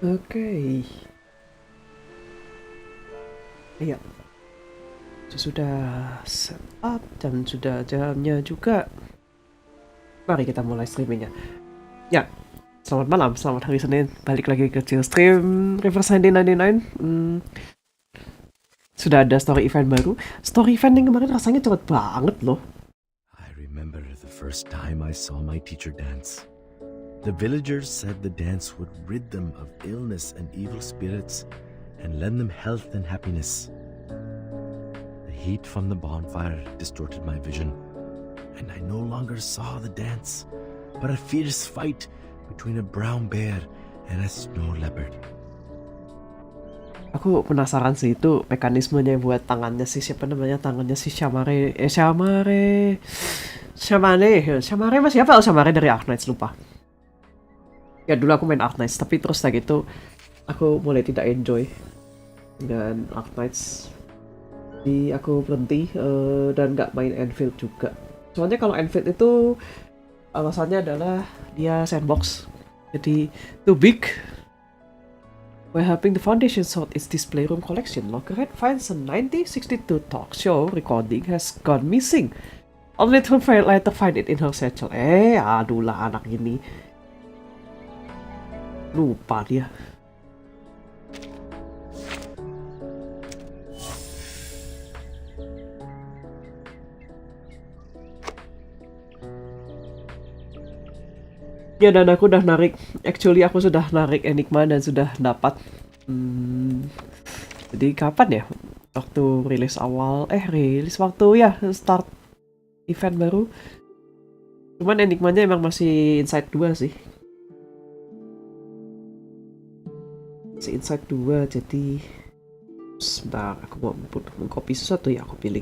Oke. Iya. Sudah setup dan sudah jamnya juga. Mari kita mulai streamingnya. Ya, selamat malam, selamat hari Senin. Balik lagi ke chill stream Reverse 1999. Sudah ada story event baru. Story event yang kemarin rasanya cepet banget loh. I remember the first time I saw my teacher dance. The villagers said the dance would rid them of illness and evil spirits and lend them health and happiness. The heat from the bonfire distorted my vision, and I no longer saw the dance, but a fierce fight between a brown bear and a snow leopard. Aku penasaran sih itu mekanismenya buat tangannya si siapa namanya, tangannya si Shamare mas siapa? Oh, Shamare dari Arknights, lupa. Ya dulu aku main Arknights, tapi terus lagi itu aku mulai tidak enjoy dengan Arknights. Jadi aku berhenti dan nggak main Enfield juga. Soalnya kalau Enfield itu alasannya adalah dia sandbox, jadi too big. While helping the foundation sort its display room collection, Lockerhead finds a 1962 talk show recording has gone missing. Only to later find it in her satchel. Aduh lah anak ini. Lupa dia. Ya dan aku udah narik, actually aku sudah narik Enigma dan sudah dapat. Jadi kapan ya? Waktu rilis awal, rilis waktu ya start event baru. Cuman Enigmanya emang masih inside 2 sih. Masih inside 2 jadi sebentar aku mau mengcopy sesuatu ya, aku pilih.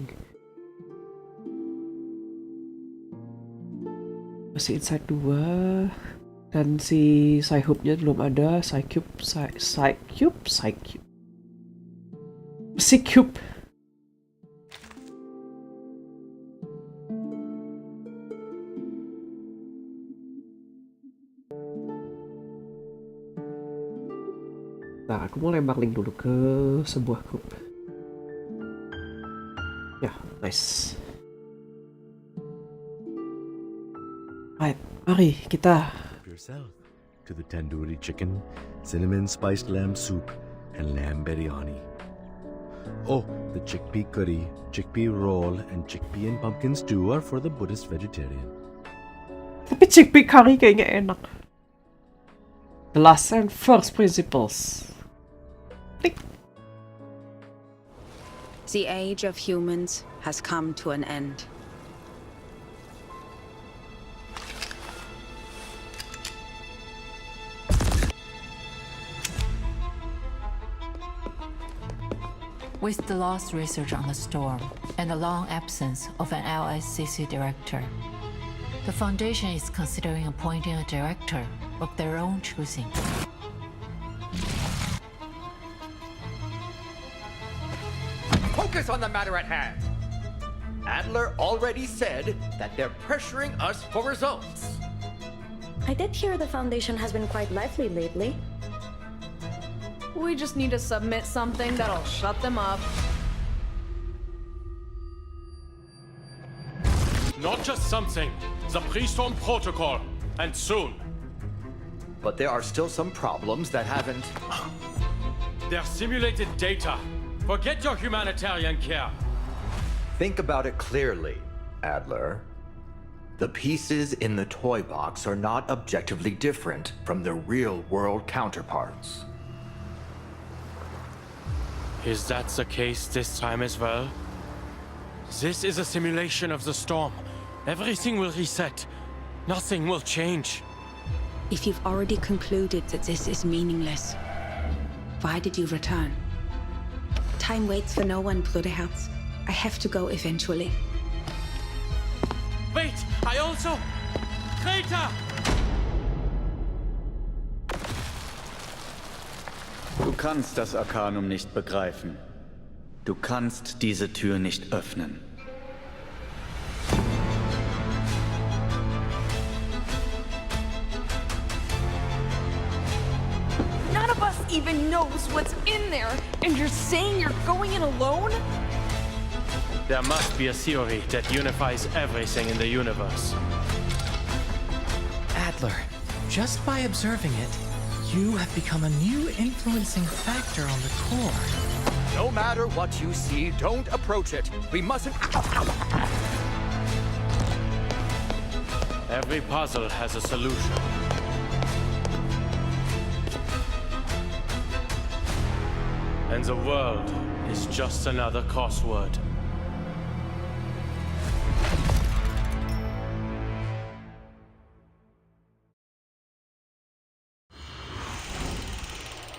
Masih inside 2 dan si Psyhub-nya belum ada. Psycube. Nah, aku mau lempar link dulu ke sebuah grup. Ya, nice. Right, mari kita Yourself to the tandoori chicken, cinnamon spiced lamb soup, and lamb biryani. Oh, the chickpea curry, chickpea roll, and chickpea and pumpkin stew are for the Buddhist vegetarian. Tapi chickpea curry kayaknya enak. The last and first principles. Klik. The age of humans has come to an end. With the lost research on the storm and the long absence of an LSCC director, the Foundation is considering appointing a director of their own choosing. Focus on the matter at hand. Adler already said that they're pressuring us for results. I did hear the Foundation has been quite lively lately. We just need to submit something that'll shut them up. Not just something, the pre-storm protocol, and soon. But there are still some problems that haven't... They're simulated data. Forget your humanitarian care. Think about it clearly, Adler. The pieces in the toy box are not objectively different from their real-world counterparts. Is that the case this time as well? This is a simulation of the storm. Everything will reset. Nothing will change. If you've already concluded that this is meaningless, why did you return? Time waits for no one, Bruderherz. I have to go eventually. Wait, I also... Traitor! Du kannst das Arkanum nicht begreifen. Du kannst diese Tür nicht öffnen. None of us even knows what's in there, and you're saying you're going in alone? There must be a theory that unifies everything in the universe. Adler, just by observing it, you have become a new influencing factor on the core. No matter what you see, don't approach it. We mustn't. Every puzzle has a solution. And the world is just another crossword.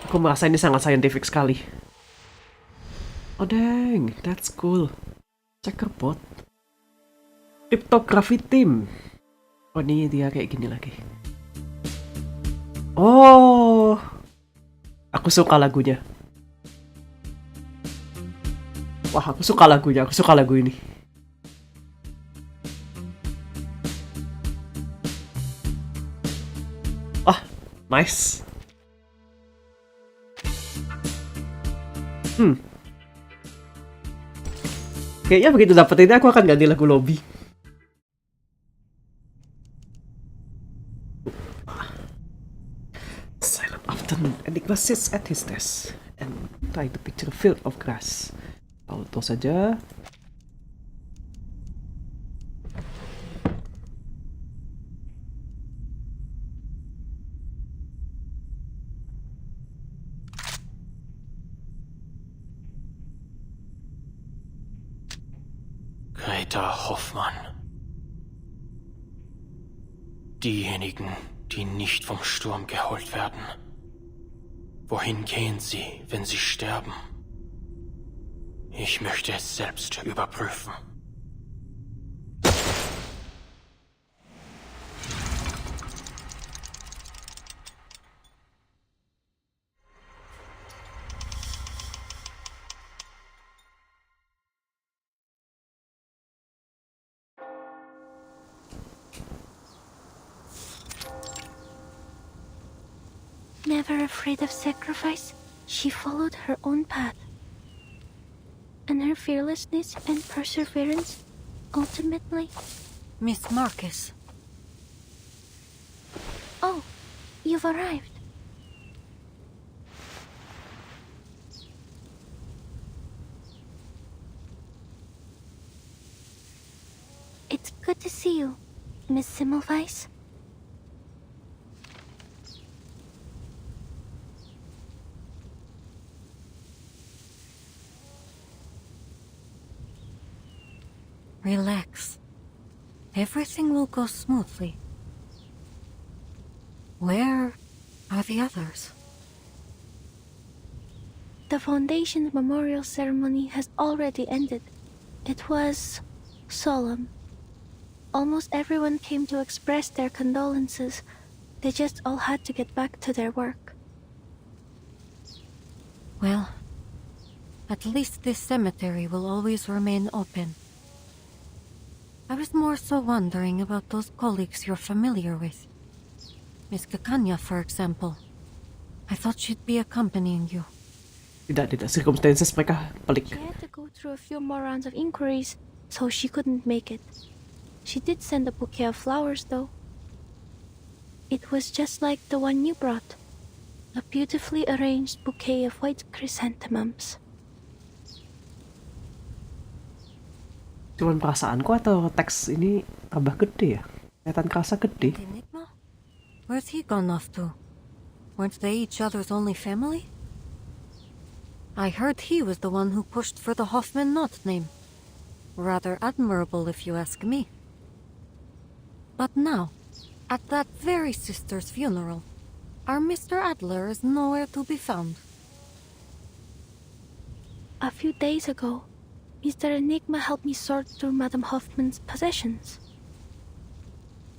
Aku merasa ini sangat scientific sekali. Oh dang, that's cool. Checkerboard. Cryptography team. Oh ini dia kayak gini lagi. Oh, aku suka lagunya. Wah, aku suka lagunya. Aku suka lagu ini. Wah, nice. Kayaknya begitu dapet ini aku akan ganti lagu lobby. Silent afternoon, Enigma sits at his desk and try to picture a field of grass. Auto saja. Greta Hoffmann. Diejenigen, die nicht vom Sturm geholt werden. Wohin gehen sie, wenn sie sterben? Ich möchte es selbst überprüfen. Never afraid of sacrifice, she followed her own path. And her fearlessness and perseverance ultimately... Miss Marcus. Oh, you've arrived. It's good to see you, Miss Semmelweis. Relax. Everything will go smoothly. Where are the others? The Foundation's memorial ceremony has already ended. It was solemn. Almost everyone came to express their condolences. They just all had to get back to their work. Well, at least this cemetery will always remain open. I was more so wondering about those colleagues you're familiar with. Miss Kakanya, for example. I thought she'd be accompanying you. Tidak. Circumstances mereka pelik. She had to go through a few more rounds of inquiries, so she couldn't make it. She did send a bouquet of flowers, though. It was just like the one you brought. A beautifully arranged bouquet of white chrysanthemums. Cuman perasaanku atau teks ini tambah gede ya? Kelihatan kerasa gede. Enigma? Where's he gone off to? Weren't they each other's only family? I heard he was the one who pushed for the Hoffman Knott name. Rather admirable if you ask me. But now, at that very sister's funeral, our Mr. Adler is nowhere to be found. A few days ago, Mr. Enigma helped me sort through Madame Hoffman's possessions.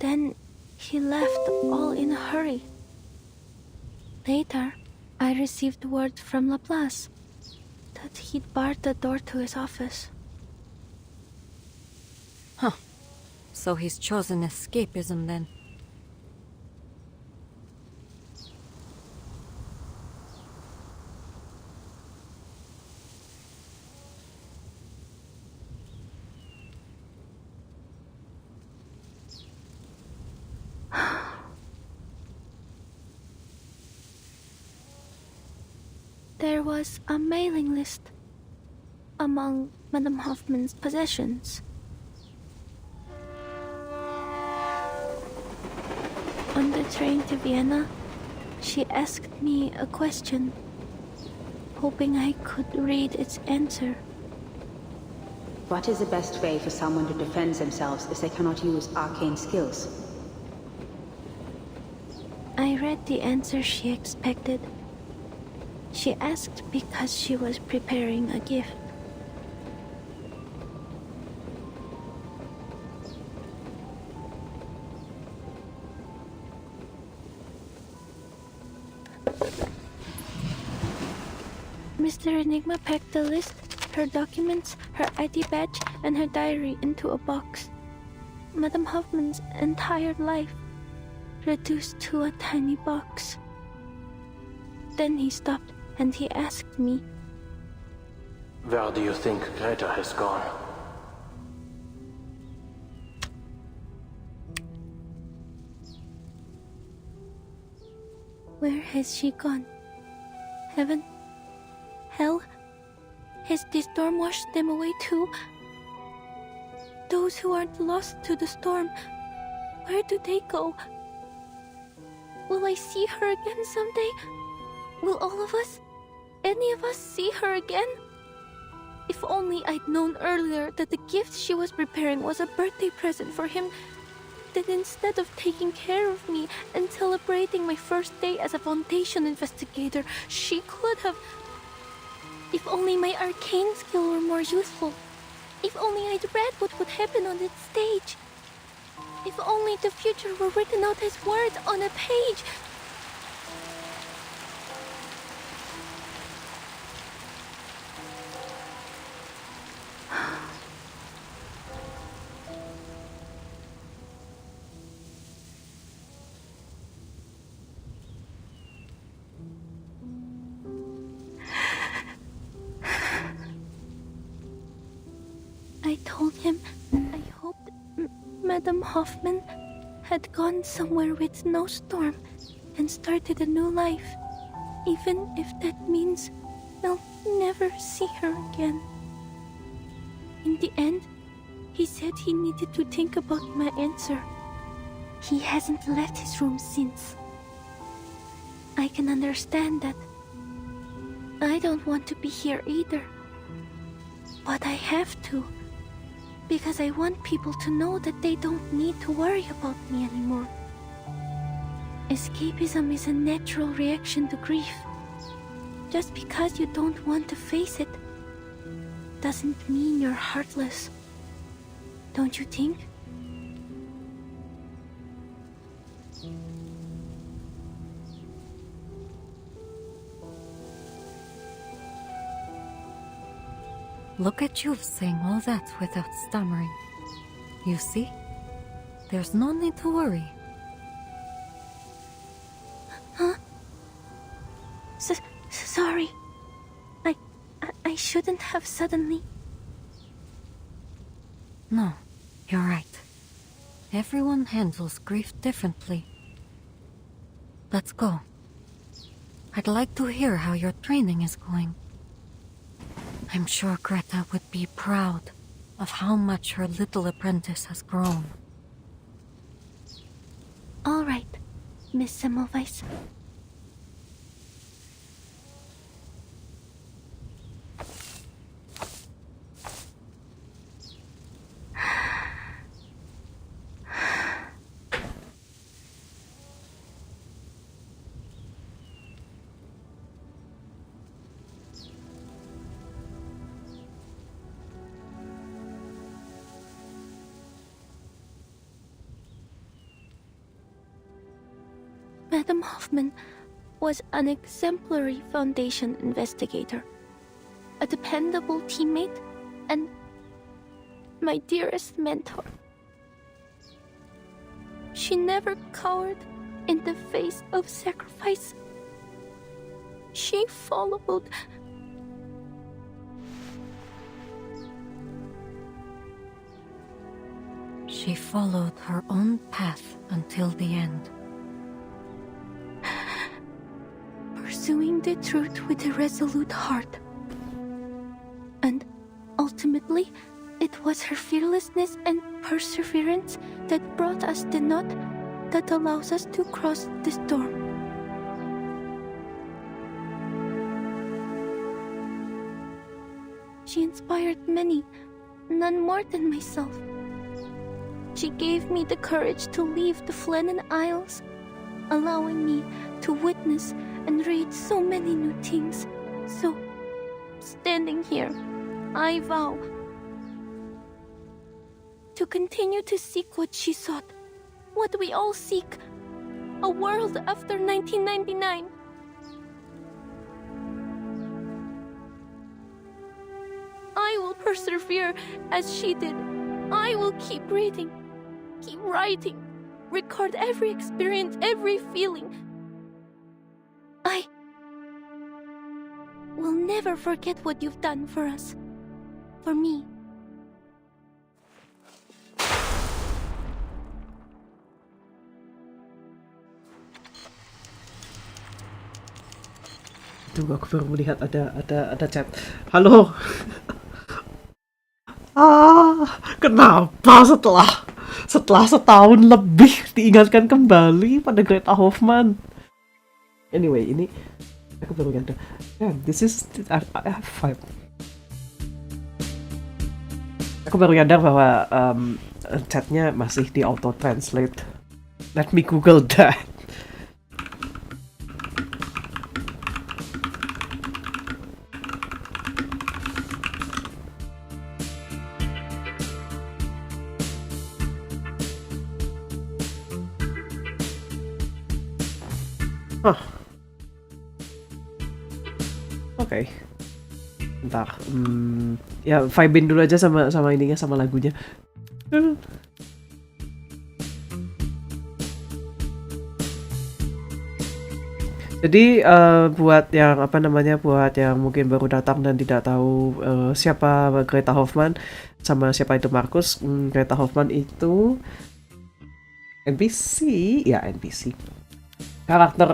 Then he left all in a hurry. Later, I received word from Laplace that he'd barred the door to his office. Huh. So he's chosen escapism then. There was a mailing list among Madame Hoffman's possessions. On the train to Vienna, she asked me a question, hoping I could read its answer. What is the best way for someone to defend themselves if they cannot use arcane skills? I read the answer she expected. She asked because she was preparing a gift. Mr. Enigma packed the list, her documents, her ID badge, and her diary into a box. Madame Hoffman's entire life reduced to a tiny box. Then he stopped and he asked me, Where do you think Greta has gone? Where has she gone? Heaven? Hell? Has the storm washed them away too? Those who aren't lost to the storm, where do they go? Will I see her again someday? Will all of us, any of us, see her again? If only I'd known earlier that the gift she was preparing was a birthday present for him, then instead of taking care of me and celebrating my first day as a Foundation investigator, she could have... If only my arcane skill were more useful. If only I'd read what would happen on that stage. If only the future were written out as words on a page. I told him I hoped Madame Hoffman had gone somewhere with no storm and started a new life, even if that means I'll never see her again. In the end, he said he needed to think about my answer. He hasn't left his room since. I can understand that. I don't want to be here either. But I have to. Because I want people to know that they don't need to worry about me anymore. Escapism is a natural reaction to grief. Just because you don't want to face it doesn't mean you're heartless. Don't you think? Look at you saying all that without stammering. You see? There's no need to worry. Huh? Sorry. I shouldn't have suddenly... No, you're right. Everyone handles grief differently. Let's go. I'd like to hear how your training is going. I'm sure Greta would be proud of how much her little apprentice has grown. All right, Miss Semmelweis. Madame Hoffman was an exemplary Foundation investigator, a dependable teammate, and my dearest mentor. She never cowered in the face of sacrifice. She followed. She followed her own path until the end. Pursuing seeking the truth with a resolute heart. And ultimately, it was her fearlessness and perseverance that brought us the knot that allows us to cross the storm. She inspired many, none more than myself. She gave me the courage to leave the Flennon Isles, allowing me to witness and read so many new things. So, standing here, I vow to continue to seek what she sought, what we all seek, a world after 1999. I will persevere as she did. I will keep reading, keep writing, record every experience, every feeling. I will never forget what you've done for us, for me. Tunggu, aku baru melihat ada chat. Halo. Kenapa setelah setahun lebih diingatkan kembali pada Greta Hoffman? Anyway, ini aku baru nyadar. This is I have five. Aku baru nyadar bahwa chatnya masih di auto translate. Let me Google that. Oke. Bentar. Ya vibe-in dulu aja sama ininya, sama lagunya. Jadi buat yang buat yang mungkin baru datang dan tidak tahu siapa Greta Hoffman sama siapa itu Markus. Greta Hoffman itu NPC, karakter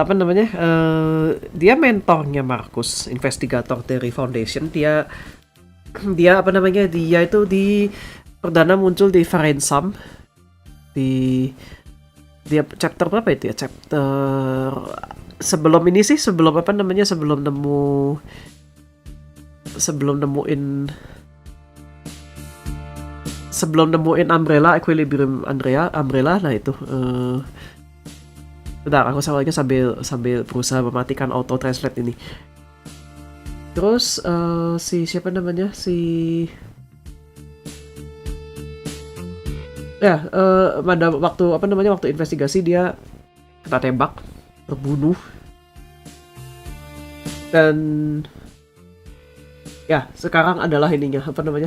dia mentornya Markus, investigator dari Foundation. Dia itu di perdana muncul di Farensam di chapter berapa itu ya, chapter sebelum ini sih, sebelum nemuin Umbrella, Equilibrium Umbrella. Nah itu bentar, aku sambil berusaha mematikan auto translate ini. Terus pada waktu investigasi dia kena tembak, terbunuh, dan ya sekarang adalah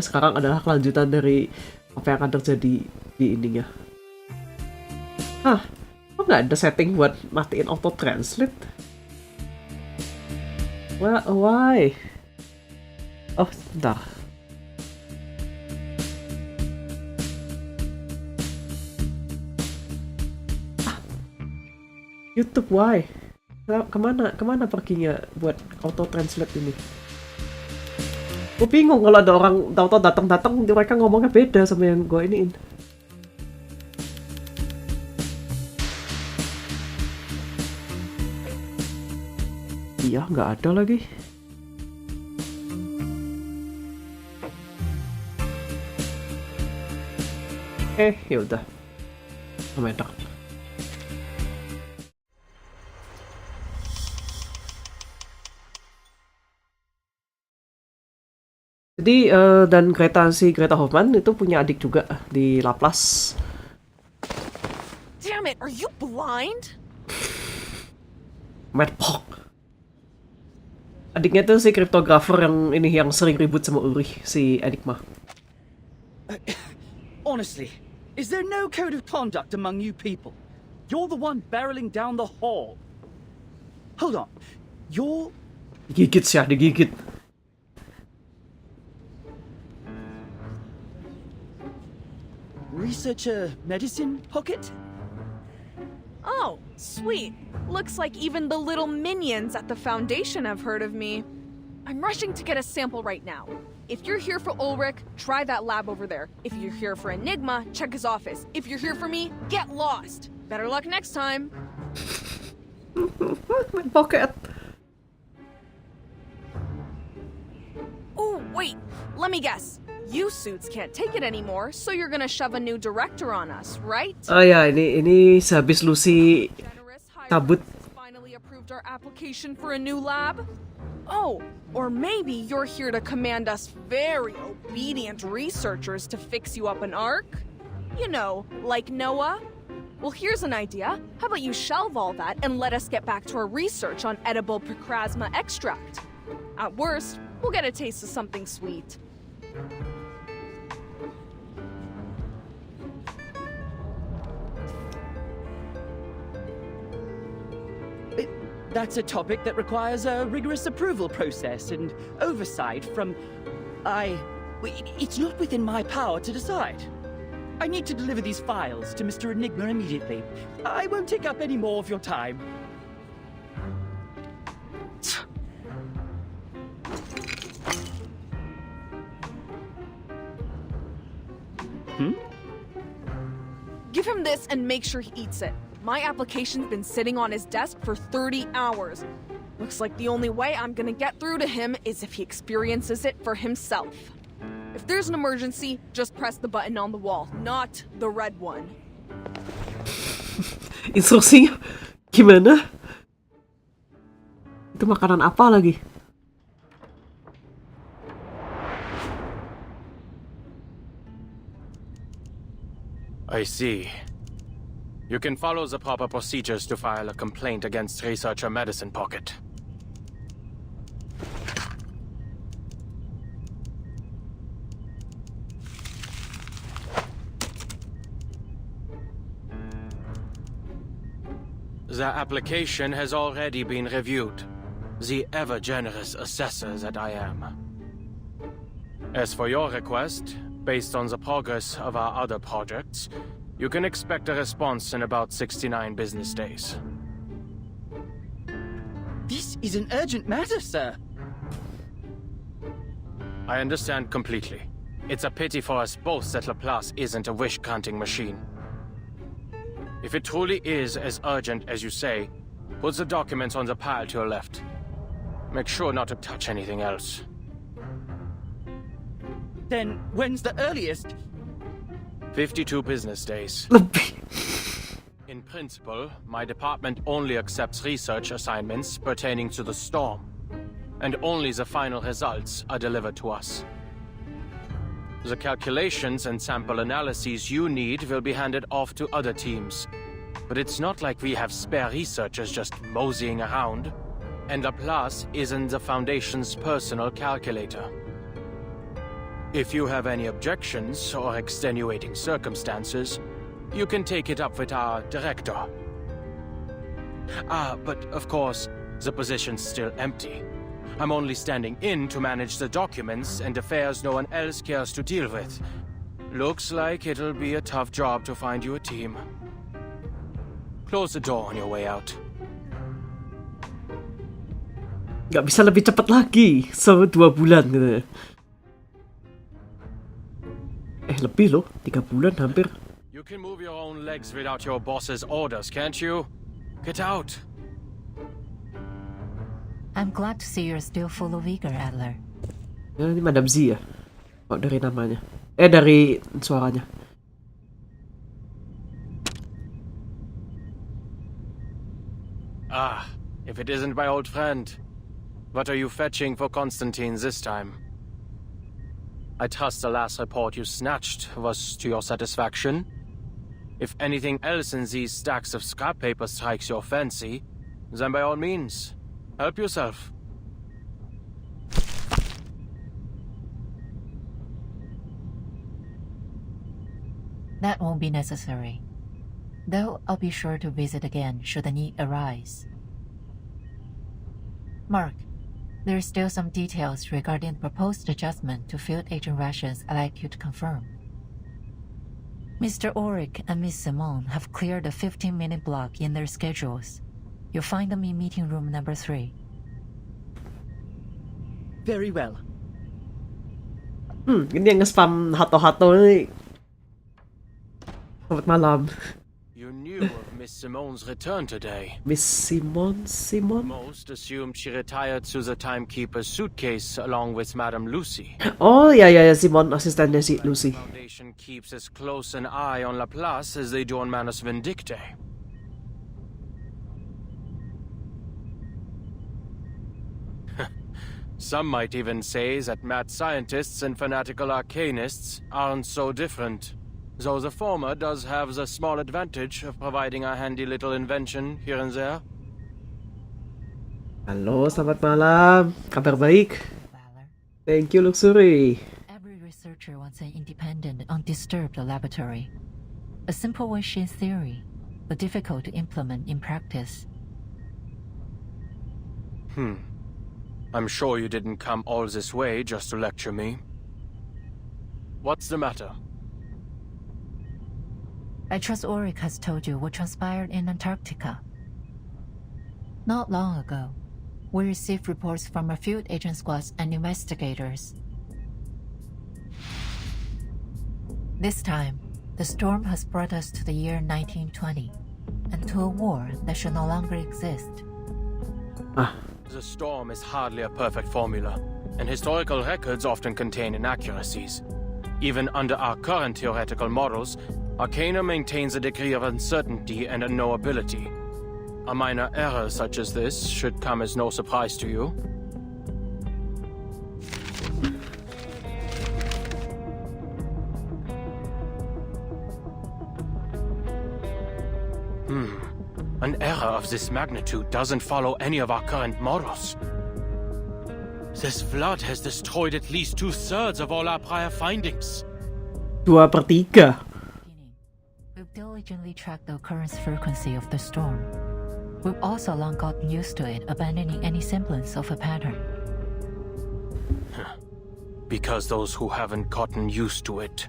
sekarang adalah kelanjutan dari apa yang akan terjadi di ininya. Kok nggak ada setting buat matiin auto translate? Why? Oh, bentar. YouTube, why? Kemana perginya buat auto translate ini? Gue bingung kalau ada orang tahu-tahu datang mereka ngomongnya beda sama yang gue iniin. Iya, nggak ada lagi. Ya udah. Enak. Jadi dan Greta Hoffman itu punya adik juga di Lapas. Damn it, are you blind? Madpok. Adiknya tuh si kriptografer yang sering ribut sama Uri, si Enigma. Honestly, is there no code of conduct among you people? You're the one barreling down the hall. Hold on, you're... Digigit. Researcher medicine pocket? Oh, sweet. Looks like even the little minions at the Foundation have heard of me. I'm rushing to get a sample right now. If you're here for Ulrich, try that lab over there. If you're here for Enigma, check his office. If you're here for me, get lost. Better luck next time. My pocket. Oh, wait. Let me guess. You suits can't take it anymore, so you're gonna shove a new director on us, right? Oh ya, ini sehabis Lucy cabut. Finally approved our application for a new lab? Oh, or maybe you're here to command us very obedient researchers to fix you up an arc? You know, like Noah? Well, here's an idea. How about you shelve all that and let us get back to our research on edible picrasma extract? At worst, we'll get a taste of something sweet. That's a topic that requires a rigorous approval process and oversight from... It's not within my power to decide. I need to deliver these files to Mr. Enigma immediately. I won't take up any more of your time. Give him this and make sure he eats it. My application's been sitting on his desk for 30 hours. Looks like the only way I'm gonna get through to him is if he experiences it for himself. If there's an emergency, just press the button on the wall, not the red one. Instruksinya gimana? Itu makanan apa lagi? I see. You can follow the proper procedures to file a complaint against Researcher Medicine Pocket. The application has already been reviewed. The ever-generous assessor that I am. As for your request, based on the progress of our other projects, you can expect a response in about 69 business days. This is an urgent matter, sir. I understand completely. It's a pity for us both that Laplace isn't a wish-granting machine. If it truly is as urgent as you say, put the documents on the pile to your left. Make sure not to touch anything else. Then when's the earliest? 52 business days. In principle, my department only accepts research assignments pertaining to the storm, and only the final results are delivered to us. The calculations and sample analyses you need will be handed off to other teams, but it's not like we have spare researchers just moseying around, and Laplace isn't the Foundation's personal calculator. If you have any objections or extenuating circumstances, you can take it up with our director. But of course, the position's still empty. I'm only standing in to manage the documents and affairs no one else cares to deal with. Looks like it'll be a tough job to find you a team. Close the door on your way out. Gak bisa lebih cepat lagi. So 2 bulan gitu. Lebih loh, 3 bulan hampir. You can move your own legs without your boss's orders, can't you? Get out. I'm glad to see you're still full of vigor, Adler. Ya, ini Madam Z ya. Kok dari namanya? Dari suaranya. If it isn't my old friend. What are you fetching for Constantine this time? I trust the last report you snatched was to your satisfaction. If anything else in these stacks of scrap paper strikes your fancy, then by all means, help yourself. That won't be necessary. Though I'll be sure to visit again should the need arise. Mark, there are still some details regarding the proposed adjustment to field agent rations I'd like you to confirm. Mr. Ulrich and Miss Simone have cleared a 15-minute block in their schedules. You'll find them in meeting room number 3. Very well. Ini yang nge-spam hato-hato nih. Selamat malam. You knew of Miss Simone's return today. Miss Simone? Most assumed she retired to the timekeeper's suitcase along with Madame Lucy. Oh, ya, Simone, asistennya si Lucy. The Foundation keeps as close an eye on Laplace as they do on Manus Vindictae. Some might even say that mad scientists and fanatical arcanists aren't so different. Though the former does have the small advantage of providing a handy little invention here and there. Halo, selamat malam. Kabar baik? Thank you, Luxury. Every researcher wants an independent, undisturbed laboratory. A simple wish in theory, but difficult to implement in practice. I'm sure you didn't come all this way just to lecture me. What's the matter? I trust Ulrich has told you what transpired in Antarctica. Not long ago, we received reports from a field agent squads and investigators. This time, the storm has brought us to the year 1920, and to a war that should no longer exist. The storm is hardly a perfect formula, and historical records often contain inaccuracies. Even under our current theoretical models, Arcana maintains a degree of uncertainty and unknowability. A minor error such as this should come as no surprise to you. An error of this magnitude doesn't follow any of our current models. This flood has destroyed at least 2/3 of all our prior findings. 2/3. We've diligently tracked the occurrence frequency of the storm. We've also long gotten used to it, abandoning any semblance of a pattern. Because those who haven't gotten used to it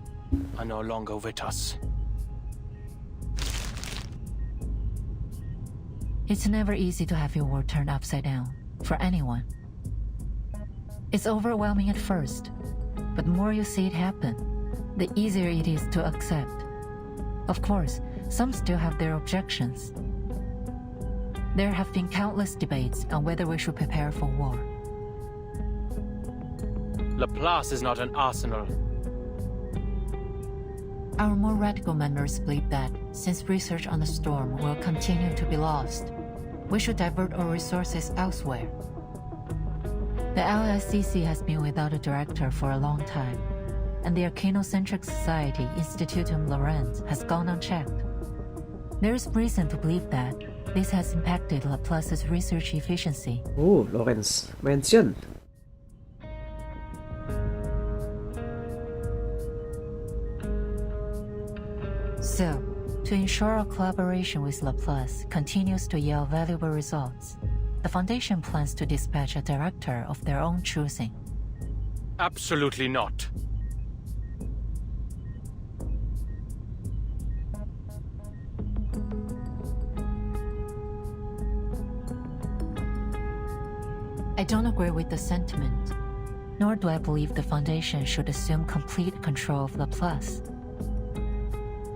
are no longer with us. It's never easy to have your world turned upside down, for anyone. It's overwhelming at first, but the more you see it happen, the easier it is to accept. Of course, some still have their objections. There have been countless debates on whether we should prepare for war. Laplace is not an arsenal. Our more radical members believe that, since research on the storm will continue to be lost, we should divert our resources elsewhere. The LSCC has been without a director for a long time, and the Arcanocentric Society Institutum Lorenz has gone unchecked. There is reason to believe that this has impacted Laplace's research efficiency. Oh, Lorenz mentioned. So, to ensure our collaboration with Laplace continues to yield valuable results, the Foundation plans to dispatch a director of their own choosing. Absolutely not. I don't agree with the sentiment, nor do I believe the Foundation should assume complete control of Laplace.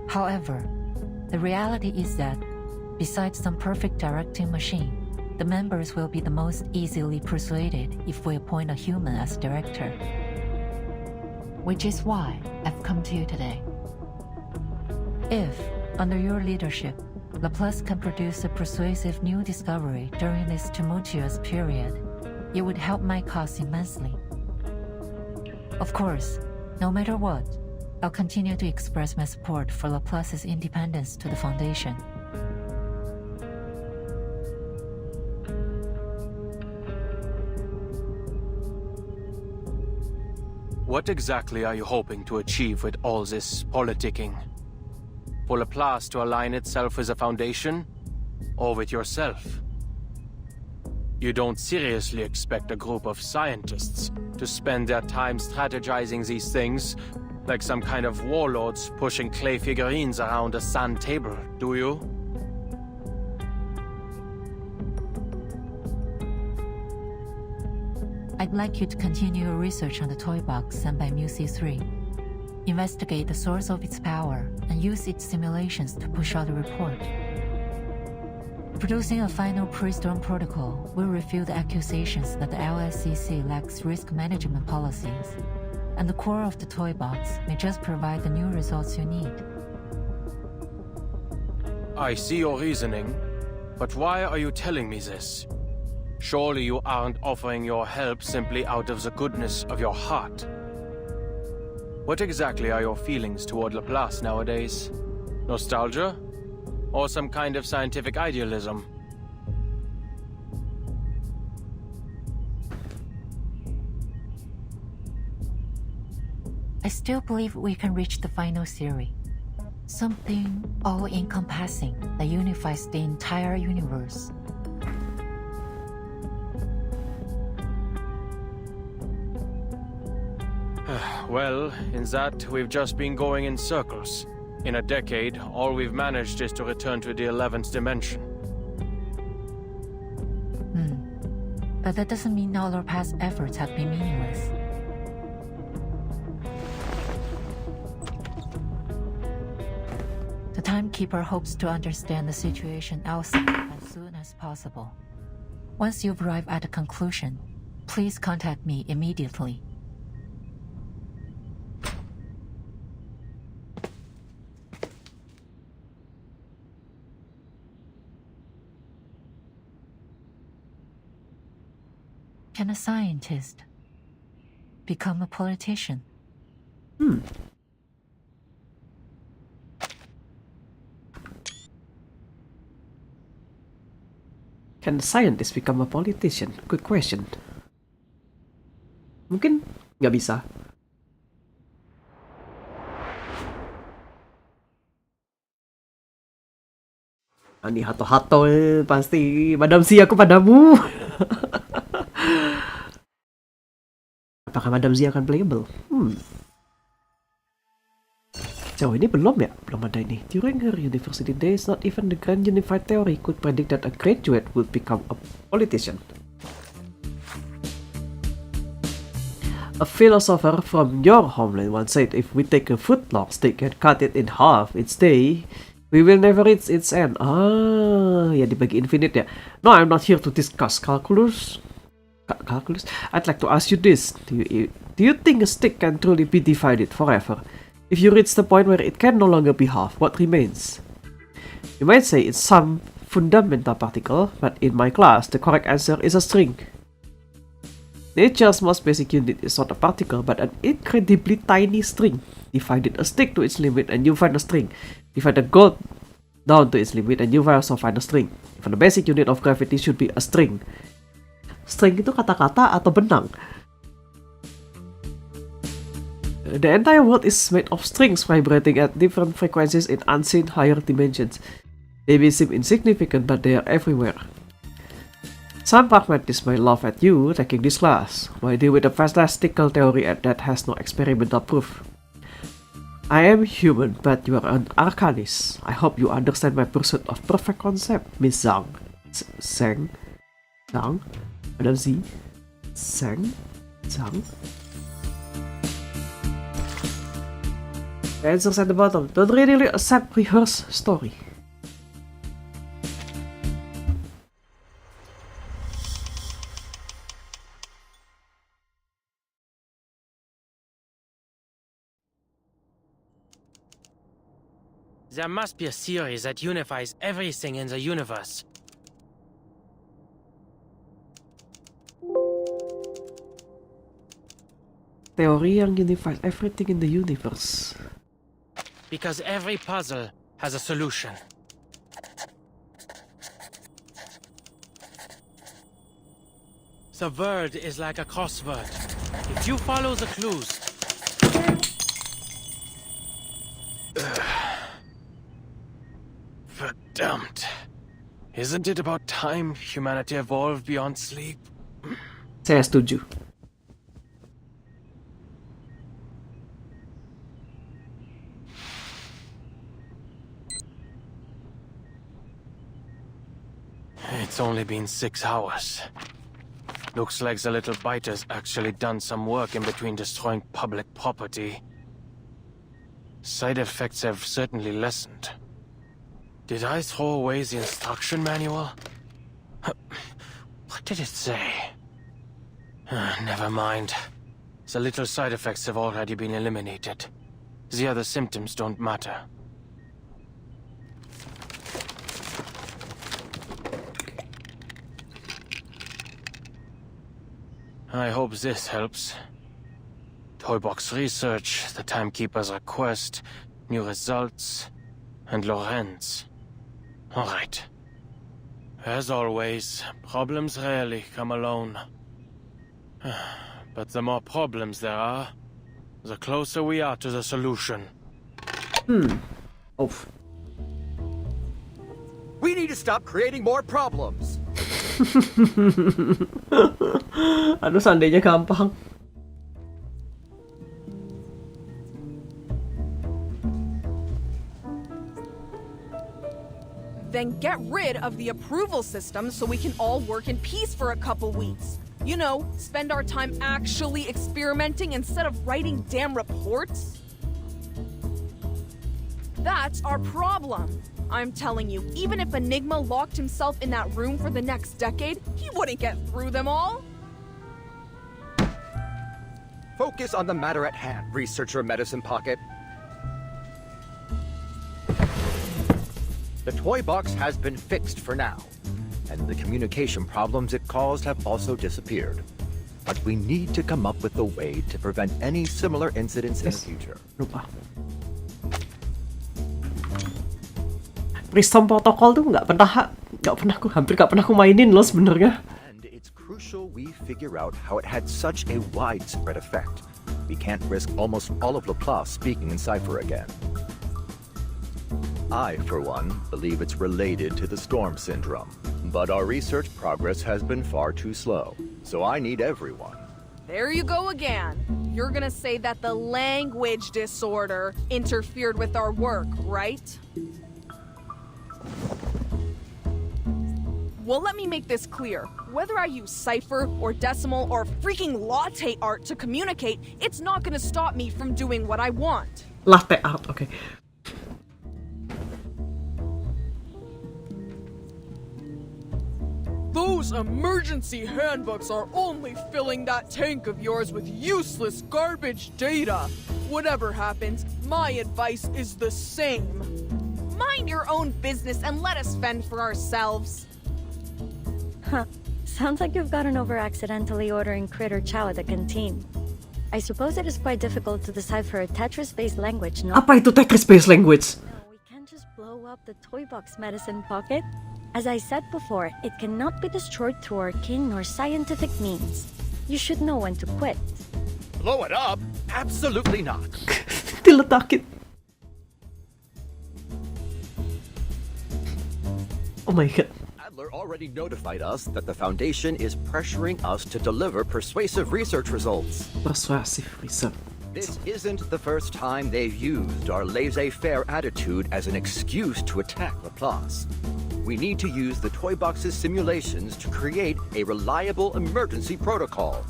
However, the reality is that, besides some perfect directing machine, the members will be the most easily persuaded if we appoint a human as director. Which is why I've come to you today. If, under your leadership, Laplace can produce a persuasive new discovery during this tumultuous period, it would help my cause immensely. Of course, no matter what, I'll continue to express my support for Laplace's independence to the Foundation. What exactly are you hoping to achieve with all this politicking? For Laplace to align itself with the Foundation? Or with yourself? You don't seriously expect a group of scientists to spend their time strategizing these things like some kind of warlords pushing clay figurines around a sand table, do you? I'd like you to continue your research on the toy box sent by Mu-C3. Investigate the source of its power and use its simulations to push out a report. Producing a final pre-storm protocol will refute the accusations that the LSCC lacks risk management policies, and the core of the toy box may just provide the new results you need. I see your reasoning, but why are you telling me this? Surely you aren't offering your help simply out of the goodness of your heart. What exactly are your feelings toward Lepas nowadays? Nostalgia? Or some kind of scientific idealism? I still believe we can reach the final theory. Something all-encompassing that unifies the entire universe. Well, in that, we've just been going in circles. In a decade, all we've managed is to return to the 11th dimension. But that doesn't mean all our past efforts have been meaningless. The Timekeeper hopes to understand the situation outside as soon as possible. Once you've arrived at a conclusion, please contact me immediately. Can a scientist become a politician? Can a scientist become a politician? Good question. Mungkin nggak bisa. Ini hato-hato pasti. Madam Si, aku padamu. Apakah Madam Z akan playable? Jauh ini belum ya? Belum ada ini. During her university days, not even the grand unified theory could predict that a graduate would become a politician. A philosopher from your homeland once said, if we take a foot-long stick and cut it in half each day, we will never reach its end. Ya dibagi infinite ya. No, I'm not here to discuss calculus. I'd like to ask you this. Do you think a stick can truly be divided forever? If you reach the point where it can no longer be half, what remains? You might say it's some fundamental particle, but in my class, the correct answer is a string. Nature's most basic unit is not a particle, but an incredibly tiny string. Divided a stick to its limit and you find a string. Divide a gold down to its limit and you also find a string. Even the basic unit of gravity should be a string. String itu kata-kata atau benang? The entire world is made of strings vibrating at different frequencies in unseen higher dimensions. They may seem insignificant, but they are everywhere. Some pragmatists might laugh at you taking this class. Why deal with a fantastical theory that has no experimental proof? I am human, but you are an arcanist. I hope you understand my pursuit of perfect concept, Miss Zhang. Zhang? Madam Z? Zhang? The answers at the bottom. Don't really accept rehearsed story. There must be a theory that unifies everything in the universe. Teori yang unifies everything in the universe. Because every puzzle has a solution. The world is like a crossword. If you follow the clues... Verdammt. Isn't it about time humanity evolved beyond sleep? Saya setuju. It's only been 6 hours. Looks like the little biter's actually done some work in between destroying public property. Side effects have certainly lessened. Did I throw away the instruction manual? What did it say? Never mind. The little side effects have already been eliminated. The other symptoms don't matter. I hope this helps. Toybox research, the timekeeper's request, new results, and Lorenz. All right. As always, problems rarely come alone. But the more problems there are, the closer we are to the solution. Auf. We need to stop creating more problems. Aduh, seandainya gampang. Then get rid of the approval system so we can all work in peace for a couple weeks. You know, spend our time actually experimenting instead of writing damn reports. That's our problem. I'm telling you, even if Enigma locked himself in that room for the next decade, he wouldn't get through them all. Focus on the matter at hand, researcher Medicine Pocket. The toy box has been fixed for now, and the communication problems it caused have also disappeared. But we need to come up with a way to prevent any similar incidents in the future. Lupa. Prism protokol tuh hampir nggak pernah aku mainin loh sebenarnya. And it's crucial we figure out how it had such a widespread effect. We can't risk almost all of Laplace speaking in cipher again. I, for one, believe it's related to the storm syndrome. But our research progress has been far too slow, so I need everyone. There you go again. You're gonna say that the language disorder interfered with our work, right? Well, let me make this clear. Whether I use cipher or decimal or freaking latte art to communicate, it's not gonna stop me from doing what I want. Latte art, okay. Those emergency handbooks are only filling that tank of yours with useless garbage data. Whatever happens, my advice is the same. Mind your own business and let us fend for ourselves. Huh. Sounds like you've gotten over accidentally ordering critter chow at the canteen. I suppose it is quite difficult to decipher a Tetris-based language, no? Apa itu Tetris-based language? No, we can't just blow up the toy box Medicine Pocket. As I said before, it cannot be destroyed through arcane or scientific means. You should know when to quit. Blow it up? Absolutely not. Diletakin. Oh my god. Adler already notified us that the Foundation is pressuring us to deliver persuasive research results. Persuasive research. This isn't the first time they've used our laissez-faire attitude as an excuse to attack Laplace. We need to use the toy box's simulations to create a reliable emergency protocol.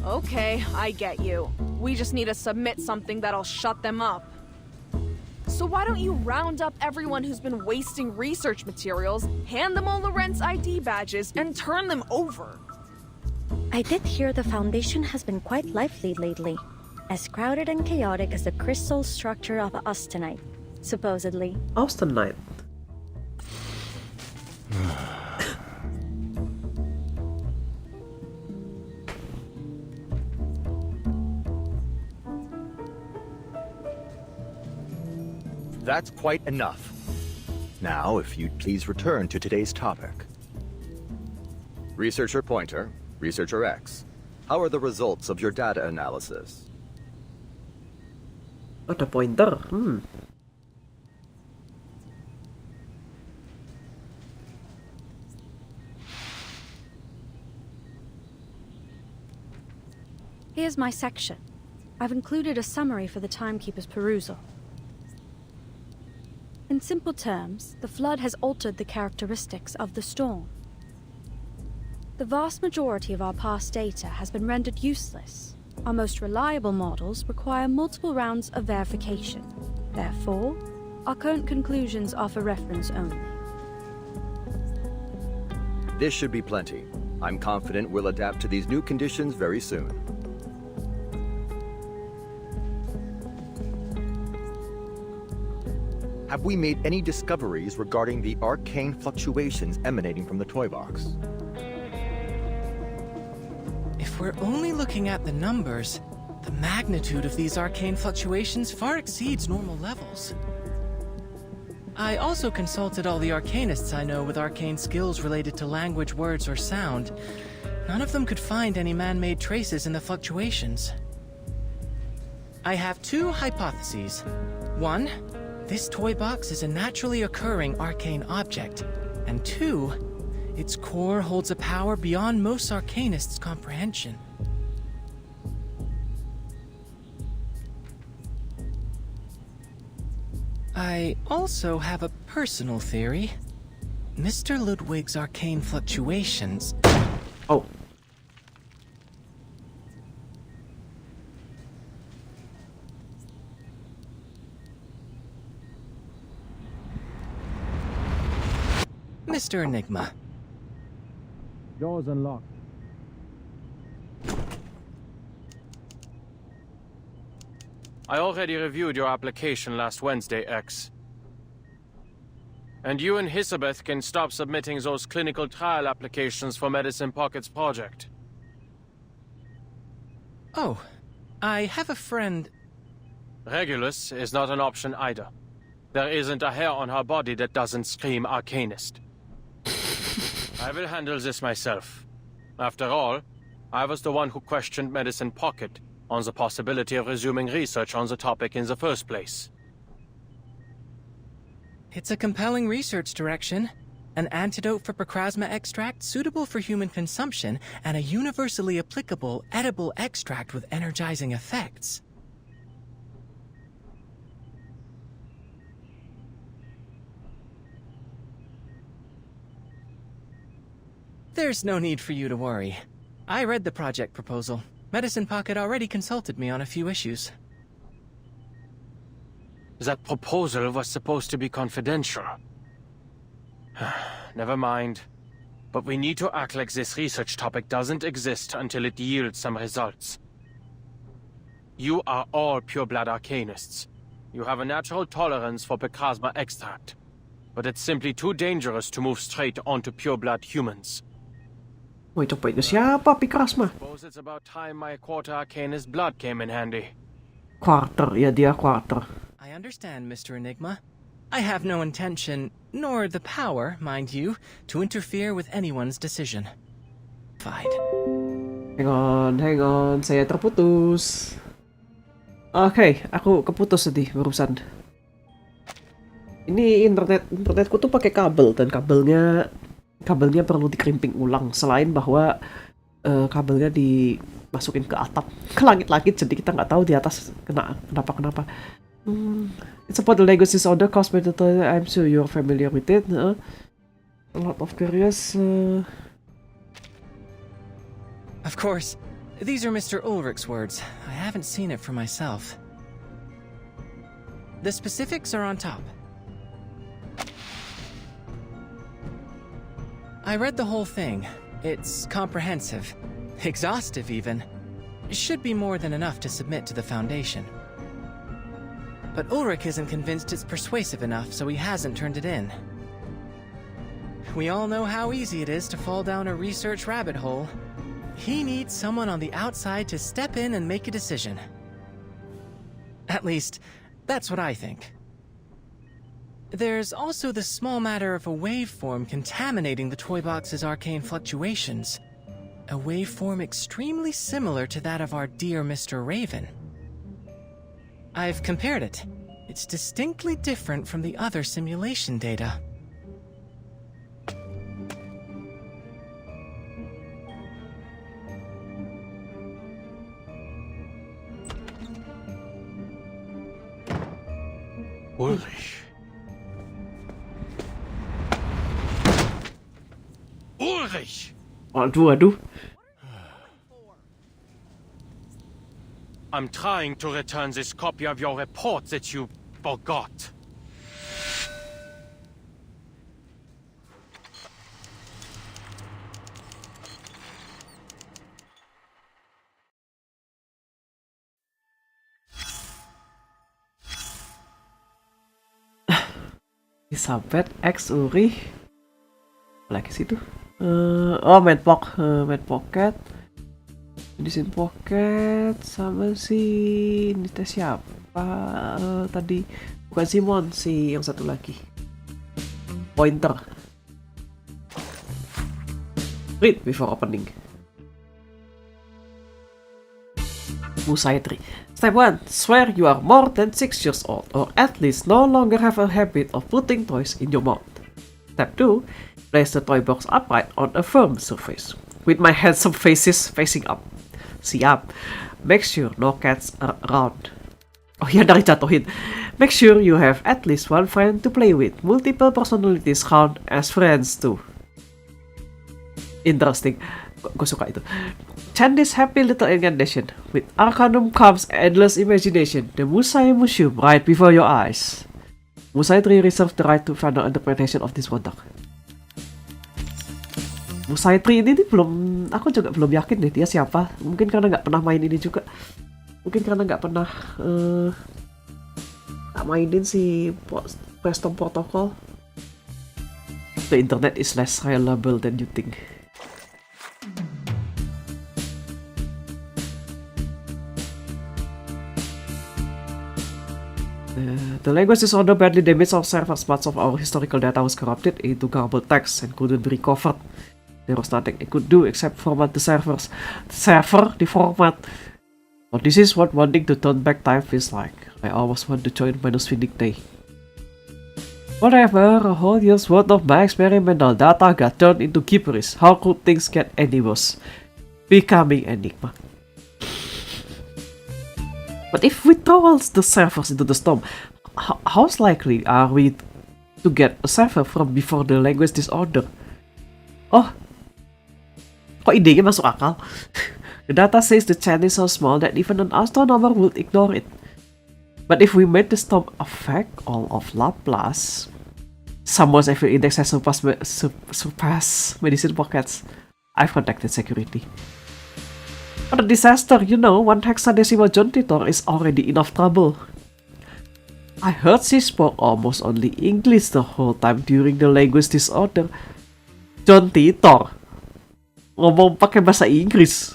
Okay, I get you. We just need to submit something that'll shut them up. So why don't you round up everyone who's been wasting research materials, hand them all Lorenz ID badges, and turn them over? I did hear the Foundation has been quite lively lately. As crowded and chaotic as the crystal structure of austenite, supposedly. Austenite. That's quite enough. Now, if you'd please return to today's topic. Researcher Pointer, Researcher X, how are the results of your data analysis? Ada pointer. Here's my section. I've included a summary for the timekeeper's perusal. In In simple terms, the flood has altered the characteristics of the storm. The vast majority of our past data has been rendered useless. Our most reliable models require multiple rounds of verification. Therefore, our current conclusions are for reference only. This should be plenty. I'm confident we'll adapt to these new conditions very soon. Have we made any discoveries regarding the arcane fluctuations emanating from the toy box? If we're only looking at the numbers, the magnitude of these arcane fluctuations far exceeds normal levels. I also consulted all the arcanists I know with arcane skills related to language, words, or sound. None of them could find any man-made traces in the fluctuations. I have two hypotheses. One, this toy box is a naturally occurring arcane object. And two, its core holds a power beyond most arcanists' comprehension. I also have a personal theory. Mr. Ludwig's arcane fluctuations... Oh. Mr. Enigma. Doors unlocked. I already reviewed your application last Wednesday, X. And you and Elizabeth can stop submitting those clinical trial applications for Medicine Pocket's project. Oh, I have a friend... Regulus is not an option either. There isn't a hair on her body that doesn't scream arcanist. I will handle this myself. After all, I was the one who questioned Medicine Pocket on the possibility of resuming research on the topic in the first place. It's a compelling research direction. An antidote for Procrasma extract suitable for human consumption, and a universally applicable, edible extract with energizing effects. There's no need for you to worry. I read the project proposal. Medicine Pocket already consulted me on a few issues. That proposal was supposed to be confidential. Never mind. But we need to act like this research topic doesn't exist until it yields some results. You are all pure-blood arcanists. You have a natural tolerance for Procrasma extract. But it's simply too dangerous to move straight onto pure-blood humans. Mau cobain ke siapa Procrasma? Suppose it's about time my quarter arcanist blood came in handy. Quarter, ya dia quarter. I understand, Mr. Enigma. I have no intention, nor the power, mind you, to interfere with anyone's decision. Fine. Hang on, saya terputus. Oke, aku keputus sedih barusan. Ini internetku tuh pakai kabel dan kabelnya perlu dikerimping ulang. Selain bahwa kabelnya dimasukin ke atap, ke langit-langit, jadi kita nggak tahu di atas kenapa. It's about the Lego disorder caused by the toilet. I'm sure you're familiar with it. A lot of curious. Of course, these are Mr. Ulrich's words. I haven't seen it for myself. The specifics are on top. I read the whole thing. It's comprehensive. Exhaustive, even. Should be more than enough to submit to the Foundation. But Ulrich isn't convinced it's persuasive enough, so he hasn't turned it in. We all know how easy it is to fall down a research rabbit hole. He needs someone on the outside to step in and make a decision. At least, that's what I think. There's also the small matter of a waveform contaminating the toy box's arcane fluctuations. A waveform extremely similar to that of our dear Mr. Raven. I've compared it. It's distinctly different from the other simulation data. Ulrich. Ulrich! Waduh. I'm trying to return this copy of your report that you forgot. Elizabeth X Uri. Lagi situ. Oh, main pocket. Medicine pocket sama si ini teh siapa tadi? Bukan Simon, si yang satu lagi. Pointer. Read before opening. Musai 3. Step 1. Swear you are more than 6 years old, or at least no longer have a habit of putting toys in your mouth. Step 2. Place the toy box upright on a firm surface, with my handsome faces facing up. Siap. Make sure no cats are around. Oh ya, dari jatuhin. Make sure you have at least one friend to play with. Multiple personalities count as friends too. Interesting. Gue suka itu. Chant this happy little incantation. With Arcanum comes endless imagination. The Musai Museum right before your eyes. Musai 3 reserves the right to final interpretation of this wonder. Musai 3 ini belum, aku juga belum yakin deh dia siapa. Mungkin karena nggak pernah main ini juga. Mungkin karena nggak pernah nggak mainin si Preston Protocol. The internet is less reliable than you think. The language disorder badly damaged our servers. Much of our historical data was corrupted into garbled text and couldn't be recovered. There was nothing I could do except format the servers. The format. But this is what wanting to turn back time feels like. I always want to join Manusfindig Day. Whatever, a whole year's worth of my experimental data got turned into gibberish. How could things get any worse? Becoming Enigma. But if we throw all the servers into the storm, how likely are we to get a server from before the language disorder? Oh, kok idenya masuk akal? The data says the chance is so small that even an astronomer would ignore it. But if we made the storm affect all of Laplace, someone's every index has surpass medicine pockets. I've contacted security. What a disaster, you know, one hexadecimal janitor is already enough trouble. I heard she spoke almost only English the whole time during the language disorder. John Titor ngomong pakai bahasa Inggris.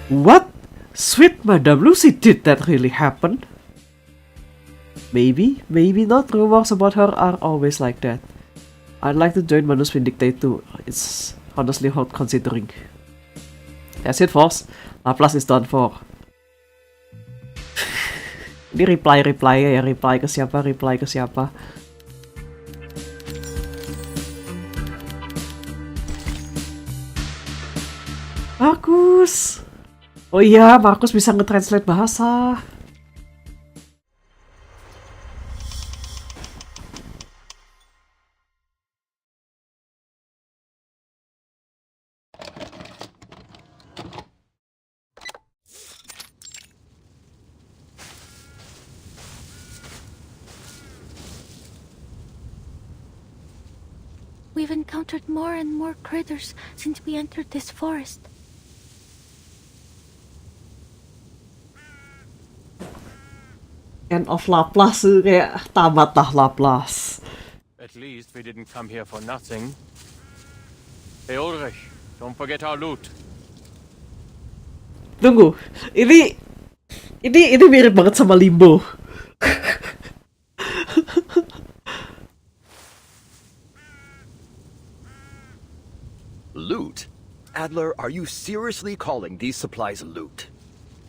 What? Sweet Madame Lucy, did that really happen? Maybe not. Rumors about her are always like that. I'd like to join Manusfindig Day too. It's honestly hard considering. That's it, folks. Laplace is done for. Ini reply ya, reply ke siapa. Markus. Oh iya, Markus bisa nge-translate bahasa. We've encountered more and more critters since we entered this forest. End of Laplace, kayak tamatlah Laplace. At least we didn't come here for nothing. Hey Ulrich, don't forget our loot. Tunggu, ini mirip banget sama Limbo. Loot? Adler, are you seriously calling these supplies loot?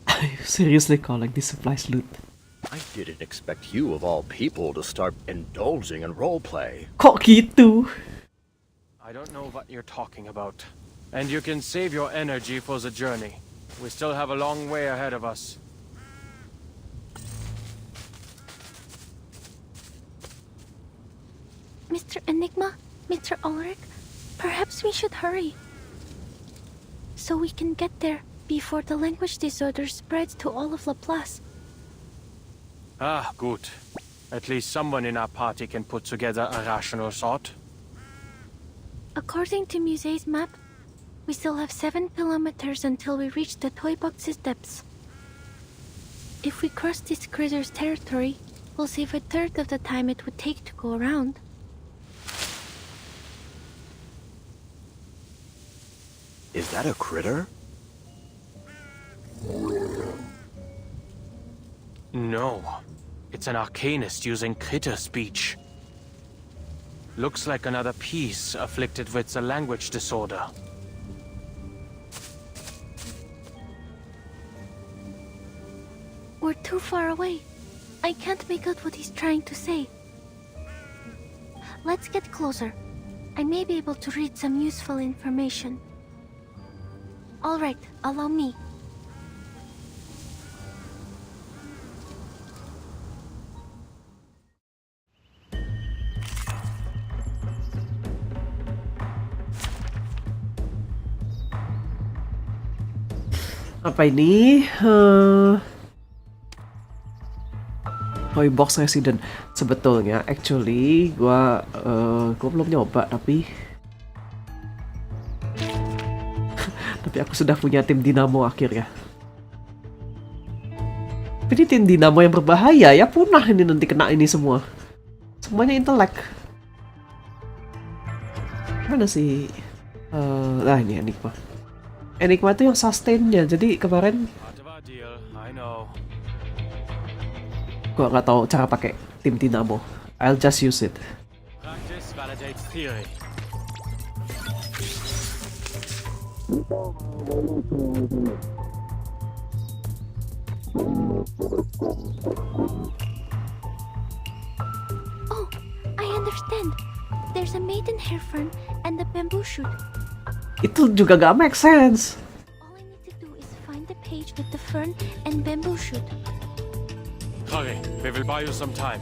Are you seriously calling these supplies loot? I didn't expect you, of all people, to start indulging in roleplay. Kok gitu? I don't know what you're talking about. And you can save your energy for the journey. We still have a long way ahead of us. Mr. Enigma, Mr. Ulrich, perhaps we should hurry. So we can get there before the language disorder spreads to all of Laplace. Ah, good. At least someone in our party can put together a rational thought. According to Muse's map, we still have 7 kilometers until we reach the toy box's depths. If we cross this critter's territory, we'll save a third of the time it would take to go around. Is that a critter? No. It's an arcanist using critter speech. Looks like another piece afflicted with the language disorder. We're too far away. I can't make out what he's trying to say. Let's get closer. I may be able to read some useful information. All right, allow me. Apa ini? Toy box resident. Sebetulnya, actually, gua belum nyoba, tapi aku sudah punya tim dinamo akhirnya. Tapi ini tim dinamo yang berbahaya ya, punah ini nanti kena ini semua. Semuanya intelek. Mana sih? Ini Enigma. Enigma itu yang sustain-nya, jadi kemarin gua nggak tahu cara pakai tim dinamo. I'll just use it. Practice validates theory. Oh, I understand. There's a maidenhair fern and a bamboo shoot. Itu juga gak make sense. All I need to do is find the page with the fern and bamboo shoot. Hurry, we will buy you some time.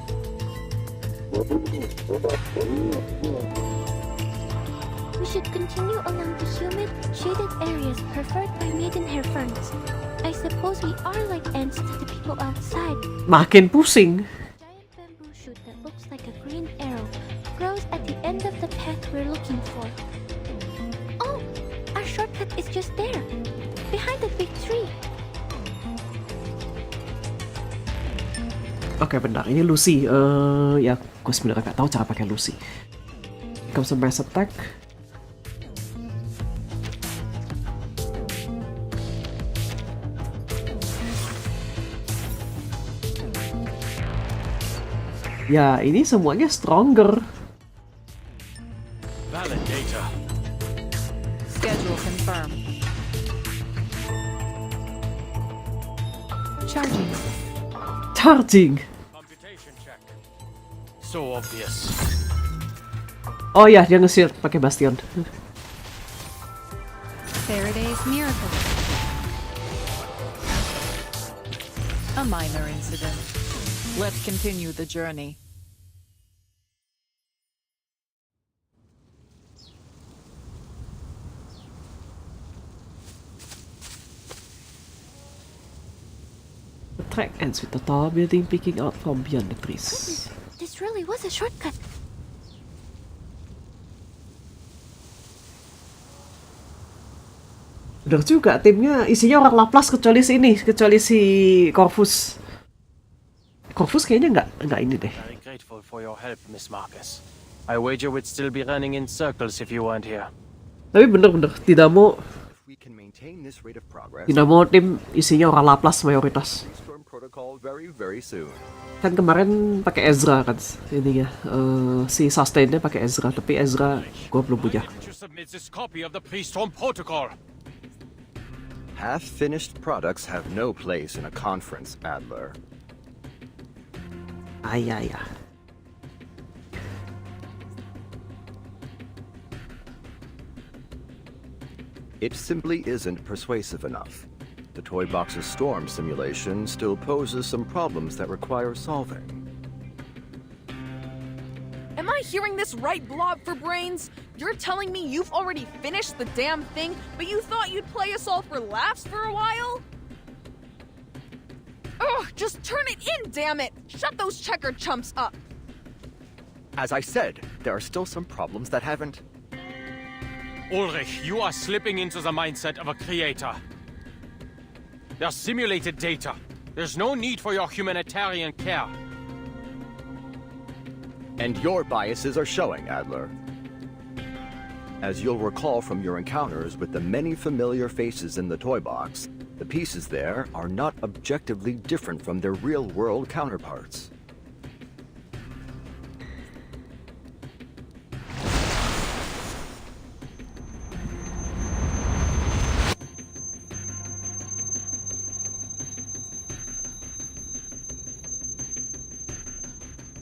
We should continue along the humid, shaded areas preferred by maidenhair ferns. I suppose we are like ants to the people outside. Makin pusing. Giant bamboo shoot that looks like a green arrow grows at the end of the path we're looking for. Oh, our shortcut is just there, behind the big tree. Oke, bentar. Ini Lucy. Ya, gue sebenarnya gak tahu cara pakai Lucy. Comes a mass attack. Ya, ini semuanya stronger. Valid data. Schedule confirmed. Charging. Charging. Computation check. So obvious. Oh ya, dia nge-shield pakai bastion. Faraday's miracle. A minor incident. Let's continue the journey. The track ends with the tall building peeking out from beyond the trees. This really was a shortcut. Bener juga, timnya isinya orang Laplace kecuali si Corvus. Corvus kayaknya nggak ini deh. Very grateful for your help, Miss Marcus. I wager we'd still be running in circles if you weren't here. Tapi bener Dinamo We can maintain this rate of progress. Dinamo tim isinya orang Laplace mayoritas. Storm protocol very, very soon. Kan kemarin pakai Ezra kan ininya. Si Sustain-nya pakai Ezra, tapi Ezra gua belum punya. Why didn't you submit this copy of the pre-storm protocol? Half-finished products have no place in a conference, Adler. Ay. It simply isn't persuasive enough. The toy box's storm simulation still poses some problems that require solving. Am Am I hearing this right, Blob for Brains? You're telling me you've already finished the damn thing, but you thought you'd play us all for laughs for a while? Ugh, just turn it in, damn it! Shut those checkered chumps up! As I said, there are still some problems that haven't... Ulrich, you are slipping into the mindset of a creator. They're simulated data. There's no need for your humanitarian care. And your biases are showing, Adler. As you'll recall from your encounters with the many familiar faces in the toy box, the pieces there are not objectively different from their real-world counterparts.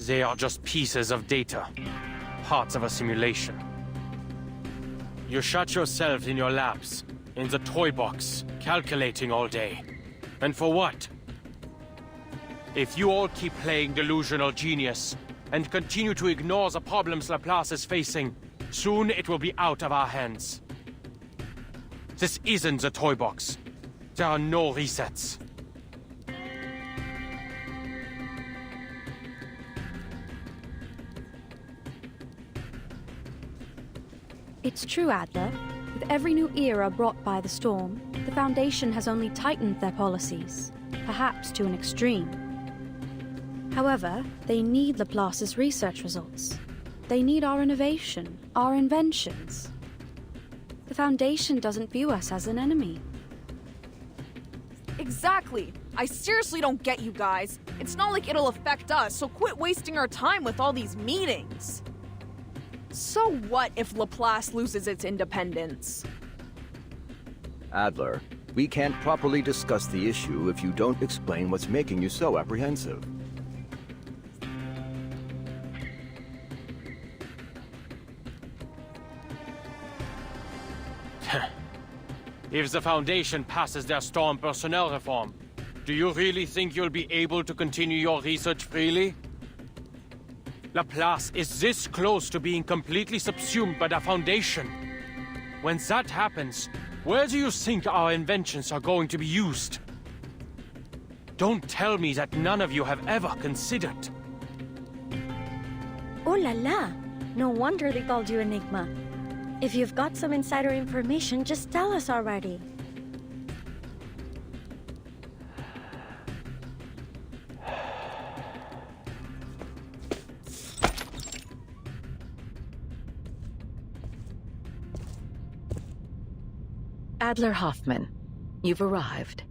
They are just pieces of data, parts of a simulation. You shut yourself in your labs, in the toy box, calculating all day. And for what? If you all keep playing delusional genius, and continue to ignore the problems Laplace is facing, soon it will be out of our hands. This isn't the toy box. There are no resets. It's true, Adler. With every new era brought by the storm, the Foundation has only tightened their policies, perhaps to an extreme. However, they need Laplace's research results. They need our innovation, our inventions. The Foundation doesn't view us as an enemy. Exactly! I seriously don't get you guys. It's not like it'll affect us, so quit wasting our time with all these meetings. So what if Laplace loses its independence? Adler, we can't properly discuss the issue if you don't explain what's making you so apprehensive. If the Foundation passes their storm personnel reform, do you really think you'll be able to continue your research freely? Laplace is this close to being completely subsumed by the Foundation. When that happens, where do you think our inventions are going to be used? Don't tell me that none of you have ever considered. Oh la la! No wonder they called you Enigma. If you've got some insider information, just tell us already. Adler Hoffman, you've arrived.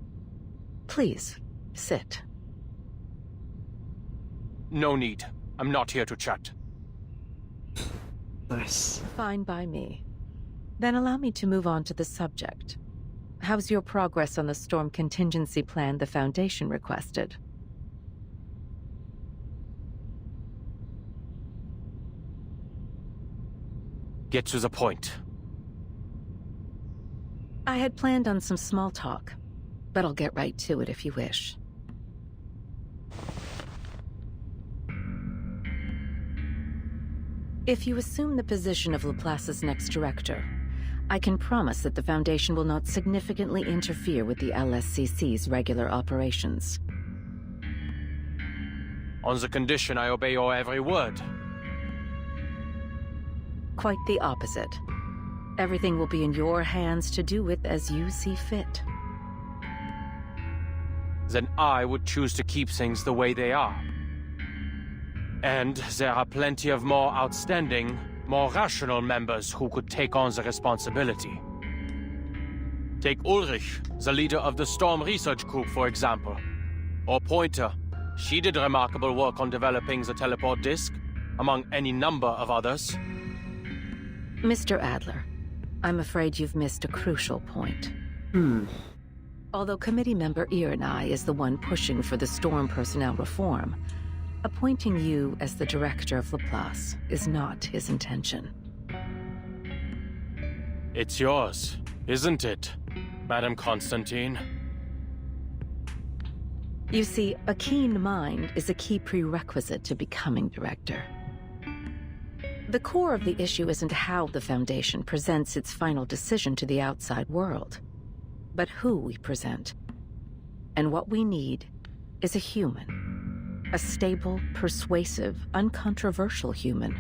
Please, sit. No need. I'm not here to chat. Nice. Fine by me. Then allow me to move on to the subject. How's your progress on the storm contingency plan the Foundation requested? Get to the point. I had planned on some small talk, but I'll get right to it if you wish. If you assume the position of Laplace's next director, I can promise that the Foundation will not significantly interfere with the LSCC's regular operations. On the condition I obey your every word. Quite the opposite. Everything will be in your hands to do with as you see fit. Then I would choose to keep things the way they are. And there are plenty of more outstanding, more rational members who could take on the responsibility. Take Ulrich, the leader of the Storm Research Group, for example. Or Pointer. She did remarkable work on developing the teleport disc, among any number of others. Mr. Adler, I'm afraid you've missed a crucial point. Although committee member Irenai is the one pushing for the Storm personnel reform, appointing you as the director of Laplace is not his intention. It's yours, isn't it, Madam Constantine? You see, a keen mind is a key prerequisite to becoming director. The core of the issue isn't how the Foundation presents its final decision to the outside world, but who we present. And what we need is a human. A stable, persuasive, uncontroversial human.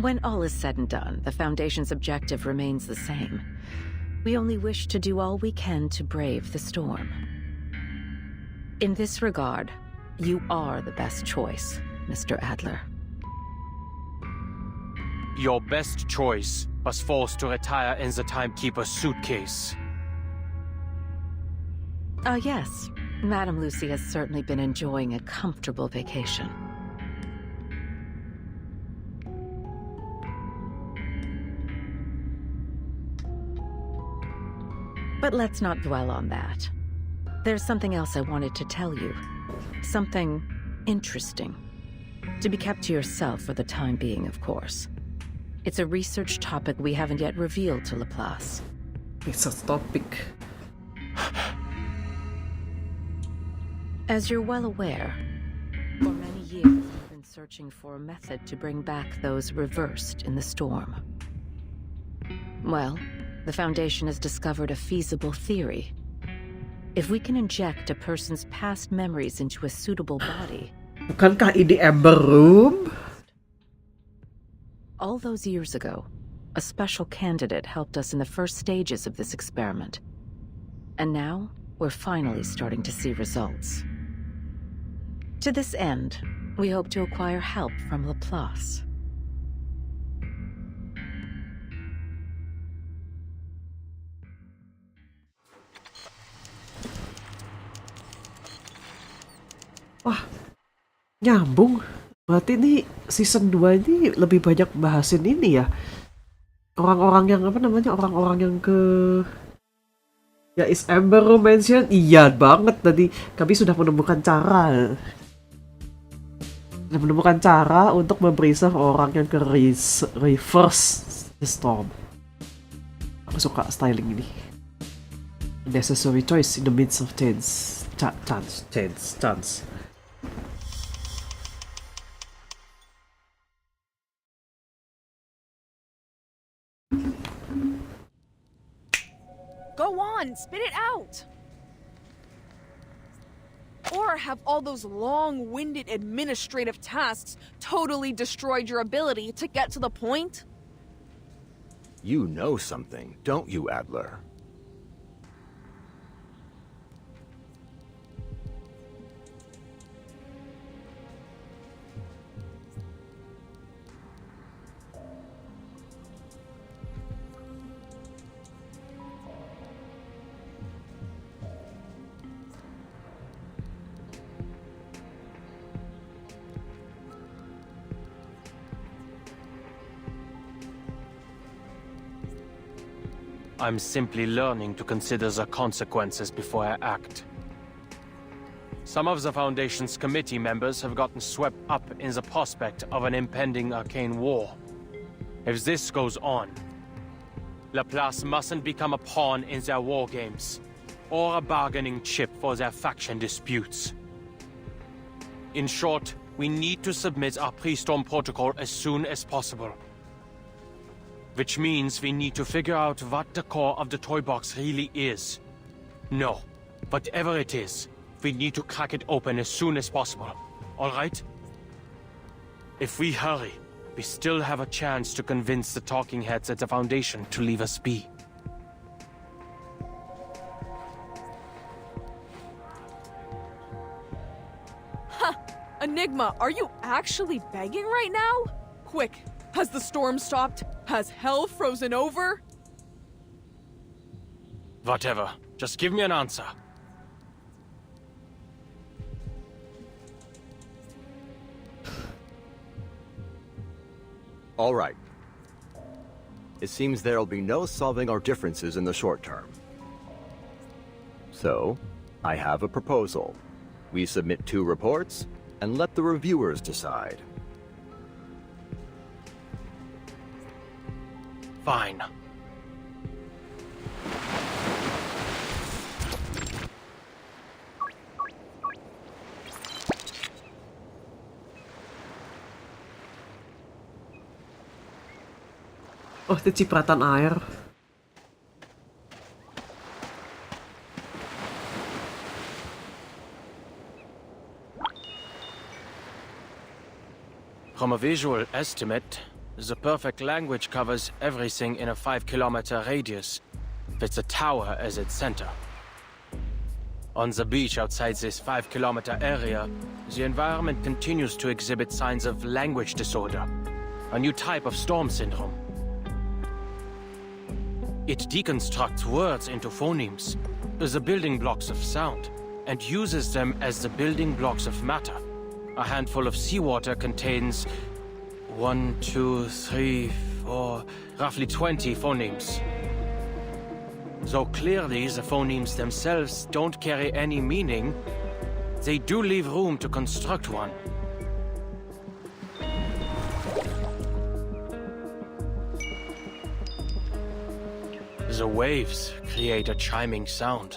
When all is said and done, the Foundation's objective remains the same. We only wish to do all we can to brave the storm. In this regard, you are the best choice, Mr. Adler. Your best choice was forced to retire in the timekeeper's suitcase. Yes. Madame Lucy has certainly been enjoying a comfortable vacation. But let's not dwell on that. There's something else I wanted to tell you. Something interesting. To be kept to yourself for the time being, of course. It's a research topic we haven't yet revealed to Laplace. It's a topic. As you're well aware, for many years we've been searching for a method to bring back those reversed in the storm. Well, the Foundation has discovered a feasible theory. If we can inject a person's past memories into a suitable body... Bukankah ini Amber Room? All those years ago, a special candidate helped us in the first stages of this experiment. And now, we're finally starting to see results. To this end, we hope to acquire help from Laplace. Wah, nyambung. Berarti ini season 2 ini lebih banyak bahasin ini ya. Orang-orang yang apa namanya? Orang-orang yang ke ya is Amber Room mention. Iya banget tadi kami sudah menemukan cara. Sudah menemukan cara untuk mempreserve orang yang ke reverse the storm. Aku suka styling ini. Necessary choice in the midst of chance. Chance. Go on, spit it out! Or have all those long-winded administrative tasks totally destroyed your ability to get to the point? You know something, don't you, Adler? I'm simply learning to consider the consequences before I act. Some of the Foundation's committee members have gotten swept up in the prospect of an impending arcane war. If this goes on, Laplace mustn't become a pawn in their war games, or a bargaining chip for their faction disputes. In short, we need to submit our pre-storm protocol as soon as possible. Which means we need to figure out what the core of the toy box really is. No, whatever it is, we need to crack it open as soon as possible. Alright? If we hurry, we still have a chance to convince the talking heads at the Foundation to leave us be. Huh! Enigma, are you actually begging right now? Quick, has the storm stopped? Has hell frozen over? Whatever. Just give me an answer. All right. It seems there'll be no solving our differences in the short term. So, I have a proposal. We submit 2 reports, and let the reviewers decide. Fine. Oh, itu cipratan air. From a visual estimate, the perfect language covers everything in a 5-kilometer radius, with the tower as its center. On the beach outside this 5-kilometer area, the environment continues to exhibit signs of language disorder, a new type of storm syndrome. It deconstructs words into phonemes, the building blocks of sound, and uses them as the building blocks of matter. A handful of seawater contains 1, 2, 3, 4, roughly 20 phonemes. Though clearly the phonemes themselves don't carry any meaning, they do leave room to construct one. The waves create a chiming sound,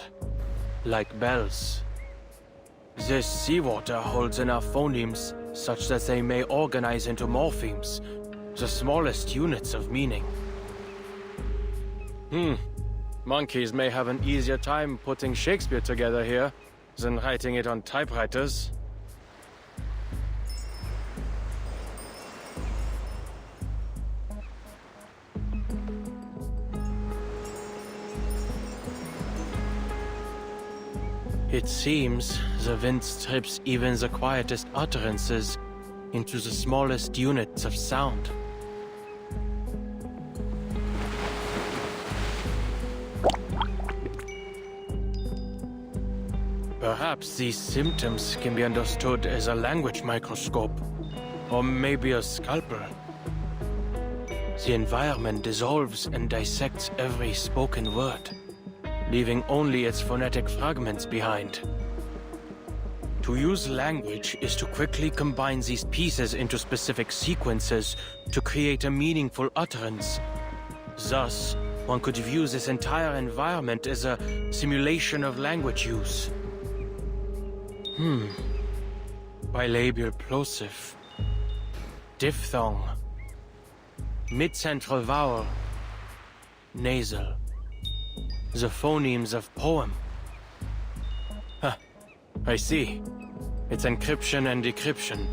like bells. This seawater holds enough phonemes such that they may organize into morphemes, the smallest units of meaning. Monkeys may have an easier time putting Shakespeare together here than writing it on typewriters. It seems the wind strips even the quietest utterances into the smallest units of sound. Perhaps these symptoms can be understood as a language microscope, or maybe a scalpel. The environment dissolves and dissects every spoken word, leaving only its phonetic fragments behind. To use language is to quickly combine these pieces into specific sequences to create a meaningful utterance. Thus, one could view this entire environment as a simulation of language use. Bilabial plosive. Diphthong. Mid-central vowel. Nasal. The phonemes of poem. I see. It's encryption and decryption.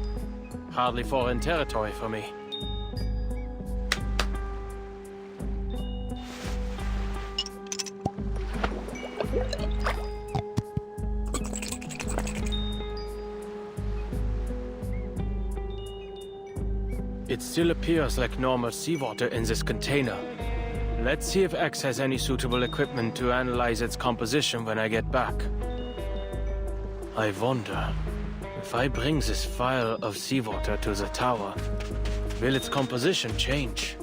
Hardly foreign territory for me. It still appears like normal seawater in this container. Let's see if X has any suitable equipment to analyze its composition when I get back. I wonder, if I bring this vial of seawater to the tower, will its composition change?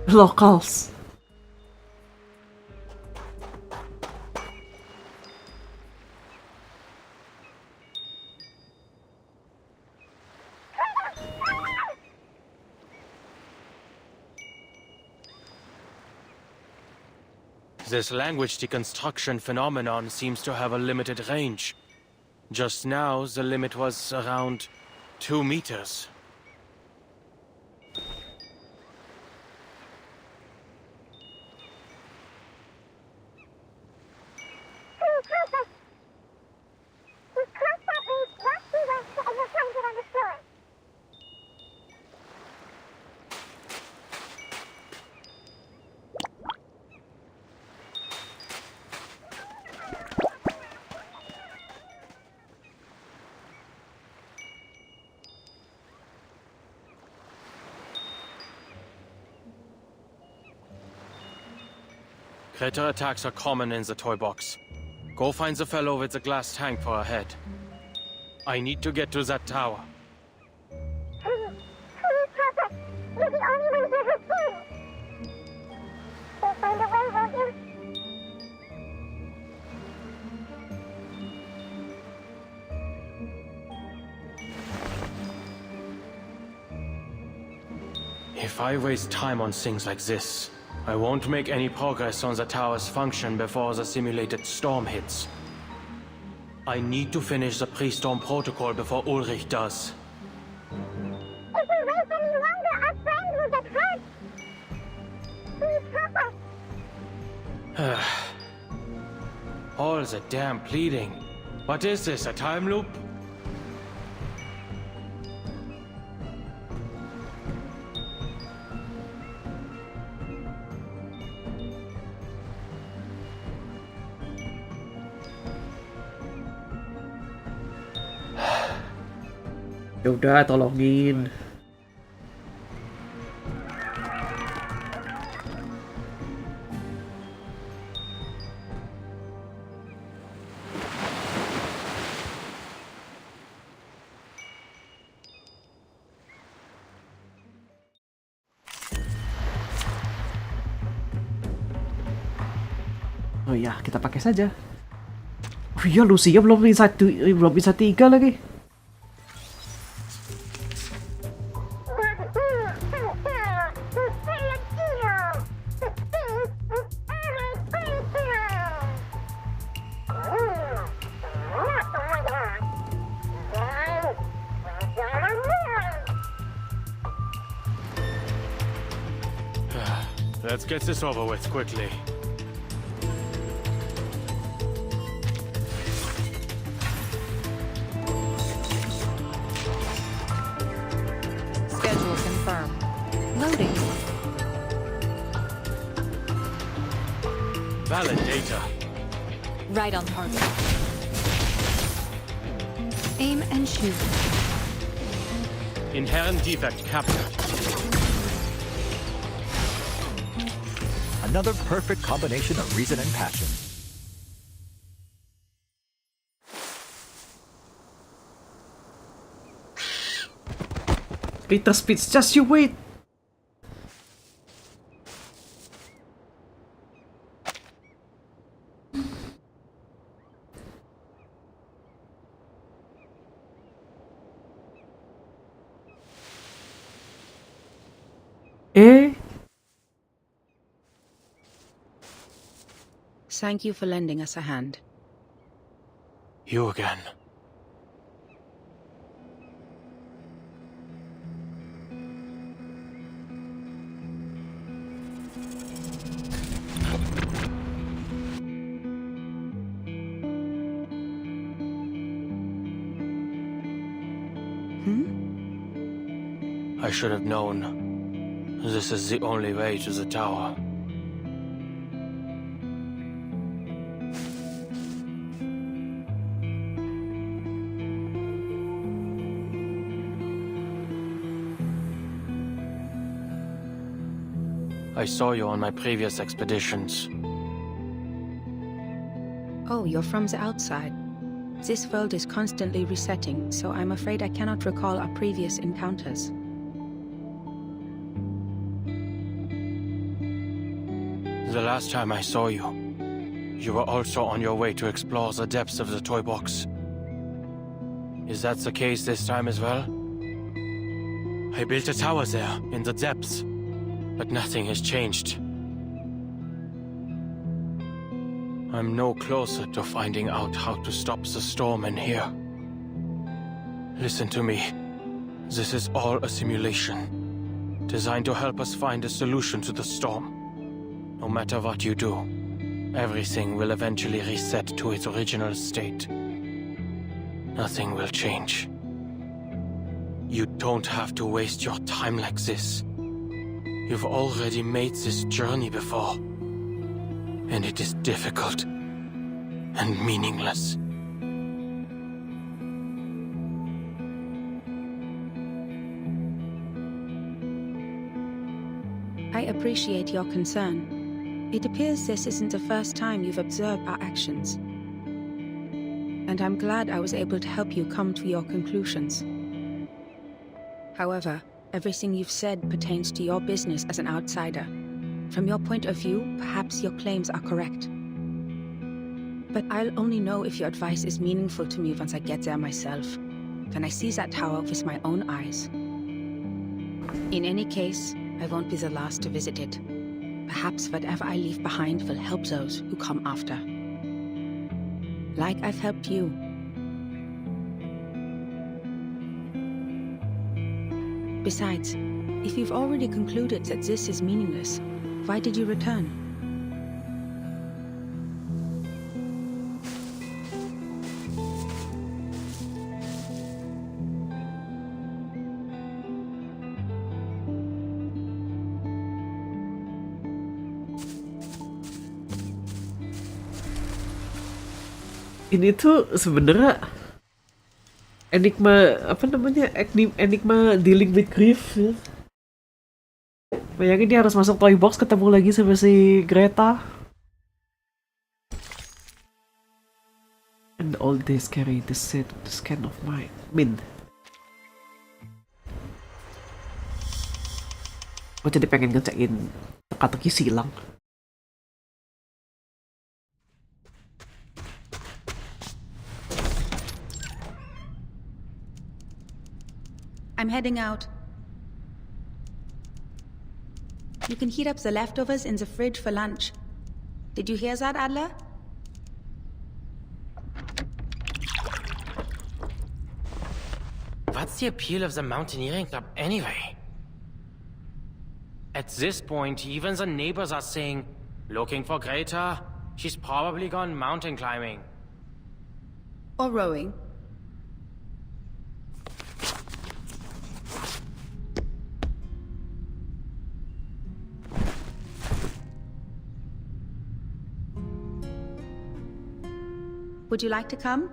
Locals. This language deconstruction phenomenon seems to have a limited range. Just now, the limit was around 2 meters. Critter attacks are common in the toy box. Go find the fellow with the glass tank for a head. I need to get to that tower. You're the only ones who have seen. You'll find a way, won't you? If I waste time on things like this, I won't make any progress on the tower's function before the simulated storm hits. I need to finish the pre-storm protocol before Ulrich does. If we wait any longer, our friend will get hurt. Please help us. All the damn pleading. What is this, a time loop? Yaudah, tolongin. Oh iya, kita pakai saja. Oh iya, Lucia belum bisa 3 lagi. Let's get this over with quickly. Schedule confirmed. Loading. Valid data. Right on target. Aim and shoot. Inherent defect captured. Another perfect combination of reason and passion. Rita Spitz, just you wait. Thank you for lending us a hand. You again. I should have known. This is the only way to the tower. I saw you on my previous expeditions. Oh, you're from the outside. This world is constantly resetting, so I'm afraid I cannot recall our previous encounters. The last time I saw you, you were also on your way to explore the depths of the toy box. Is that the case this time as well? I built a tower there, in the depths, but nothing has changed. I'm no closer to finding out how to stop the storm in here. Listen to me. This is all a simulation, designed to help us find a solution to the storm. No matter what you do, everything will eventually reset to its original state. Nothing will change. You don't have to waste your time like this. You've already made this journey before, and it is difficult and meaningless. I appreciate your concern. It appears this isn't the first time you've observed our actions. And I'm glad I was able to help you come to your conclusions. However, everything you've said pertains to your business as an outsider. From your point of view, perhaps your claims are correct. But I'll only know if your advice is meaningful to me once I get there myself. When I see that tower with my own eyes. In any case, I won't be the last to visit it. Perhaps whatever I leave behind will help those who come after. Like I've helped you, Besides, if you've already concluded that this is meaningless, why did you return? Ini tuh sebenarnya Enigma apa namanya? Enigma dealing with grief. Ya. Bayangin dia harus masuk toy box ketemu lagi sama si Greta. And all this carry the scan of mine. Gue jadi pengen ngecekin teka-teki silang. I'm heading out. You can heat up the leftovers in the fridge for lunch. Did you hear that, Adler? What's the appeal of the mountaineering club anyway? At this point, even the neighbors are saying, looking for Greta? She's probably gone mountain climbing. Or rowing. Would you like to come?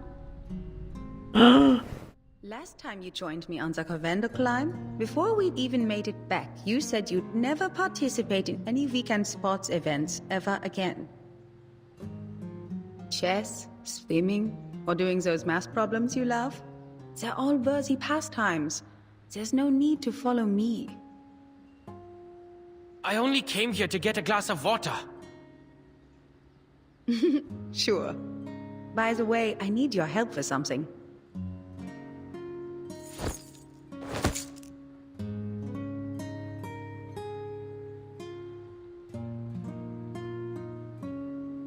Last time you joined me on the Covender climb, before we'd even made it back, you said you'd never participate in any weekend sports events ever again. Chess, swimming, or doing those math problems you love? They're all worthy pastimes. There's no need to follow me. I only came here to get a glass of water. Sure. By the way, I need your help for something.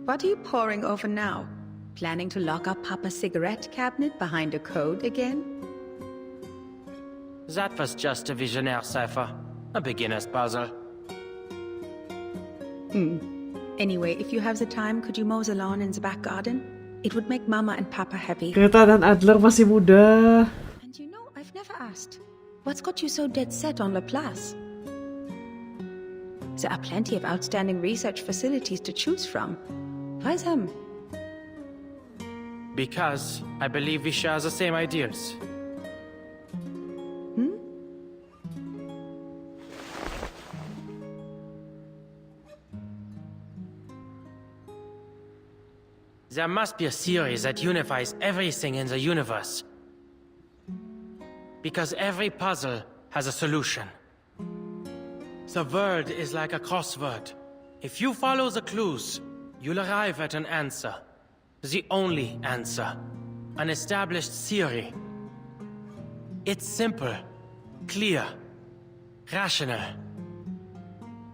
What are you poring over now? Planning to lock up Papa's cigarette cabinet behind a code again? That was just a visionaire cipher. A beginner's puzzle. Anyway, if you have the time, could you mow the lawn in the back garden? It would make Mama and Papa happy. Greta dan Adler masih muda. And you know, I've never asked, what's got you so dead set on Laplace? There are plenty of outstanding research facilities to choose from. Why them? Because I believe we share the same ideals. There must be a theory that unifies everything in the universe. Because every puzzle has a solution. The world is like a crossword. If you follow the clues, you'll arrive at an answer. The only answer. An established theory. It's simple, clear, rational.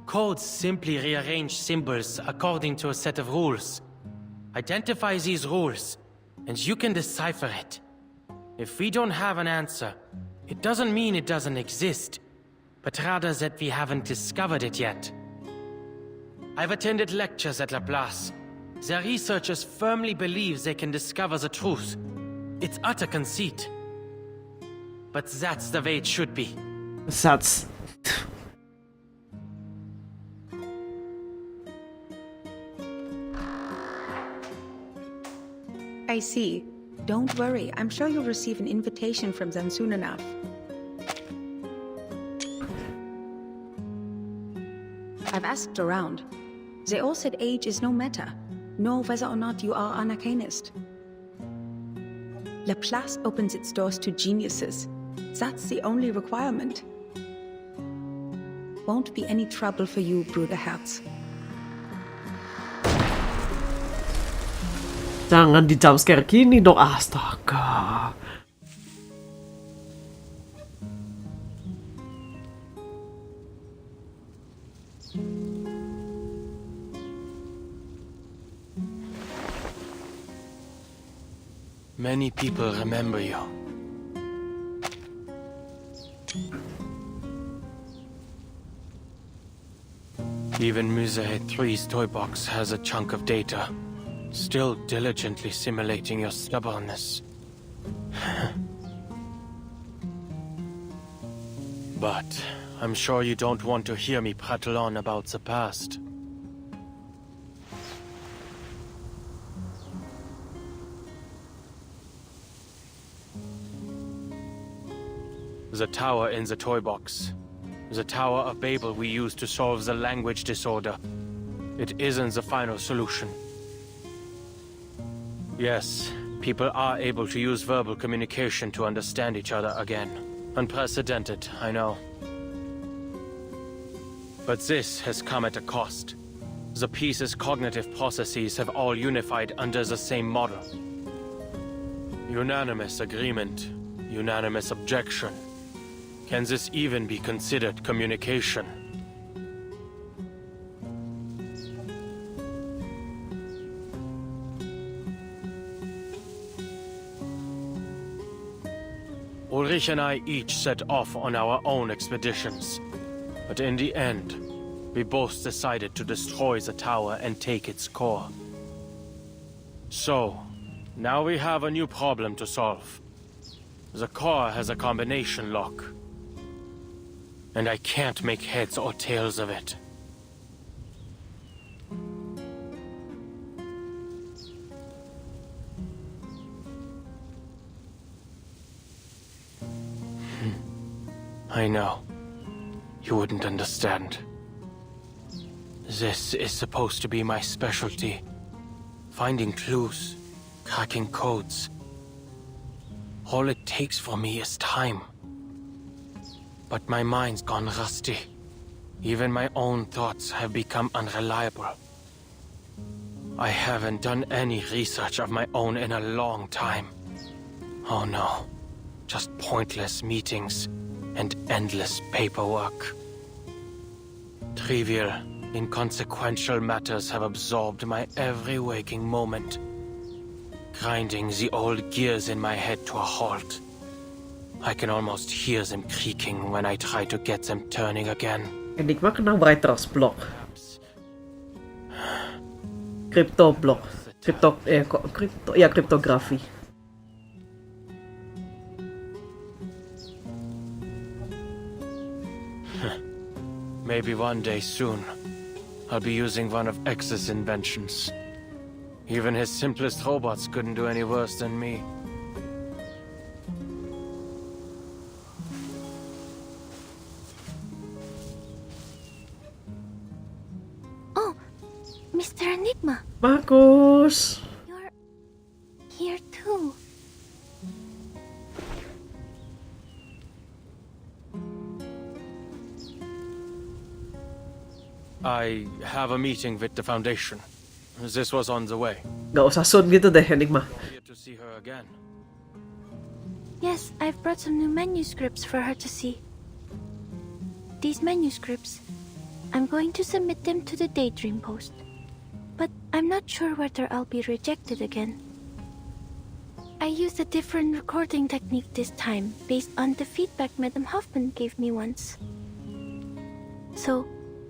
Codes simply rearrange symbols according to a set of rules. Identify these rules, and you can decipher it. If we don't have an answer, it doesn't mean it doesn't exist, but rather that we haven't discovered it yet. I've attended lectures at Laplace. Their researchers firmly believe they can discover the truth. It's utter conceit. But that's the way it should be. That's... I see. Don't worry, I'm sure you'll receive an invitation from them soon enough. I've asked around. They all said age is no matter, nor whether or not you are an arcanist. Laplace opens its doors to geniuses. That's the only requirement. Won't be any trouble for you, Bruderherz. Jangan di jumpscare gini dong, astaga. Many people remember you. Even Musée 3's toy box has a chunk of data, still diligently simulating your stubbornness. But I'm sure you don't want to hear me prattle on about the past. The tower in the toy box. The Tower of Babel we used to solve the language disorder. It isn't the final solution. Yes, people are able to use verbal communication to understand each other again. Unprecedented, I know. But this has come at a cost. The piece's cognitive processes have all unified under the same model. Unanimous agreement. Unanimous objection. Can this even be considered communication? Ulrich and I each set off on our own expeditions. But in the end, we both decided to destroy the tower and take its core. So, now we have a new problem to solve. The core has a combination lock. And I can't make heads or tails of it. I know. You wouldn't understand. This is supposed to be my specialty. Finding clues, cracking codes. All it takes for me is time. But my mind's gone rusty. Even my own thoughts have become unreliable. I haven't done any research of my own in a long time. Oh no. Just pointless meetings and endless paperwork. Trivial, inconsequential matters have absorbed my every waking moment, grinding the old gears in my head to a halt. I can almost hear them creaking when I try to get them turning again. Enigma kena writer's block. Crypto block. Cryptography. Maybe one day soon, I'll be using one of X's inventions. Even his simplest robots couldn't do any worse than me. Mr. Enigma. Bagus. You're here too. I have a meeting with the Foundation. This was on the way. Gak usah sun gitu deh, Enigma. Here to see her again. Yes, I've brought some new manuscripts for her to see. These manuscripts, I'm going to submit them to the Daydream Post. But I'm not sure whether I'll be rejected again. I used a different recording technique this time, based on the feedback Madame Hoffman gave me once. So,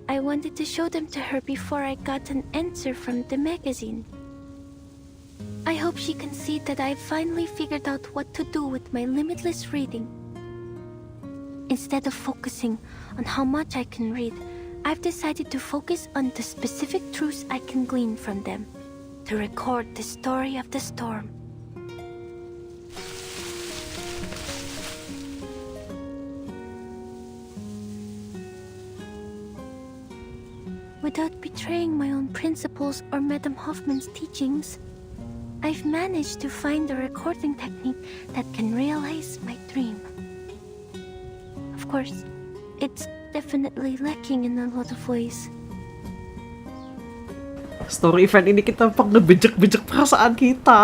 I wanted to show them to her before I got an answer from the magazine. I hope she can see that I've finally figured out what to do with my limitless reading. Instead of focusing on how much I can read, I've decided to focus on the specific truths I can glean from them, to record the story of the storm. Without betraying my own principles or Madame Hoffman's teachings, I've managed to find a recording technique that can realize my dream. Of course, it's definitely lacking in a lot of ways. Story event ini kita pang ngebejek-bejek perasaan kita.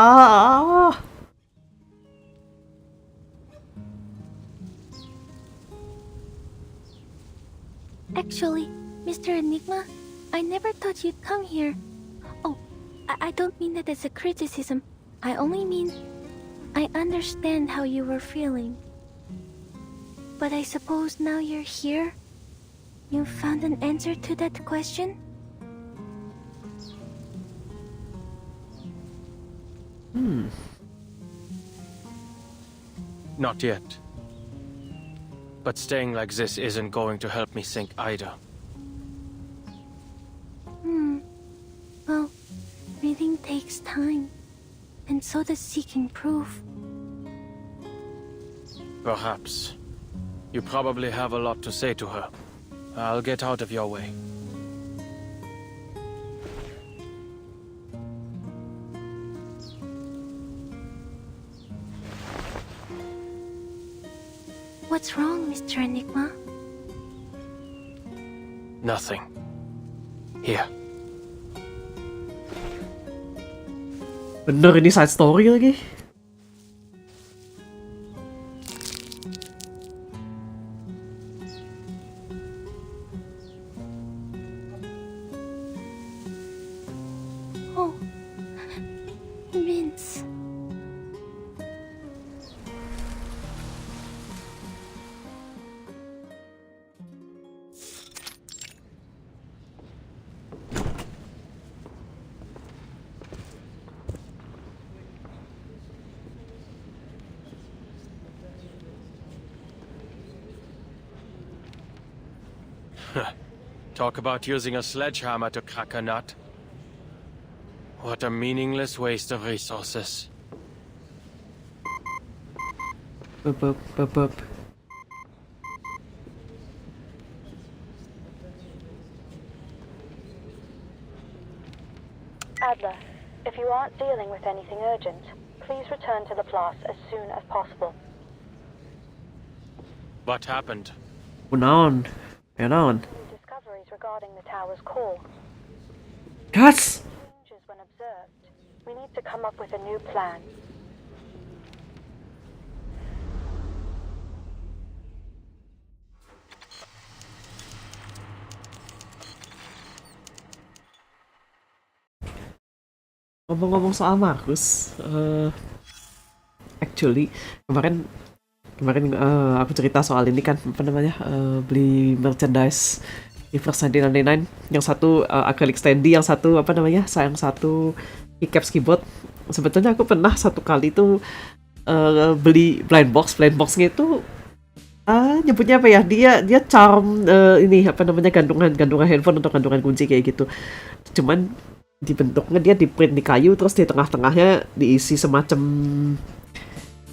Actually, Mr. Enigma, I never thought you'd come here. Oh, I don't mean that as a criticism. I only mean I understand how you were feeling. But I suppose now you're here, You found an answer to that question? Not yet. But staying like this isn't going to help me think either. Well, reading takes time, and so does seeking proof. Perhaps. You probably have a lot to say to her. I'll get out of your way. What's wrong, Mr. Enigma? Nothing. Here. Bener ini side story lagi. Oh, mints. Talk about using a sledgehammer to crack a nut. What a meaningless waste of resources. Bup. Adler, if you aren't dealing with anything urgent, please return to Lepas as soon as possible. What happened? Unaon. Discoveries regarding the tower's core. Gas! Changes when observed. We need to come up with a new plan. Ngomong-ngomong soal Markus, actually kemarin aku cerita soal ini kan apa namanya beli merchandise Reverse 1999, yang satu acrylic standee, yang satu apa namanya, yang satu keycaps keyboard. Sebetulnya aku pernah satu kali tuh beli blind boxnya itu nyebutnya apa ya, dia charm ini apa namanya, gantungan handphone atau gantungan kunci kayak gitu, cuman dibentuknya dia di print di kayu, terus di tengah-tengahnya diisi semacam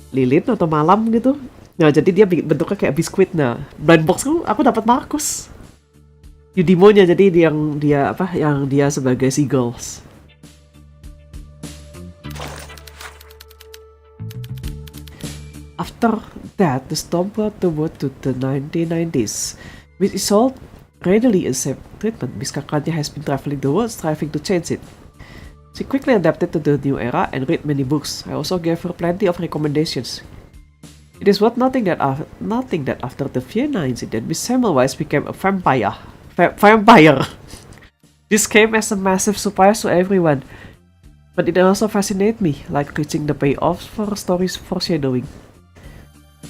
lilin atau malam gitu. Nah jadi dia bentuknya kayak biskuit. Nah blind box aku dapat Markus Yudimonya, jadi yang dia sebagai seagulls. After that, the storm brought the world to the 1990s. With Isolde readily accept treatment, Miss Kakanya has been traveling the world striving to change it. She quickly adapted to the new era and read many books. I also gave her plenty of recommendations. It is worth noting that after the Vienna incident, Miss Semmelweis became a vampire. This came as a massive surprise to everyone, but it also fascinated me, like reaching the payoffs for stories foreshadowing.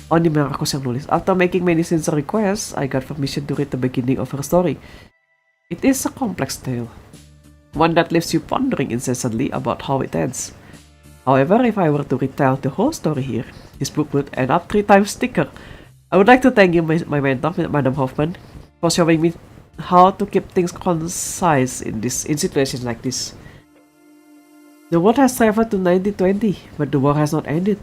Only Markus yang nulis. After making many sincere requests, I got permission to read the beginning of her story. It is a complex tale, one that leaves you pondering incessantly about how it ends. However, if I were to retell the whole story here, this book would end up 3 times thicker. I would like to thank you, my mentor, Madam Hoffman, for showing me how to keep things concise in situations like this. The world has traveled to 1920, but the war has not ended.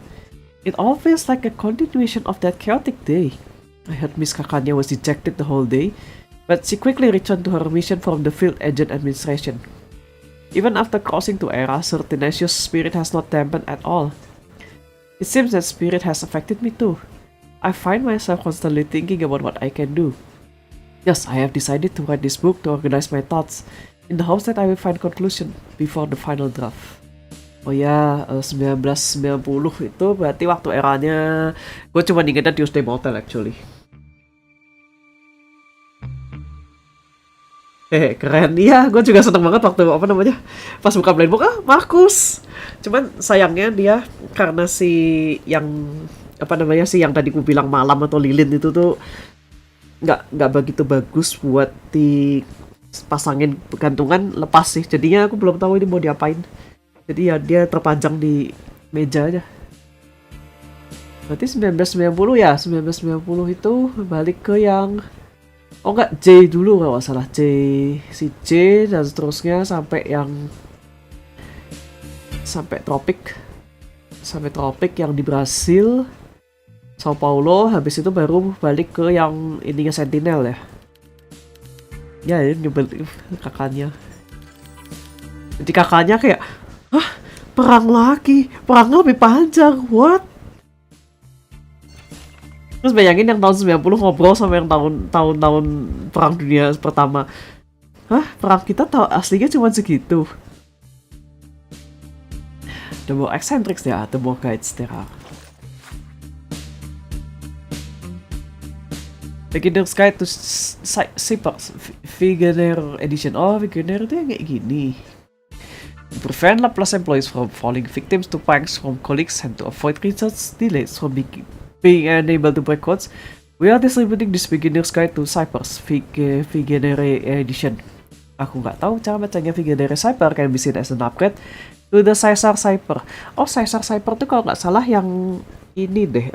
It all feels like a continuation of that chaotic day. I heard Miss Kakanya was dejected the whole day, but she quickly returned to her mission from the Field Agent Administration. Even after crossing to eras, her tenacious spirit has not dampened at all. It seems that spirit has affected me too. I find myself constantly thinking about what I can do. Yes, I have decided to write this book to organize my thoughts, in the hopes that I will find conclusion before the final draft. Oh ya, 1990 itu berarti waktu eranya gue cuma ingetnya Tuesday Motel actually. Keren, iya, gue juga seneng banget waktu apa namanya pas buka blind book, Markus. Cuman sayangnya dia karena si yang apa namanya, si yang tadi gue bilang malam atau lilin itu tuh nggak begitu bagus buat dipasangin gantungan lepas sih. Jadinya aku belum tahu ini mau diapain. Jadi ya dia terpanjang di meja aja. Berarti 1990 ya, 1990 itu balik ke yang oh enggak, J dulu kalau nggak salah, si J dan seterusnya sampai tropik yang di Brasil, Sao Paulo, habis itu baru balik ke yang ininya Sentinel ya. Ya ini nyebel kakaknya. Jadi kakaknya kayak, hah, perangnya lebih panjang, what? Terus bayangin yang tahun 90 ngobrol sama yang tahun perang dunia pertama. Hah, perang kita aslinya cuma segitu. The more eccentrics there are, the more guides there are. Beginner's Guide to Cypers, Beginner Edition. Oh, Beginner itu yang kayak gini. To prevent Laplace employees from falling victims to pranks from colleagues and to avoid research delays from being unable to break codes, we are distributing this Beginner's Guide to Cypers, Beginner Edition. Aku nggak tahu cara bacanya Beginner Cyper, can be seen as an upgrade to the Caesar Cyper. Oh, Caesar Cyper tuh kalau nggak salah yang ini deh,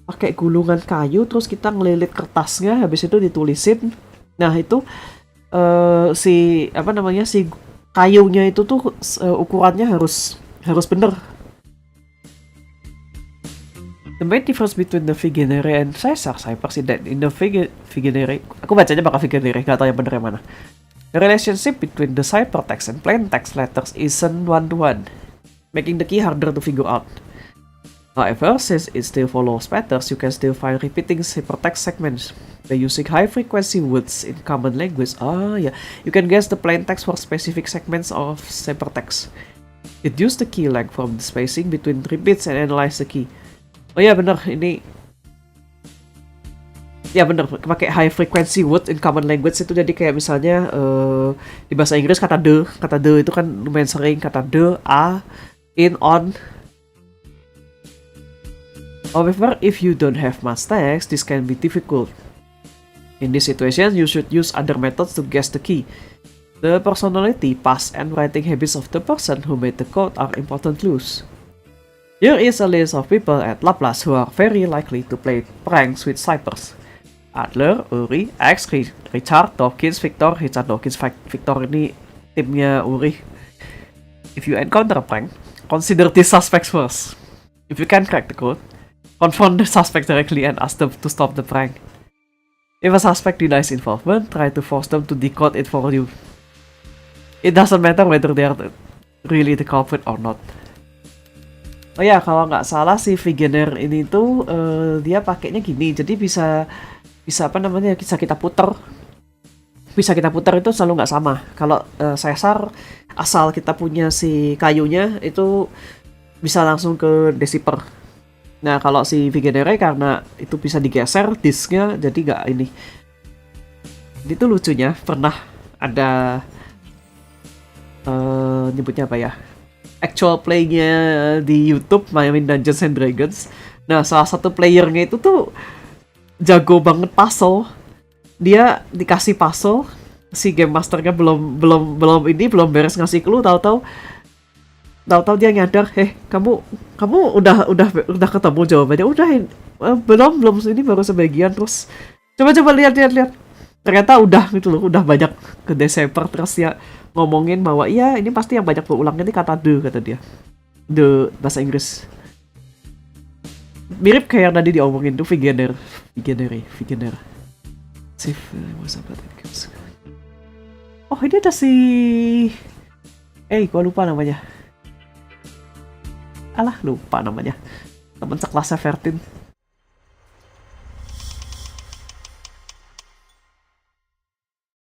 pakai gulungan kayu terus kita ngelilit kertasnya, habis itu ditulisin. Nah itu si kayunya itu tuh ukurannya harus bener. The main difference between the Vigenere and Caesar Cypers is that in the Vigenere, aku bacanya bakal Vigenere, gak tau yang bener yang mana. The relationship between the ciphertext and plain text letters isn't one-to-one, making the key harder to figure out. However, since it still follows patterns, you can still find repeating ciphertext segments. By using high-frequency words in common language, you can guess the plain text for specific segments of ciphertext. Deduce the key length from the spacing between repeats and analyze the key. Oh ya bener, ini ya bener, pakai high frequency word in common language itu jadi kayak misalnya di bahasa Inggris kata the itu kan lumayan sering, kata the, a, in, on. However, if you don't have much text, this can be difficult. In this situation, you should use other methods to guess the key. The personality, past, and writing habits of the person who made the code are important clues. Here is a list of people at Laplace who are very likely to play pranks with Cypers. Adler, Uri, X, Richard, Dawkins, Victor. Richard, Dawkins, Victor ini timnya Uri. If you encounter a prank, consider these suspects first. If you can crack the code, confront the suspect directly and ask them to stop the prank. If a suspect denies involvement, try to force them to decode it for you. It doesn't matter whether they are really the culprit or not. Oh ya, kalau nggak salah si Beginner ini tuh dia pakainya gini, jadi bisa kita puter. Bisa kita puter itu selalu nggak sama. Kalau Caesar asal kita punya si kayunya itu bisa langsung ke decipher. Nah kalau si Beginner karena itu bisa digeser disknya, jadi nggak ini. Ini tuh lucunya pernah ada nyebutnya apa ya? Actual play-nya di YouTube main Dungeons and Dragons. Nah, salah satu playernya itu tuh jago banget puzzle. Dia dikasih puzzle, si game masternya belum beres ngasih clue, tahu-tahu dia nyadar, kamu udah ketemu jawabannya. Belum ini baru sebagian, terus coba lihat. Ternyata udah gitu loh, udah banyak ke decipher, terus ya ngomongin bahwa iya ini pasti yang banyak berulang ini kata dia. The bahasa Inggris. Mirip kayak yang tadi diomongin tuh Beginner. Oh ini ada si gua lupa namanya. Lupa namanya. Temen sekelasnya Vertin.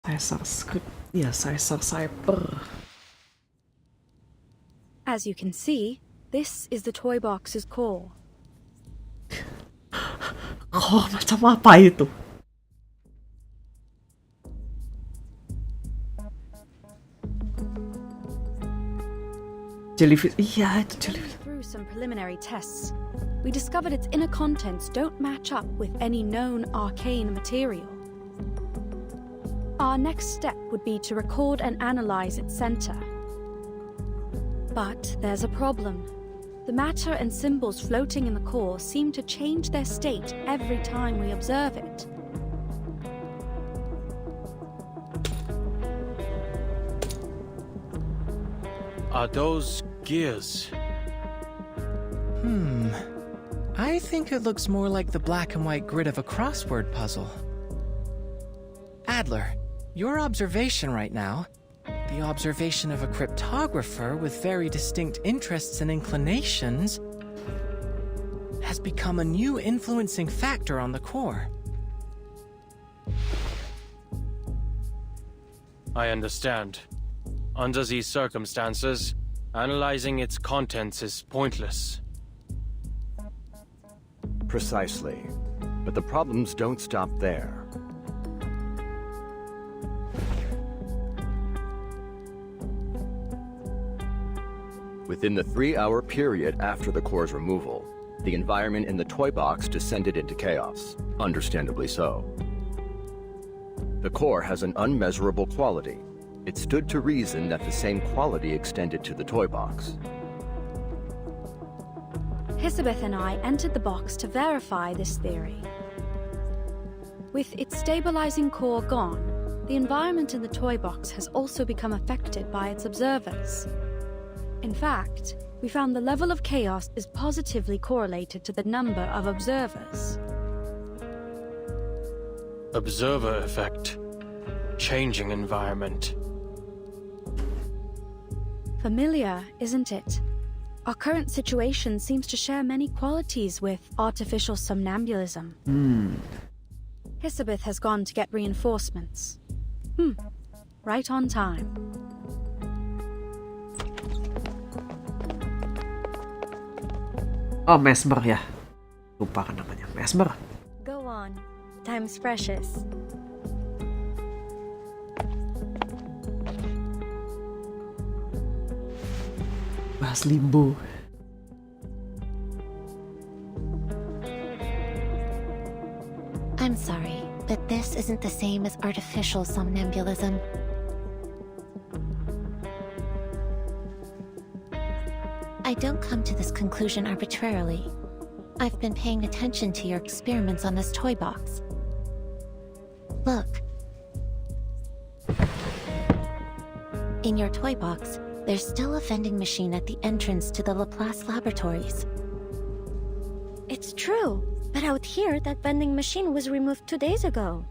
Caesar script. Yeah, Caesar Cyper. As you can see, this is the toy box's core. Oh, macam apa itu? Jellyfish. Iya, itu jellyfish. Through some preliminary tests. we discovered its inner contents don't match up with any known arcane material. Our next step would be to record and analyze its center. But there's a problem. The matter and symbols floating in the core seem to change their state every time we observe it. Are those gears? I think it looks more like the black and white grid of a crossword puzzle. Adler, your observation right now, the observation of a cryptographer with very distinct interests and inclinations, has become a new influencing factor on the core. I understand. Under these circumstances, analyzing its contents is pointless. Precisely. But the problems don't stop there. Within the 3-hour period after the core's removal, the environment in the toy box descended into chaos, understandably so. The core has an unmeasurable quality. It stood to reason that the same quality extended to the toy box. Hisabeth and I entered the box to verify this theory. With its stabilizing core gone, the environment in the toy box has also become affected by its observers. In fact, we found the level of chaos is positively correlated to the number of observers. Observer effect. Changing environment. Familiar, isn't it? Our current situation seems to share many qualities with artificial somnambulism. Hisabeth has gone to get reinforcements. Right on time. Oh, Mesmer ya. Lupa kan namanya. Mesmer. Go on. Time's precious. Bahas limbo. I'm sorry, but this isn't the same as artificial somnambulism. I don't come to this conclusion arbitrarily. I've been paying attention to your experiments on this toy box. Look. In your toy box, there's still a vending machine at the entrance to the Laplace laboratories. It's true, but out here, that vending machine was removed 2 days ago.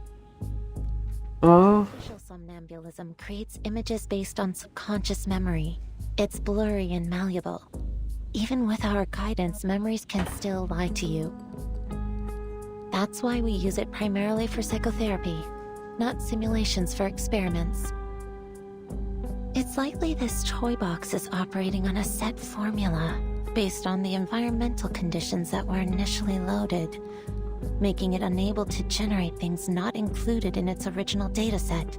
Artificial somnambulism creates images based on subconscious memory. It's blurry and malleable. Even with our guidance, memories can still lie to you. That's why we use it primarily for psychotherapy, not simulations for experiments. It's likely this toy box is operating on a set formula based on the environmental conditions that were initially loaded, making it unable to generate things not included in its original dataset.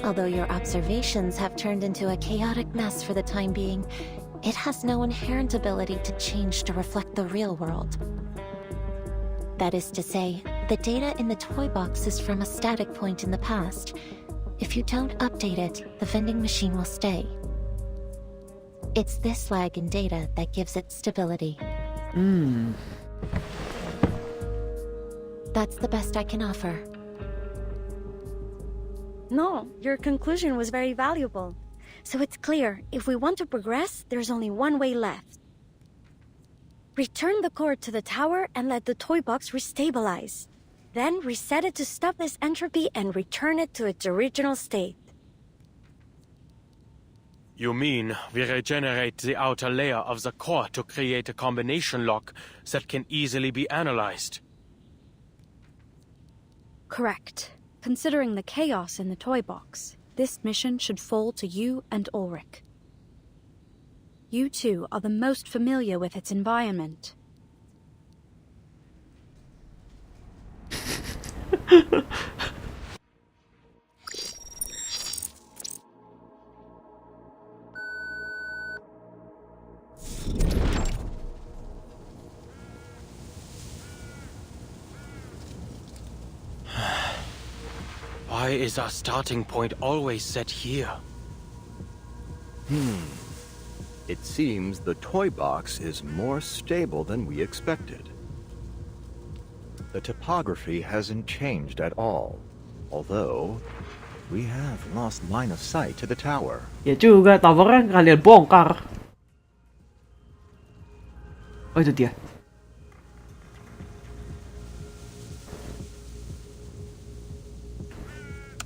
Although your observations have turned into a chaotic mess for the time being, it has no inherent ability to change to reflect the real world. That is to say, the data in the toy box is from a static point in the past. If you don't update it, the vending machine will stay. It's this lag in data that gives it stability. That's the best I can offer. No, your conclusion was very valuable. So it's clear, if we want to progress, there's only one way left. Return the core to the tower and let the toy box restabilize. Then reset it to stop this entropy and return it to its original state. You mean we regenerate the outer layer of the core to create a combination lock that can easily be analyzed? Correct. Considering the chaos in the toy box, this mission should fall to you and Ulrich. You two are the most familiar with its environment. Why is our starting point always set here? It seems the toy box is more stable than we expected. The topography hasn't changed at all, although we have lost line of sight to the tower. Ya juga, towernya kalian bongkar. Oh, itu dia.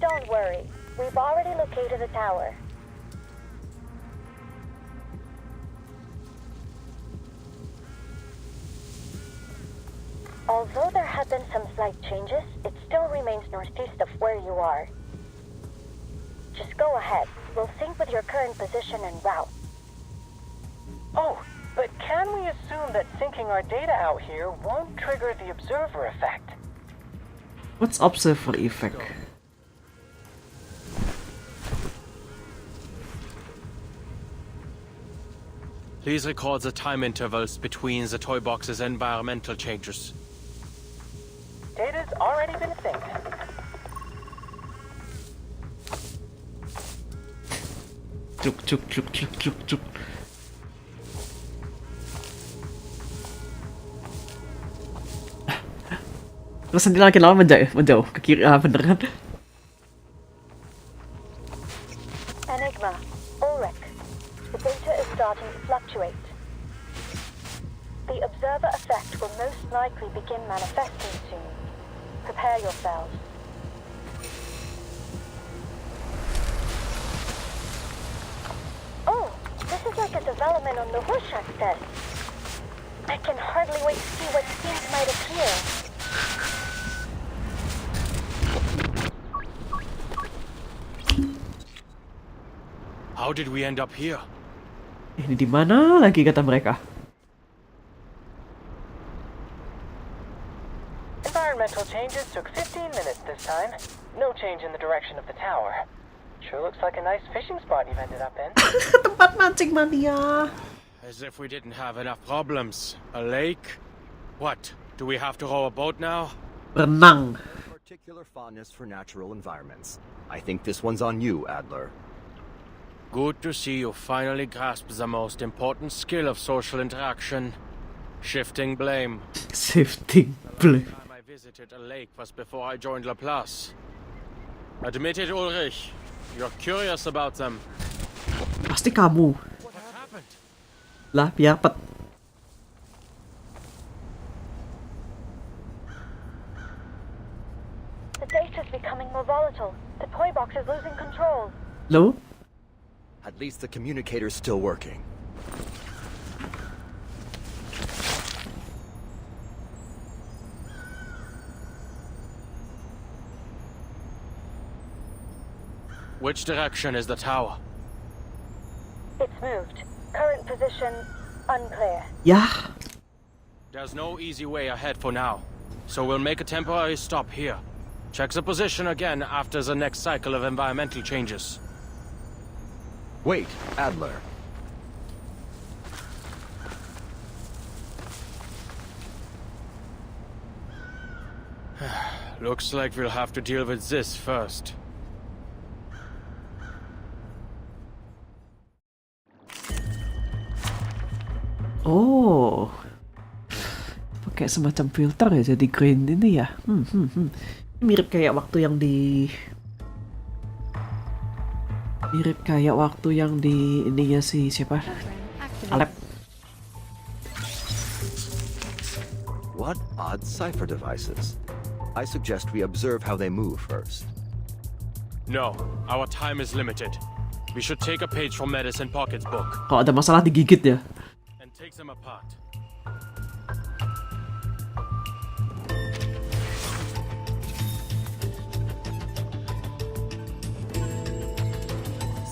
Don't worry, we've already located the tower. Although there have been some slight changes, it still remains northeast of where you are. Just go ahead. We'll sync with your current position and route. Oh, but can we assume that syncing our data out here won't trigger the observer effect? What's observer effect? Please record the time intervals between the toy box's environmental changes. Data's already been synced. Cuk. Terus nanti lagi lama menjauh ke kiri, bener kan? Enigma, Ulrich. The data is starting to fluctuate. The observer effect will most likely begin manifesting soon. Prepare yourselves. Oh, this is like a development on the Rorschach test. I can hardly wait to see what scenes might appear. How did we end up here? Ini di mana lagi kata mereka? Environmental changes took 15 minutes this time. No change in the direction of the tower. Sure looks like a nice fishing spot you've ended up in. Tempat mancing mania. As if we didn't have enough problems. A lake? What? Do we have to row a boat now? Renang. Particular fondness for natural environments. I think this one's on you, Adler. Good to see you finally grasp the most important skill of social interaction. Shifting blame. Shifting blame. The time I visited a lake was before I joined Laplace. Admit it, Ulrich. You're curious about them. Pasti kamu. What happened? Lah, piapet. The data's becoming more volatile. The toy box is losing control. Lo? At least the communicator's still working. Which direction is the tower? It's moved. Current position unclear. Yeah. There's no easy way ahead for now, so we'll make a temporary stop here. Check the position again after the next cycle of environmental changes. Wait, Adler. Looks like we'll have to deal with this first. Oh. Pakai semacam filter ya jadi green ini ya. Mirip kayak waktu yang di ininya si siapa? Alep. What odd cipher devices? I suggest we observe how they move first. No, our time is limited. We should take a page from Medicine Pocket's book. Kalau ada masalah digigit ya. And take them apart.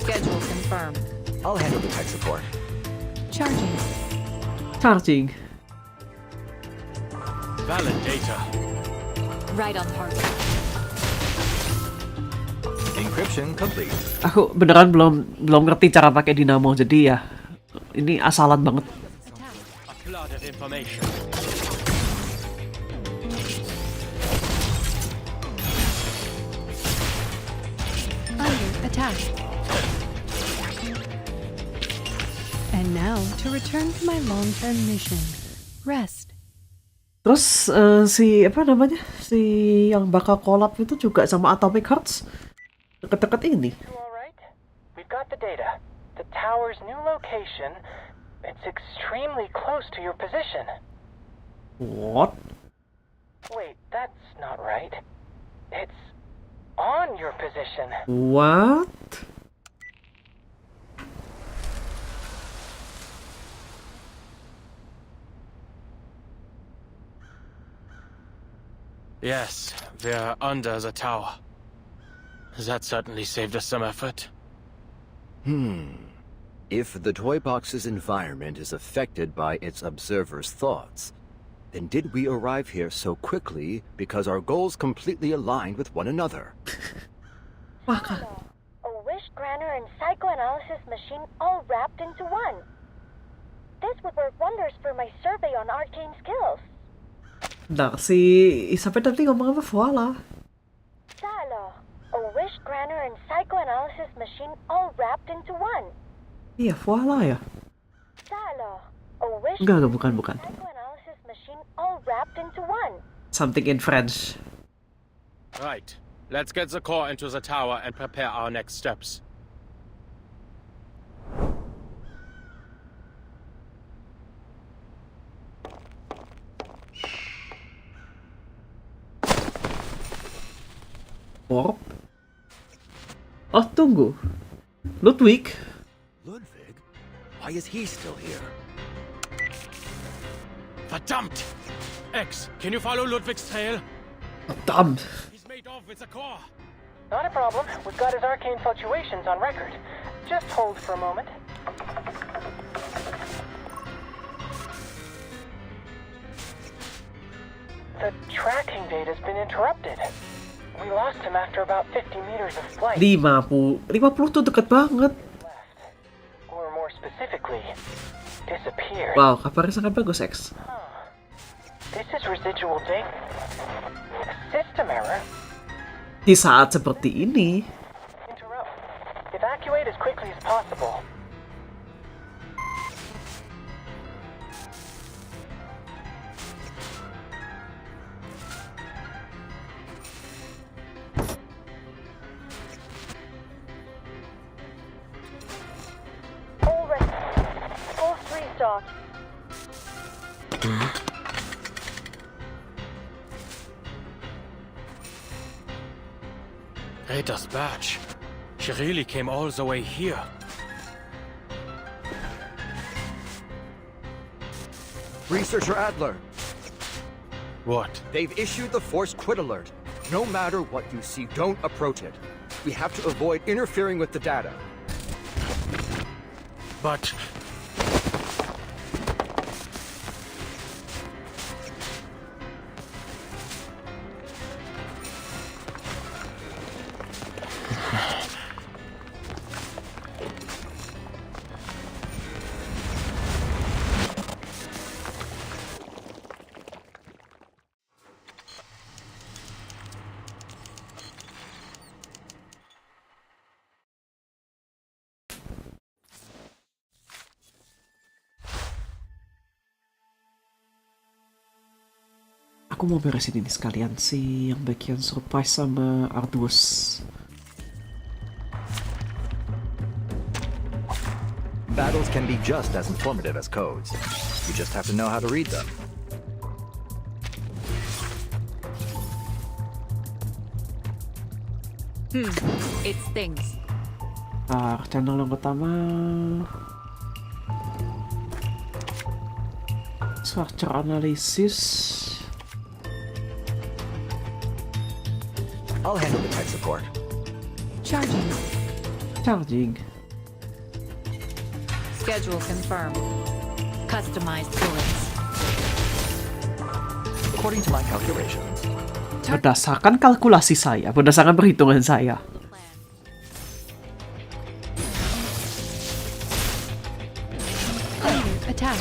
Schedule confirmed. I'll handle the tech support. Charging. Charging. Valid data. Right on target. Encryption complete. Aku beneran belum ngerti cara pakai dinamo, jadi ya ini asalan banget. A flood of information. Attack. And now to return to my long-term mission. Rest. Terus si apa namanya, si yang bakal collab itu juga sama Atomic Hearts deket-deket ini. We've got the data. The tower's new location. It's extremely close to your position. What? Wait, that's not right. It's on your position. What? Yes, we're under the tower. That certainly saved us some effort. If the toy box's environment is affected by its observer's thoughts, then did we arrive here so quickly because our goals completely aligned with one another? A wish granter and psychoanalysis machine all wrapped into one. This would work wonders for my survey on arcane skills. Nah, si Isabel tadi ngomong apa? Voila. Salo, a wish granter and psychoanalysis machine all wrapped into one. Iya, voila ya. Salo, a wish Enggak, bukan. psychoanalysis machine all wrapped into one. Something in French. Right. Let's get the core into the tower and prepare our next steps. Warp. Oh, tunggu. Ludwig. Ludwig? Why is he still here? Verdammt! X, can you follow Ludwig's trail? Verdammt. He's made off with the core. Not a problem. We've got his arcane fluctuations on record. Just hold for a moment. The tracking data's been interrupted. We lost him after about 50 meters of flight. 50 tuh deket banget. Or more specifically, disappeared. Wow, kabarnya sangat bagus, X. This is residual data. A system error. Di saat seperti ini. Interrupt. Evacuate as quickly as possible. All right. Force restart. Rita's badge. She really came all the way here. Researcher Adler. What? They've issued the force quit alert. No matter what you see, don't approach it. We have to avoid interfering with the data. But... Aku mau beresin ini sekalian sih, yang bagian surprise sama Arduous. Battles can be just as informative as codes. You just have to know how to read them. It stings. Channel yang pertama. Structure analysis. I'll handle the tech support. Charging. Schedule confirmed. Customized bullets. According to my calculations. Berdasarkan kalkulasi saya, berdasarkan perhitungan saya. Attack.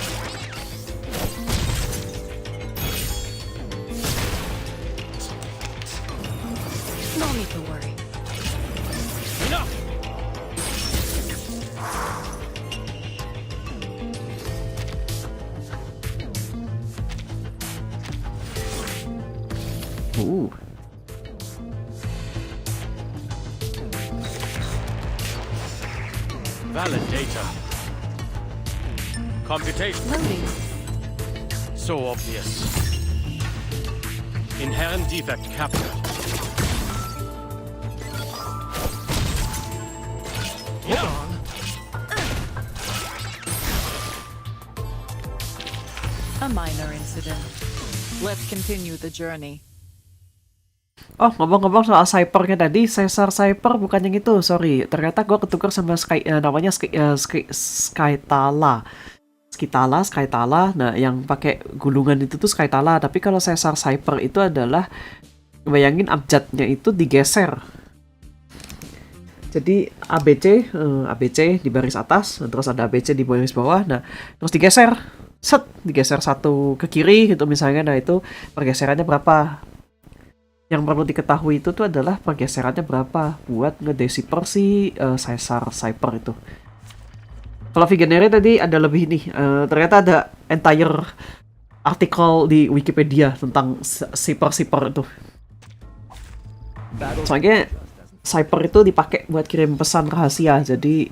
No need to worry. Enough! Valid data. Computation. Loading. So obvious. Inherent defect captured. Hold on. A minor incident. Let's continue the journey. Oh, ngomong-ngomong soal Cypernya tadi, Caesar Cyper bukan yang itu, sorry. Ternyata gue ketukar sama namanya Skytala. Nah, yang pakai gulungan itu tuh Skytala. Tapi kalau Caesar Cyper itu adalah, bayangin abjadnya itu digeser. Jadi ABC di baris atas, terus ada ABC di baris bawah. Nah, terus digeser. Digeser satu ke kiri gitu misalnya. Nah, itu pergeserannya berapa? Yang perlu diketahui itu tuh adalah pergeserannya berapa buat ngedecipher si Caesar Cyper itu. Kalau Vigenere tadi ada lebih nih, ternyata ada entire artikel di Wikipedia tentang Cyper itu. Soalnya Cyper itu dipakai buat kirim pesan rahasia, jadi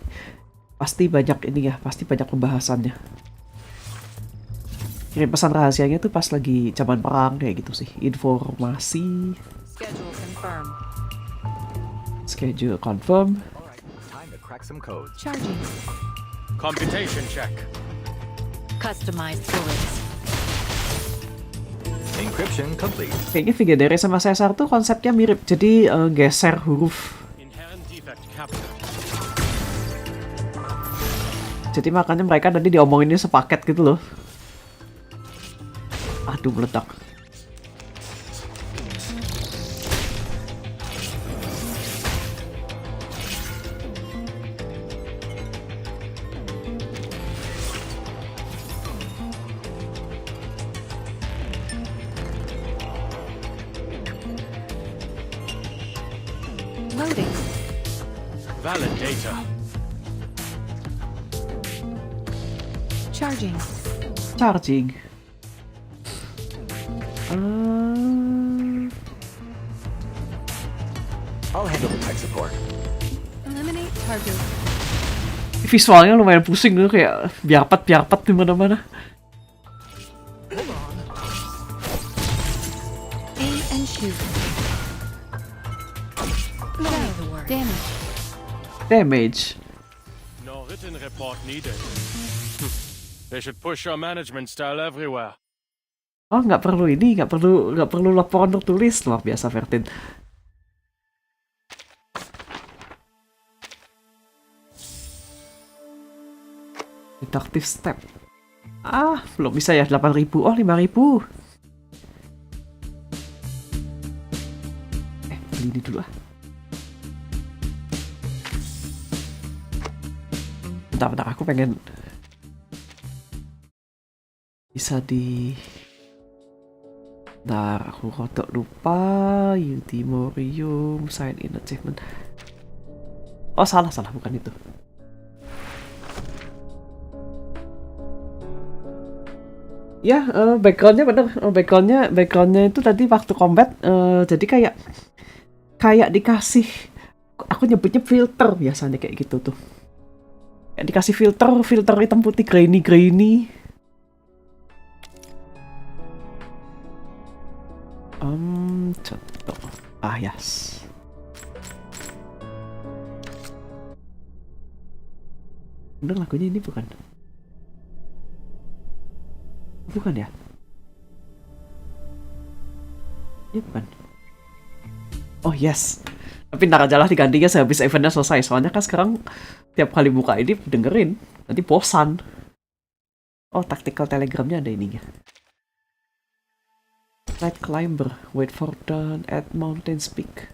pasti banyak ini ya, pasti banyak pembahasannya. Kirim pesan rahasianya tuh pas lagi zaman perang kayak gitu sih. Informasi. Schedule confirm. Schedule confirm. Time to crack some codes. Charging. Computation check. Customized bullets. Encryption complete. Kayaknya Vigenere sama Caesar tuh konsepnya mirip. Jadi geser huruf. Inherent defect captured. Jadi makanya mereka tadi diomonginnya sepaket gitu loh. Aduh, meledak. Loading. Valid data. Charging. Charging. I'll handle the tech support. Eliminate target. Visualnya lumayan pusing tuh, kayak biarpat di mana-mana. Aim and shoot. Damage. No written report needed. They should push your management style everywhere. Oh, nggak perlu laporan tertulis. Luar biasa, Vertin. Deductive step. Ah, belum bisa ya, 8.000. Oh, 5.000. Beli ini dulu ah. Bentar, aku pengen bisa di... Bentar, aku rodok lupa. Ultimorium, sign in achievement. Oh, salah, bukan itu. Ya, backgroundnya bener. Backgroundnya itu tadi waktu combat, jadi kayak dikasih, aku nyebutnya filter biasanya kayak gitu tuh. Kayak dikasih filter hitam putih grainy. Contoh. Ah, yes. Bener lagunya ini bukan? Bukan ya? Ini bukan. Oh yes. Tapi ntar aja lah digantinya sehabis eventnya selesai. Soalnya kan sekarang tiap kali buka ini dengerin, nanti bosan. Oh, tactical telegramnya ada ininya. Night climber, wait for dawn at mountain's peak.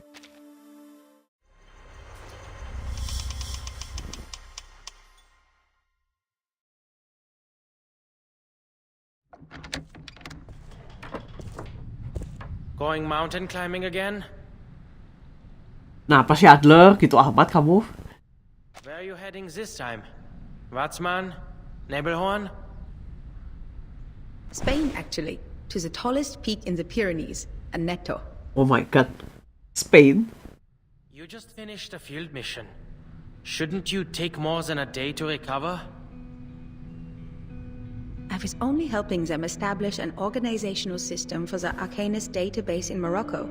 Going mountain climbing again? Nah, apa sih Adler? Gitu amat kamu? Where are you heading this time? Watzmann? Nebelhorn? Spain, actually, to the tallest peak in the Pyrenees, Aneto. Oh my god. Spain? You just finished a field mission. Shouldn't you take more than a day to recover? I was only helping them establish an organizational system for the Arcanist database in Morocco,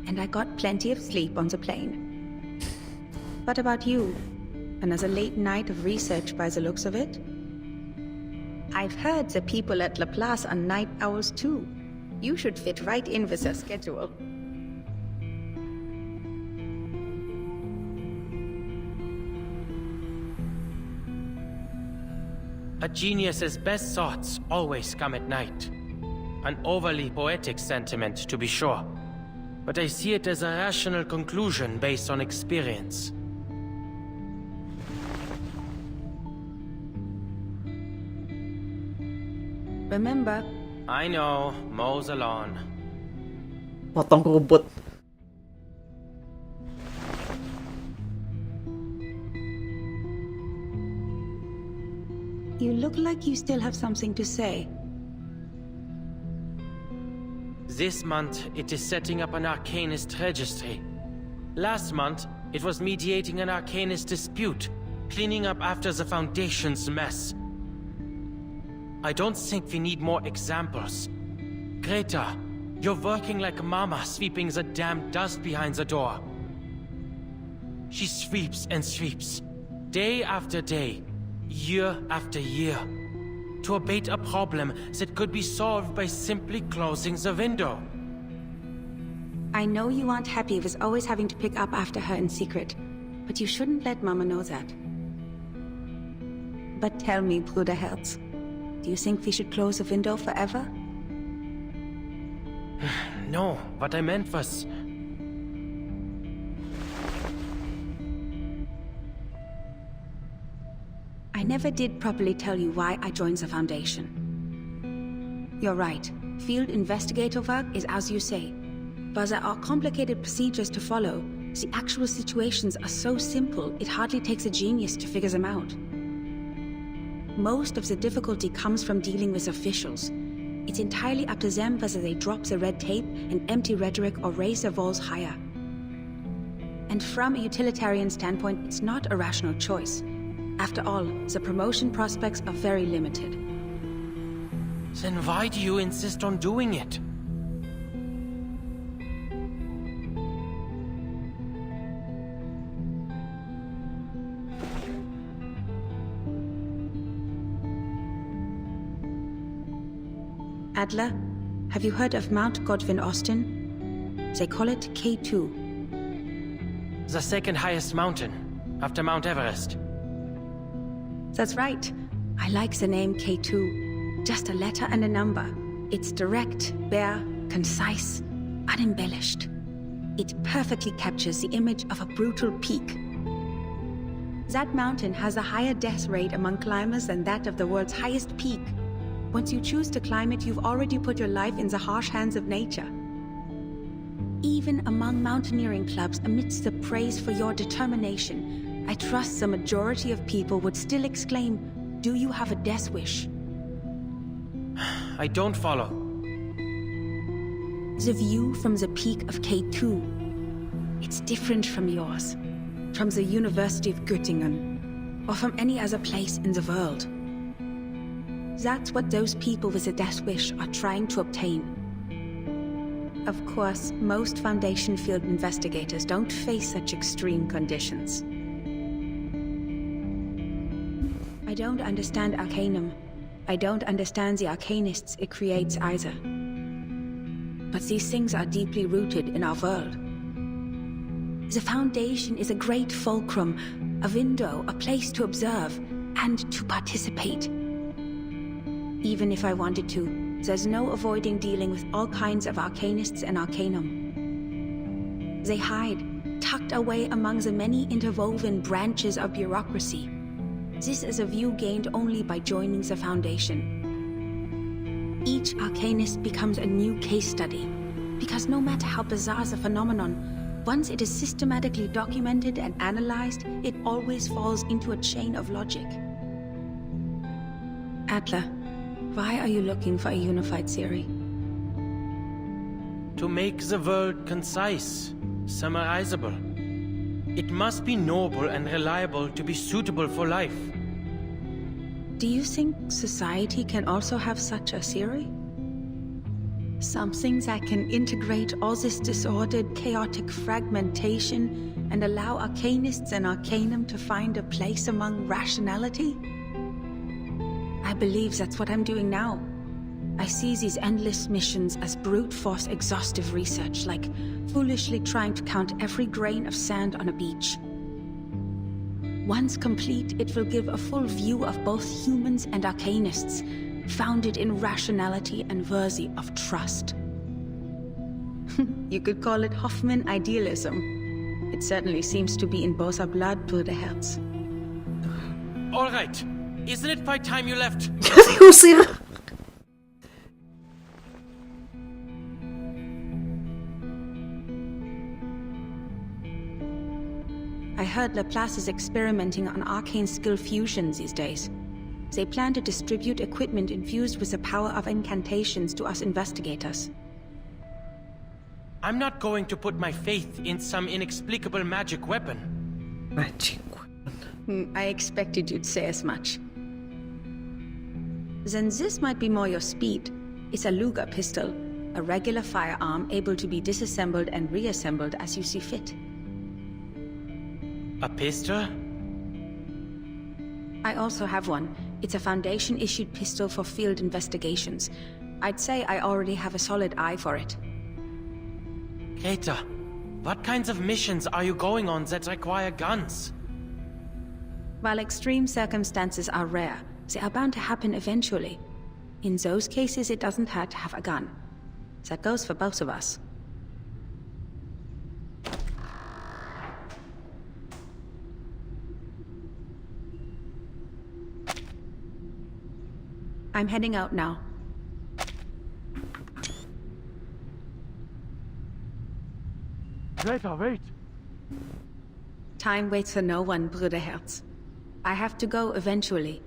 and I got plenty of sleep on the plane. What about you? Another late night of research by the looks of it? I've heard the people at Lepas are night owls too. You should fit right in with their schedule. A genius's best thoughts always come at night. An overly poetic sentiment, to be sure. But I see it as a rational conclusion based on experience. Remember? I know, mows the lawn. Potong rumput. You look like you still have something to say. This month, it is setting up an Arcanist registry. Last month, it was mediating an Arcanist dispute, cleaning up after the Foundation's mess. I don't think we need more examples. Greta, you're working like Mama sweeping the damn dust behind the door. She sweeps and sweeps, day after day, year after year, to abate a problem that could be solved by simply closing the window. I know you aren't happy with always having to pick up after her in secret, but you shouldn't let Mama know that. But tell me, Bruderherz, do you think we should close the window forever? No, what I meant was... I never did properly tell you why I joined the Foundation. You're right. Field investigator work is as you say. But there are complicated procedures to follow. The actual situations are so simple, it hardly takes a genius to figure them out. Most of the difficulty comes from dealing with officials. It's entirely up to them whether they drop the red tape and empty rhetoric or raise their walls higher. And from a utilitarian standpoint, it's not a rational choice. After all, the promotion prospects are very limited. Then why do you insist on doing it? Adler, have you heard of Mount Godwin Austen? They call it K2. The second highest mountain, after Mount Everest. That's right. I like the name K2. Just a letter and a number. It's direct, bare, concise, unembellished. It perfectly captures the image of a brutal peak. That mountain has a higher death rate among climbers than that of the world's highest peak. Once you choose to climb it, you've already put your life in the harsh hands of nature. Even among mountaineering clubs, amidst the praise for your determination, I trust the majority of people would still exclaim, "Do you have a death wish?" I don't follow. The view from the peak of K2. It's different from yours, from the University of Göttingen, or from any other place in the world. That's what those people with a death wish are trying to obtain. Of course, most Foundation field investigators don't face such extreme conditions. I don't understand Arcanum. I don't understand the Arcanists it creates either. But these things are deeply rooted in our world. The Foundation is a great fulcrum, a window, a place to observe, and to participate. Even if I wanted to, there's no avoiding dealing with all kinds of Arcanists and Arcanum. They hide, tucked away among the many interwoven branches of bureaucracy. This is a view gained only by joining the Foundation. Each Arcanist becomes a new case study, because no matter how bizarre the phenomenon, once it is systematically documented and analyzed, it always falls into a chain of logic. Adler, why are you looking for a unified theory? To make the world concise, summarizable. It must be noble and reliable to be suitable for life. Do you think society can also have such a theory? Something that can integrate all this disordered, chaotic fragmentation and allow arcanists and arcanum to find a place among rationality? I believe that's what I'm doing now. I see these endless missions as brute force exhaustive research, like foolishly trying to count every grain of sand on a beach. Once complete, it will give a full view of both humans and arcanists, founded in rationality and worthy of trust. You could call it Hoffman idealism. It certainly seems to be in both our blood, Bruderherz. All right. Isn't it by time you left? I heard Lepas is experimenting on arcane skill fusion these days. They plan to distribute equipment infused with the power of incantations to us investigators. I'm not going to put my faith in some inexplicable magic weapon. Magic weapon. I expected you'd say as much. Then this might be more your speed. It's a Luger pistol, a regular firearm able to be disassembled and reassembled as you see fit. A pistol? I also have one. It's a Foundation-issued pistol for field investigations. I'd say I already have a solid eye for it. Greta, what kinds of missions are you going on that require guns? While extreme circumstances are rare, they are bound to happen eventually. In those cases, it doesn't hurt to have a gun. That goes for both of us. I'm heading out now. Greta, wait! Time waits for no one, Bruderherz. I have to go eventually.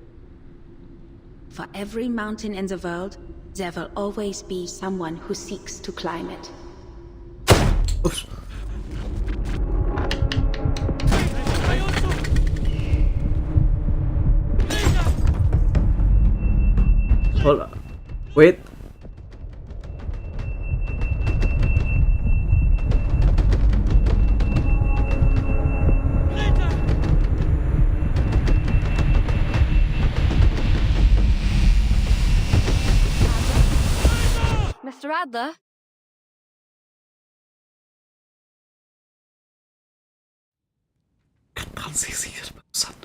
For every mountain in the world, there will always be someone who seeks to climb it. Oops. Hold on. Wait. Mr. Adler? Kan sie hier barusan?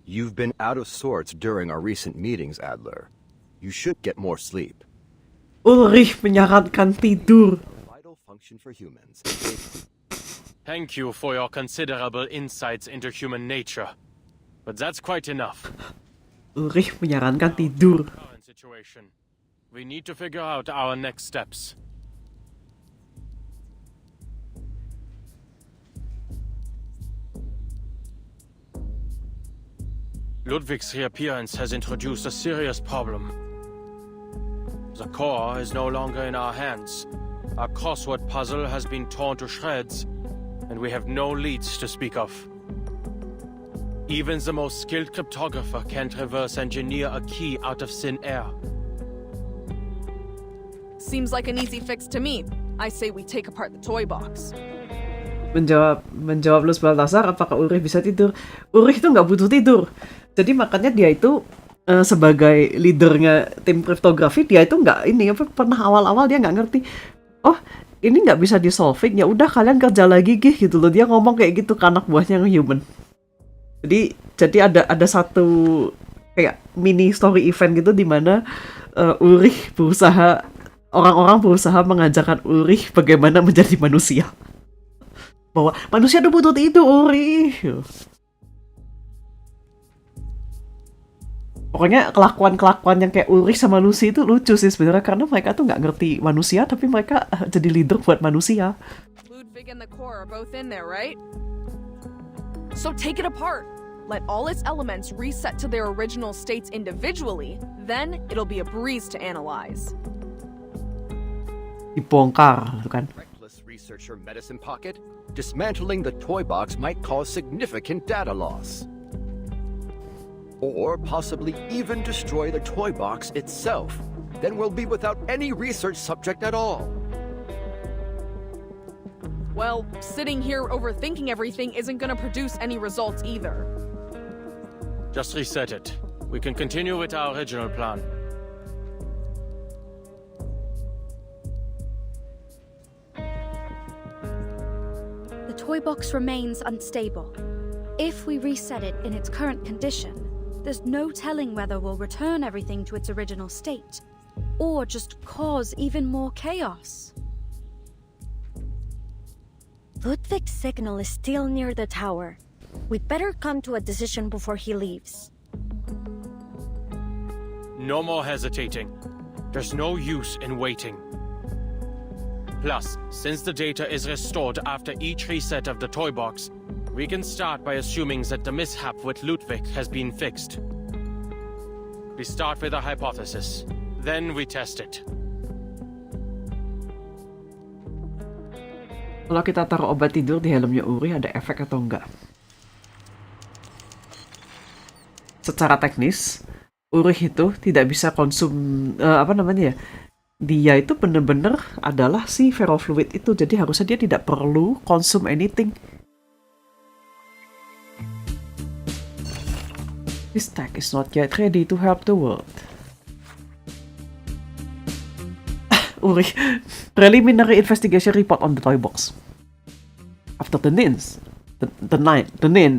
You've been out of sorts during our recent meetings, Adler. You should get more sleep. Ulrich menyarankan tidur. Vital function for humans. Thank you for your considerable insights into human nature. But that's quite enough. Ulrich menyarankan tidur. Current situation. We need to figure out our next steps. Ludwig's reappearance has introduced a serious problem. The core is no longer in our hands. Our crossword puzzle has been torn to shreds, and we have no leads to speak of. Even the most skilled cryptographer can't reverse engineer a key out of thin air. Seems like an easy fix to me. I say we take apart the toy box. Menjawab Luz Baltasar, apakah Ulrich bisa tidur? Ulrich itu nggak butuh tidur. Jadi makanya dia itu sebagai leadernya tim kriptografi, dia itu nggak ini apa pernah awal-awal dia nggak ngerti. Oh ini nggak bisa di solving, ya udah kalian kerja lagi gitu loh. Dia ngomong kayak gitu ke anak buahnya yang human. Jadi ada satu kayak mini story event gitu di mana Ulrich berusaha, orang-orang berusaha mengajarkan Ulrich bagaimana menjadi manusia. Bahwa manusia tuh butuh tidur, Ulrich. Pokoknya kelakuan-kelakuan yang kayak Ulrich sama Lucy itu lucu sih sebenarnya, karena mereka tuh nggak ngerti manusia tapi mereka jadi leader buat manusia. Ludwig and the core are both in there, right? So take it apart. Let all its elements reset to their original states individually, then it'll be a breeze to analyze. dibongkar, gitu kan? Reckless researcher medicine pocket, dismantling the toy box might cause significant data loss. Or possibly even destroy the toy box itself. Then we'll be without any research subject at all. Well, sitting here overthinking everything isn't gonna produce any results either. Just reset it. We can continue with our original plan. The toy box remains unstable. If we reset it in its current condition, there's no telling whether we'll return everything to its original state, or just cause even more chaos. Ludwig's signal is still near the tower. We'd better come to a decision before he leaves. No more hesitating. There's no use in waiting. Plus, since the data is restored after each reset of the toy box, we can start by assuming that the mishap with Ludwig has been fixed. We start with a hypothesis, then we test it. Kalau kita taruh obat tidur di helmnya Uri, ada efek atau enggak? Secara teknis, Uri itu tidak bisa konsum, dia itu bener-bener adalah si ferrofluid itu, jadi harusnya dia tidak perlu konsum anything. This tech is not yet ready to help the world. Uri, preliminary investigation report on the toy box. After the NIN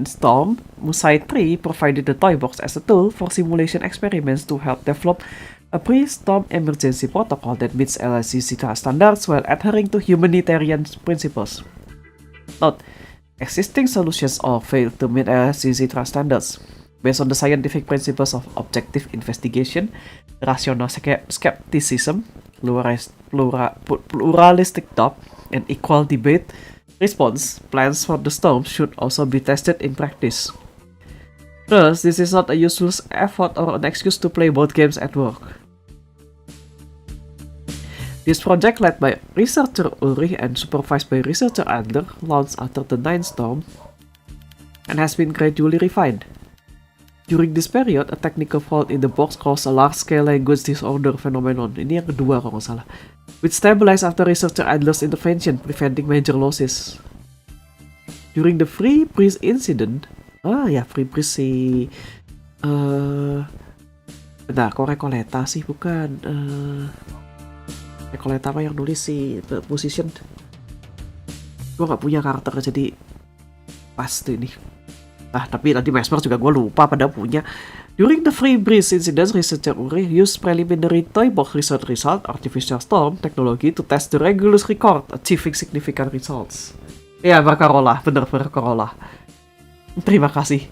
storm, Musai 3 provided the toy box as a tool for simulation experiments to help develop a pre-storm emergency protocol that meets LSCC standards while adhering to humanitarian principles. Note, existing solutions all fail to meet LSCC standards. Based on the scientific principles of objective investigation, rational skepticism, pluralistic thought, and equal debate response, plans for the storm should also be tested in practice. Thus, this is not a useless effort or an excuse to play board games at work. This project, led by researcher Uri and supervised by researcher Adler, launched after the 9th storm and has been gradually refined. During this period, a technical fault in the box caused a large-scale language disorder phenomenon. Ini yang kedua kalau nggak salah. Which stabilized after researcher Adler's intervention, preventing major losses. During the Free Breeze incident, Free Breeze si... kok Recoleta sih? Bukan. Recoleta apa yang nulis si Musician? Gue nggak punya karakter, jadi pas tuh ini. Tapi nanti Mesmer juga gue lupa pada punya. During the Free Breeze incident, researcher Uri used preliminary toy box research result, artificial storm technology to test the Regulus record, achieving significant results. Ya, Berkarola, bener Berkarola. Terima kasih.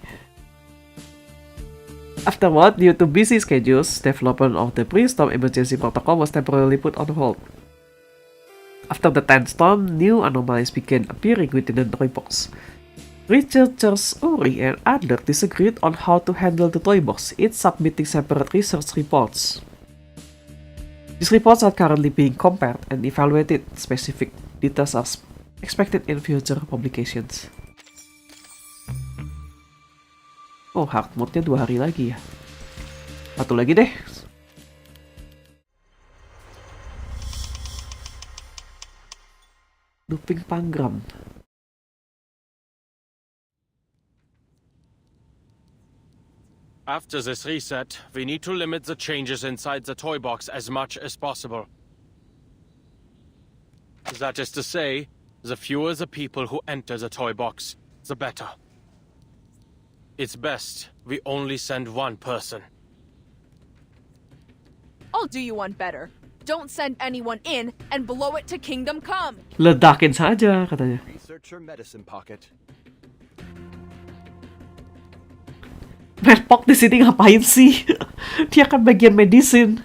Afterward, due to busy schedules, development of the pre-storm emergency protocol was temporarily put on hold. After the 10th storm, new anomalies began appearing within the toy box. Researchers Uri and Adler disagreed on how to handle the toy box, each submitting separate research reports. These reports are currently being compared and evaluated. Specific details are expected in future publications. Oh, hard mode-nya 2 hari lagi ya. Satu lagi deh. Looping Pangram. After this reset, we need to limit the changes inside the toy box as much as possible. That is to say, the fewer the people who enter the toy box, the better. It's best we only send one person. I'll do you one better. Don't send anyone in and blow it to Kingdom Come. Ledakin saja katanya. Researcher medicine pocket. Redpok di sini ngapain sih? Dia kan bagian medicine.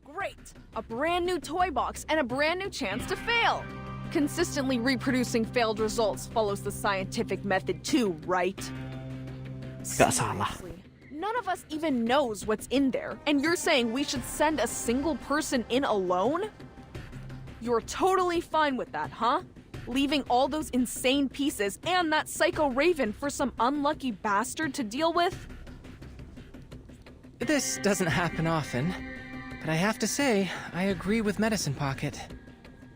Great! A brand new toy box and a brand new chance to fail. Consistently reproducing failed results follows the scientific method too, right? Gak salah. None of us even knows what's in there, and you're saying we should send a single person in alone? You're totally fine with that, huh? Leaving all those insane pieces and that psycho Raven for some unlucky bastard to deal with? This doesn't happen often, but I have to say, I agree with Medicine Pocket.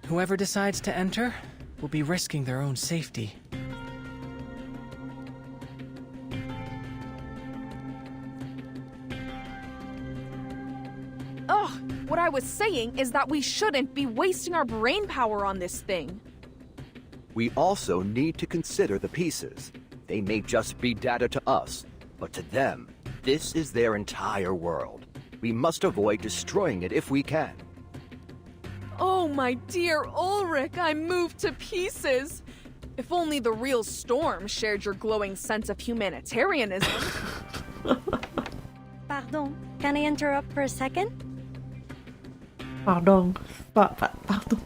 Whoever decides to enter will be risking their own safety. Ugh, what I was saying is that we shouldn't be wasting our brain power on this thing. We also need to consider the pieces. They may just be data to us, but to them, this is their entire world. We must avoid destroying it if we can. Oh, my dear Ulrich, I'm moved to pieces. If only the real Storm shared your glowing sense of humanitarianism. Pardon, can I interrupt for a second? Pardon. Pardon.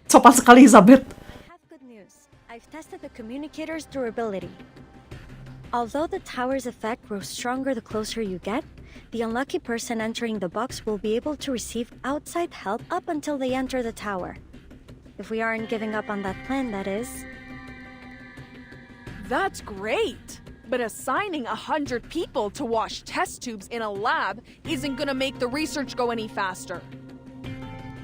Sopan sekali, Elizabeth. I have good news. I've tested the communicator's durability. Although the tower's effect grows stronger the closer you get, the unlucky person entering the box will be able to receive outside help up until they enter the tower. If we aren't giving up on that plan, that is. That's great! But assigning 100 people to wash test tubes in a lab isn't gonna make the research go any faster.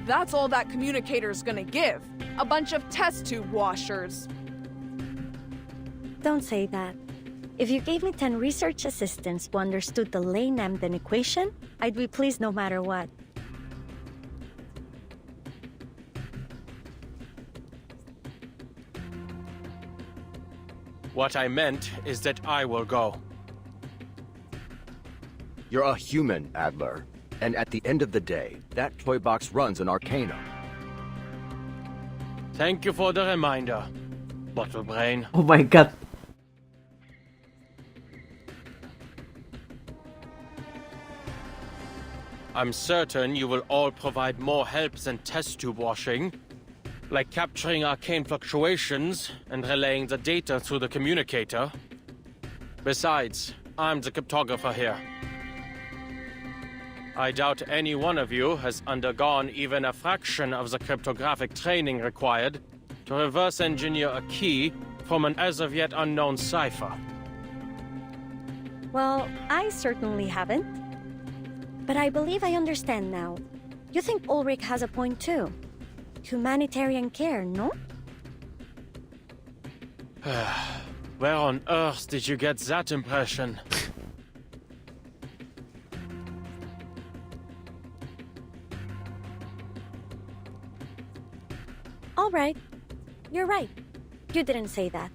That's all that communicator's gonna give. A bunch of test tube washers. Don't say that. If you gave me 10 research assistants who understood the Lane-Emden equation, I'd be pleased no matter what. What I meant is that I will go. You're a human, Adler. And at the end of the day, that toy box runs an arcana. Thank you for the reminder, Bottle Brain. Oh my god. I'm certain you will all provide more help than test tube washing, like capturing arcane fluctuations and relaying the data through the communicator. Besides, I'm the cryptographer here. I doubt any one of you has undergone even a fraction of the cryptographic training required to reverse engineer a key from an as of yet unknown cipher. Well, I certainly haven't. But I believe I understand now. You think Ulrich has a point too? Humanitarian care, no? Where on earth did you get that impression? All right. You're right. You didn't say that.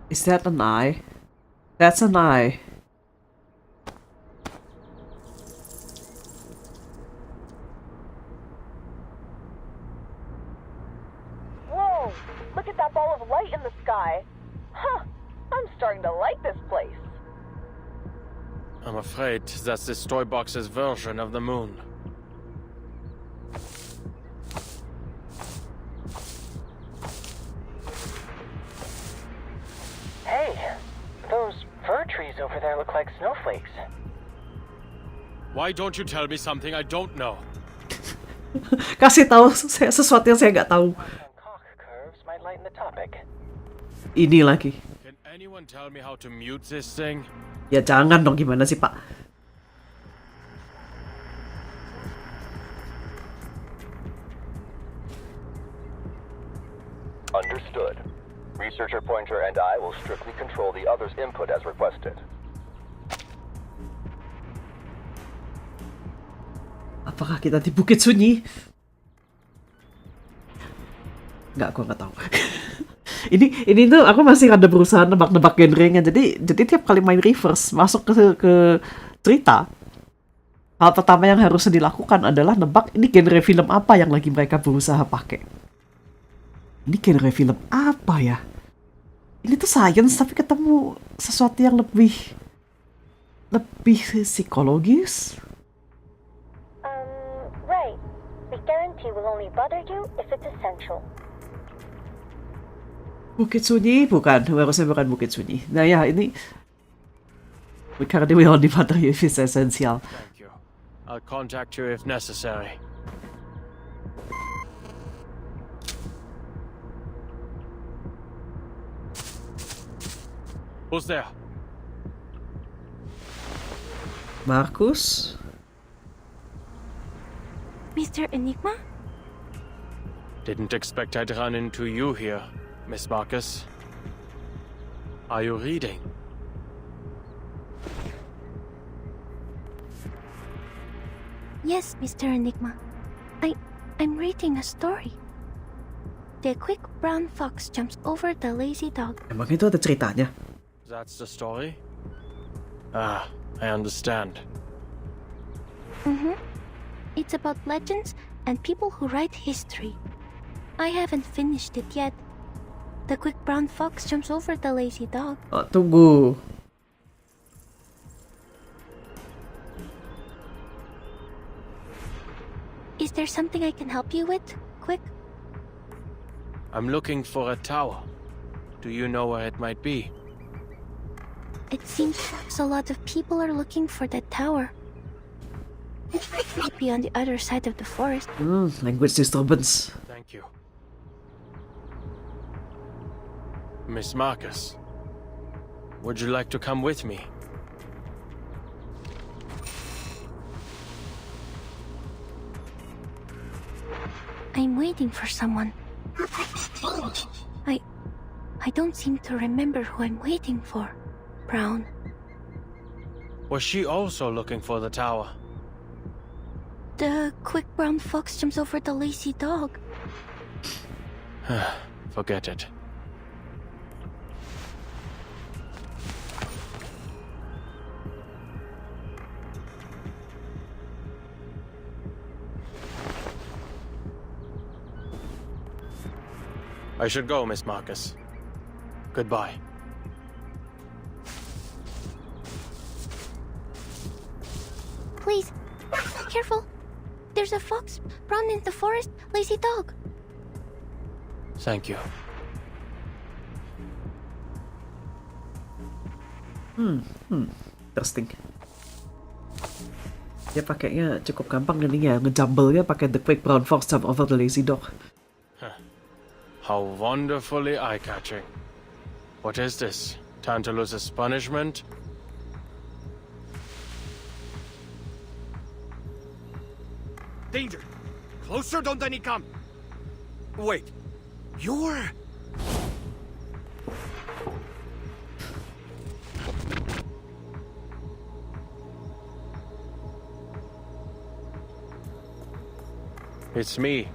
Is that an eye? That's an eye. Whoa! Look at that ball of light in the sky. Huh! I'm starting to like this place. I'm afraid that's this toy box's version of the moon. Hey, those fir trees over there look like snowflakes. Why don't you tell me something I don't know? Kasih tahu saya sesuatu yang saya nggak tahu. Curves might lighten the topic. Ini lagi. Can anyone tell me how to mute this thing? Ya jangan dong, gimana sih Pak? Understood. Researcher Pointer and I will strictly control the other's input as requested. Apakah kita di Bukit Sunyi? Nggak, gua nggak tahu. ini tuh aku masih ada berusaha nebak-nebak genrenya. Jadi tiap kali main reverse masuk ke cerita, hal pertama yang harus dilakukan adalah nebak ini genre film apa yang lagi mereka berusaha pakai. Ini genre film apa ya? Ini tuh science tapi ketemu sesuatu yang lebih Lebih psikologis? Right. We guarantee we'll only bother you if it's essential. Bukit Sunyi? Bukan, harusnya bukan Bukit Sunyi. Nah ya, ini karena we only bother you if it's essential. Thank you. I'll contact you if necessary. Who's there? Marcus? Mr. Enigma? Didn't expect I'd run into you here, Miss Marcus. Are you reading? Yes, Mr. Enigma. I'm reading a story. The quick brown fox jumps over the lazy dog. Emang itu ada ceritanya? That's the story? Ah, I understand. It's about legends and people who write history. I haven't finished it yet. The quick brown fox jumps over the lazy dog. Oh, tunggu. Is there something I can help you with? Quick. I'm looking for a tower. Do you know where it might be? It seems a lot of people are looking for that tower. It might be on the other side of the forest. Language disturbance. Thank you. Miss Marcus, would you like to come with me? I'm waiting for someone. I don't seem to remember who I'm waiting for. Brown. Was she also looking for the tower? The quick brown fox jumps over the lazy dog. Forget it. I should go, Miss Marcus. Goodbye. Please, careful. There's a fox, brown in the forest, lazy dog. Thank you. Interesting. Dia pakainya cukup gampang ini ya, ngejumble-nya pakai the quick brown fox jump over the lazy dog. How wonderfully eye-catching. What is this? Tantalus's punishment? Danger! Closer, don't any come! Wait, you're... It's me,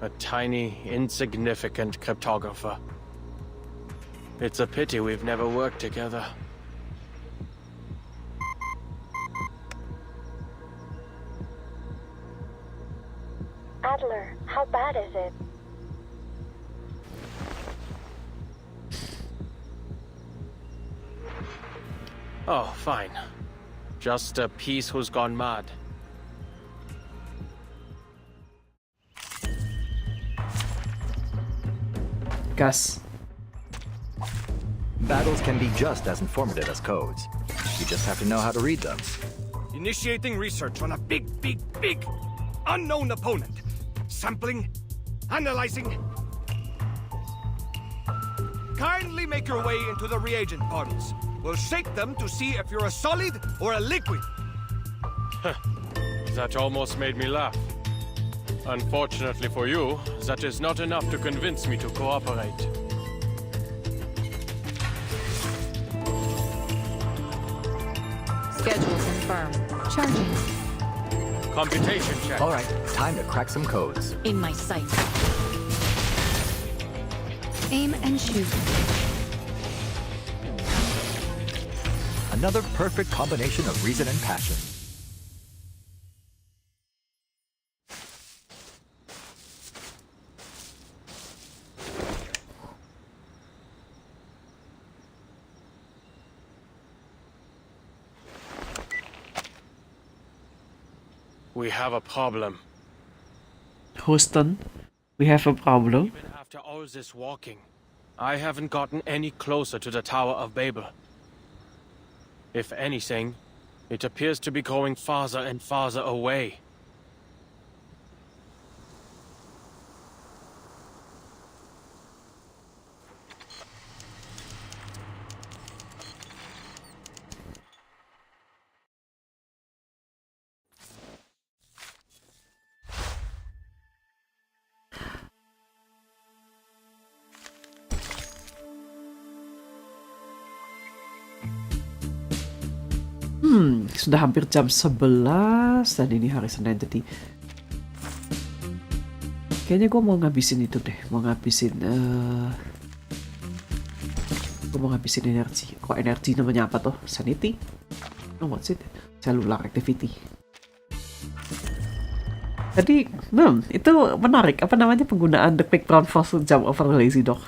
a tiny, insignificant cryptographer. It's a pity we've never worked together. Adler, how bad is it? Oh, fine. Just a piece who's gone mad. Gas. Battles can be just as informative as codes. You just have to know how to read them. Initiating research on a big, unknown opponent. Sampling, analyzing. Kindly make your way into the reagent bottles. We'll shake them to see if you're a solid or a liquid. That almost made me laugh. Unfortunately for you, that is not enough to convince me to cooperate. Schedule confirmed. Charging. Computation check. All right, time to crack some codes. In my sight. Aim and shoot. Another perfect combination of reason and passion. We have a problem. Houston, we have a problem. Even after all this walking, I haven't gotten any closer to the Tower of Babel. If anything, it appears to be going farther and farther away. Sudah hampir jam 11 dan ini hari Senin, jadi kayaknya gue mau ngabisin itu deh, gue mau ngabisin energi. Kok energi namanya apa tuh? Sanity? Oh, what's it? Cellular activity. Jadi, itu menarik. Apa namanya penggunaan the quick brown force jump over the lazy dog?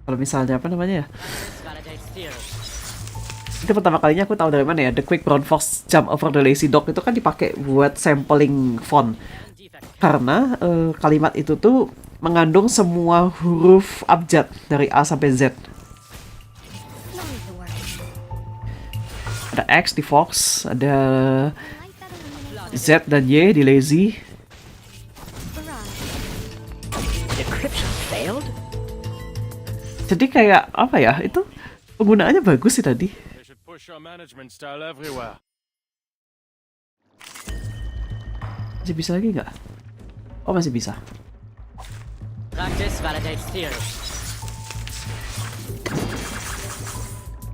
Kalau misalnya apa namanya ya? Itu pertama kalinya aku tahu dari mana ya, the quick brown fox jump over the lazy dog itu kan dipakai buat sampling font karena kalimat itu tuh mengandung semua huruf abjad dari A sampai Z. Ada X di fox, ada Z dan Y di lazy. Jadi kayak apa ya, itu penggunaannya bagus sih tadi. Push your management style everywhere. Masih bisa lagi nggak? Oh, masih bisa. Practice validates theory.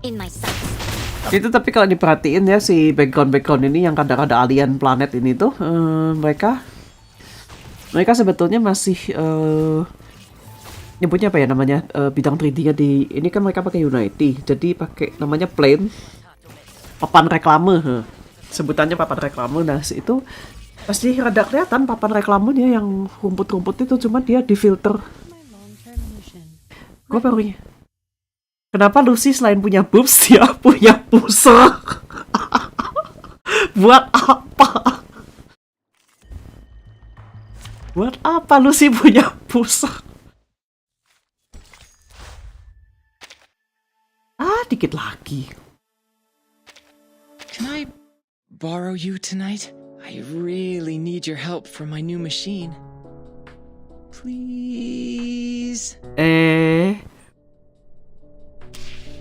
In my sights. Itu tapi kalau diperhatiin ya, si background ini yang kadang ada alien planet ini tuh mereka sebetulnya masih nyebutnya apa ya namanya, bidang 3D-nya di ini kan mereka pakai Unity, jadi pakai namanya plane, papan reklame, sebutannya papan reklame. Nah itu pasti rada kelihatan papan reklamenya yang rumput-rumput itu, cuma dia difilter. Gue barunya, kenapa Lucy selain punya boobs dia punya pusar? Buat apa? Buat apa Lucy punya pusar? Dikit lagi. Can I borrow you tonight? I really need your help for my new machine. Please.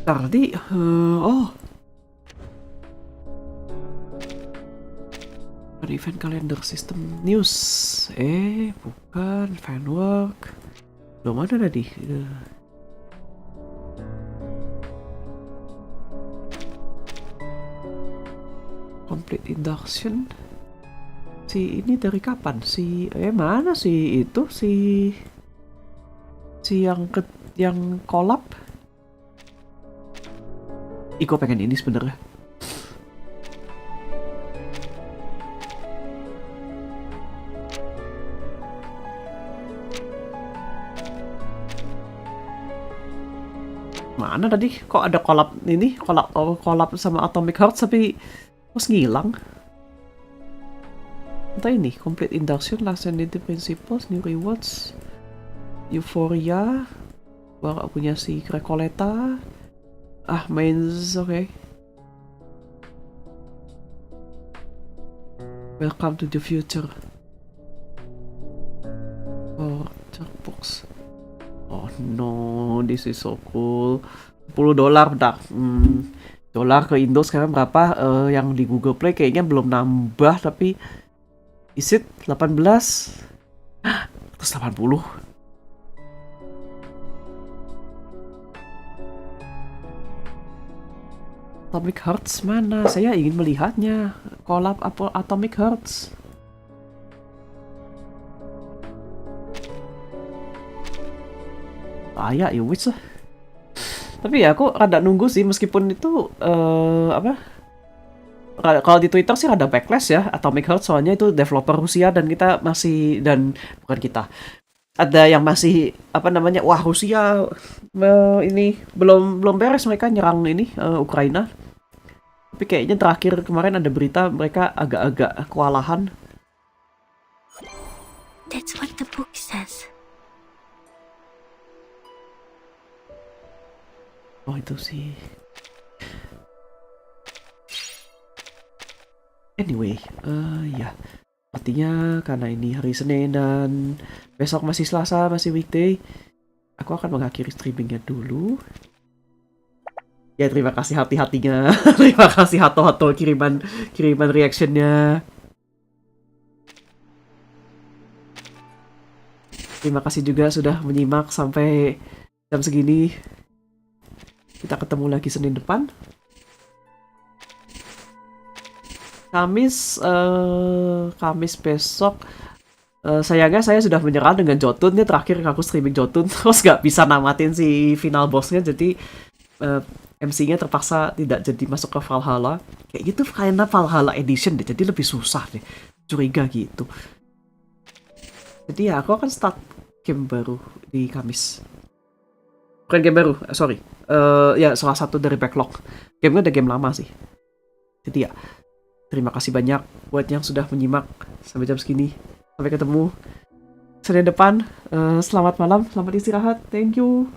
Tadi, event calendar system news. Bukan fan work. Belum ada tadi. Complete induction. Si ini dari kapan? Mana sih itu si yang collab? Iko pengen ini sebenarnya. Mana tadi? Kok ada collab ini? Collab sama Atomic Heart tapi terus ngilang. Entah ini, complete induction, last identity principles, new rewards, euphoria, baru punya si Recoleta. Mains, oke. Welcome to the future. Oh, checkbox. Oh no, this is so cool. $10, bentar. Dolar ke Indo sekarang berapa? Yang di Google Play kayaknya belum nambah, tapi is it 18? 180. Atomic Hearts mana? Saya ingin melihatnya. Collab Atomic Hearts. Ya wis lah. Tapi ya aku rada nunggu sih, meskipun itu kalau di Twitter sih rada backlash ya Atomic Heart, soalnya itu developer Rusia dan kita masih, dan bukan kita, ada yang masih wah Rusia ini belum beres mereka nyerang ini Ukraina. Tapi kayaknya terakhir kemarin ada berita mereka agak-agak kewalahan. That's what the book says. Oh itu sih. Anyway, ya. Artinya karena ini hari Senin dan besok masih Selasa, masih weekday, aku akan mengakhiri streamingnya dulu. Ya terima kasih hati-hatinya, terima kasih hato-hato kiriman reactionnya. Terima kasih juga sudah menyimak sampai jam segini. Kita ketemu lagi Senin depan. Kamis besok. Sayangnya saya sudah menyerah dengan Jotun. Ini terakhir aku streaming Jotun, terus nggak bisa namatin si final bossnya, jadi MC-nya terpaksa tidak jadi masuk ke Valhalla. Kayak gitu kayaknya Valhalla Edition deh, jadi lebih susah deh. Curiga gitu. Jadi ya aku akan start game baru di Kamis. Bukan game baru, sorry. Ya salah satu dari backlog. Game-nya udah game lama sih. Jadi ya, terima kasih banyak buat yang sudah menyimak sampai jam segini. Sampai ketemu Senin depan. Selamat malam, selamat istirahat. Thank you.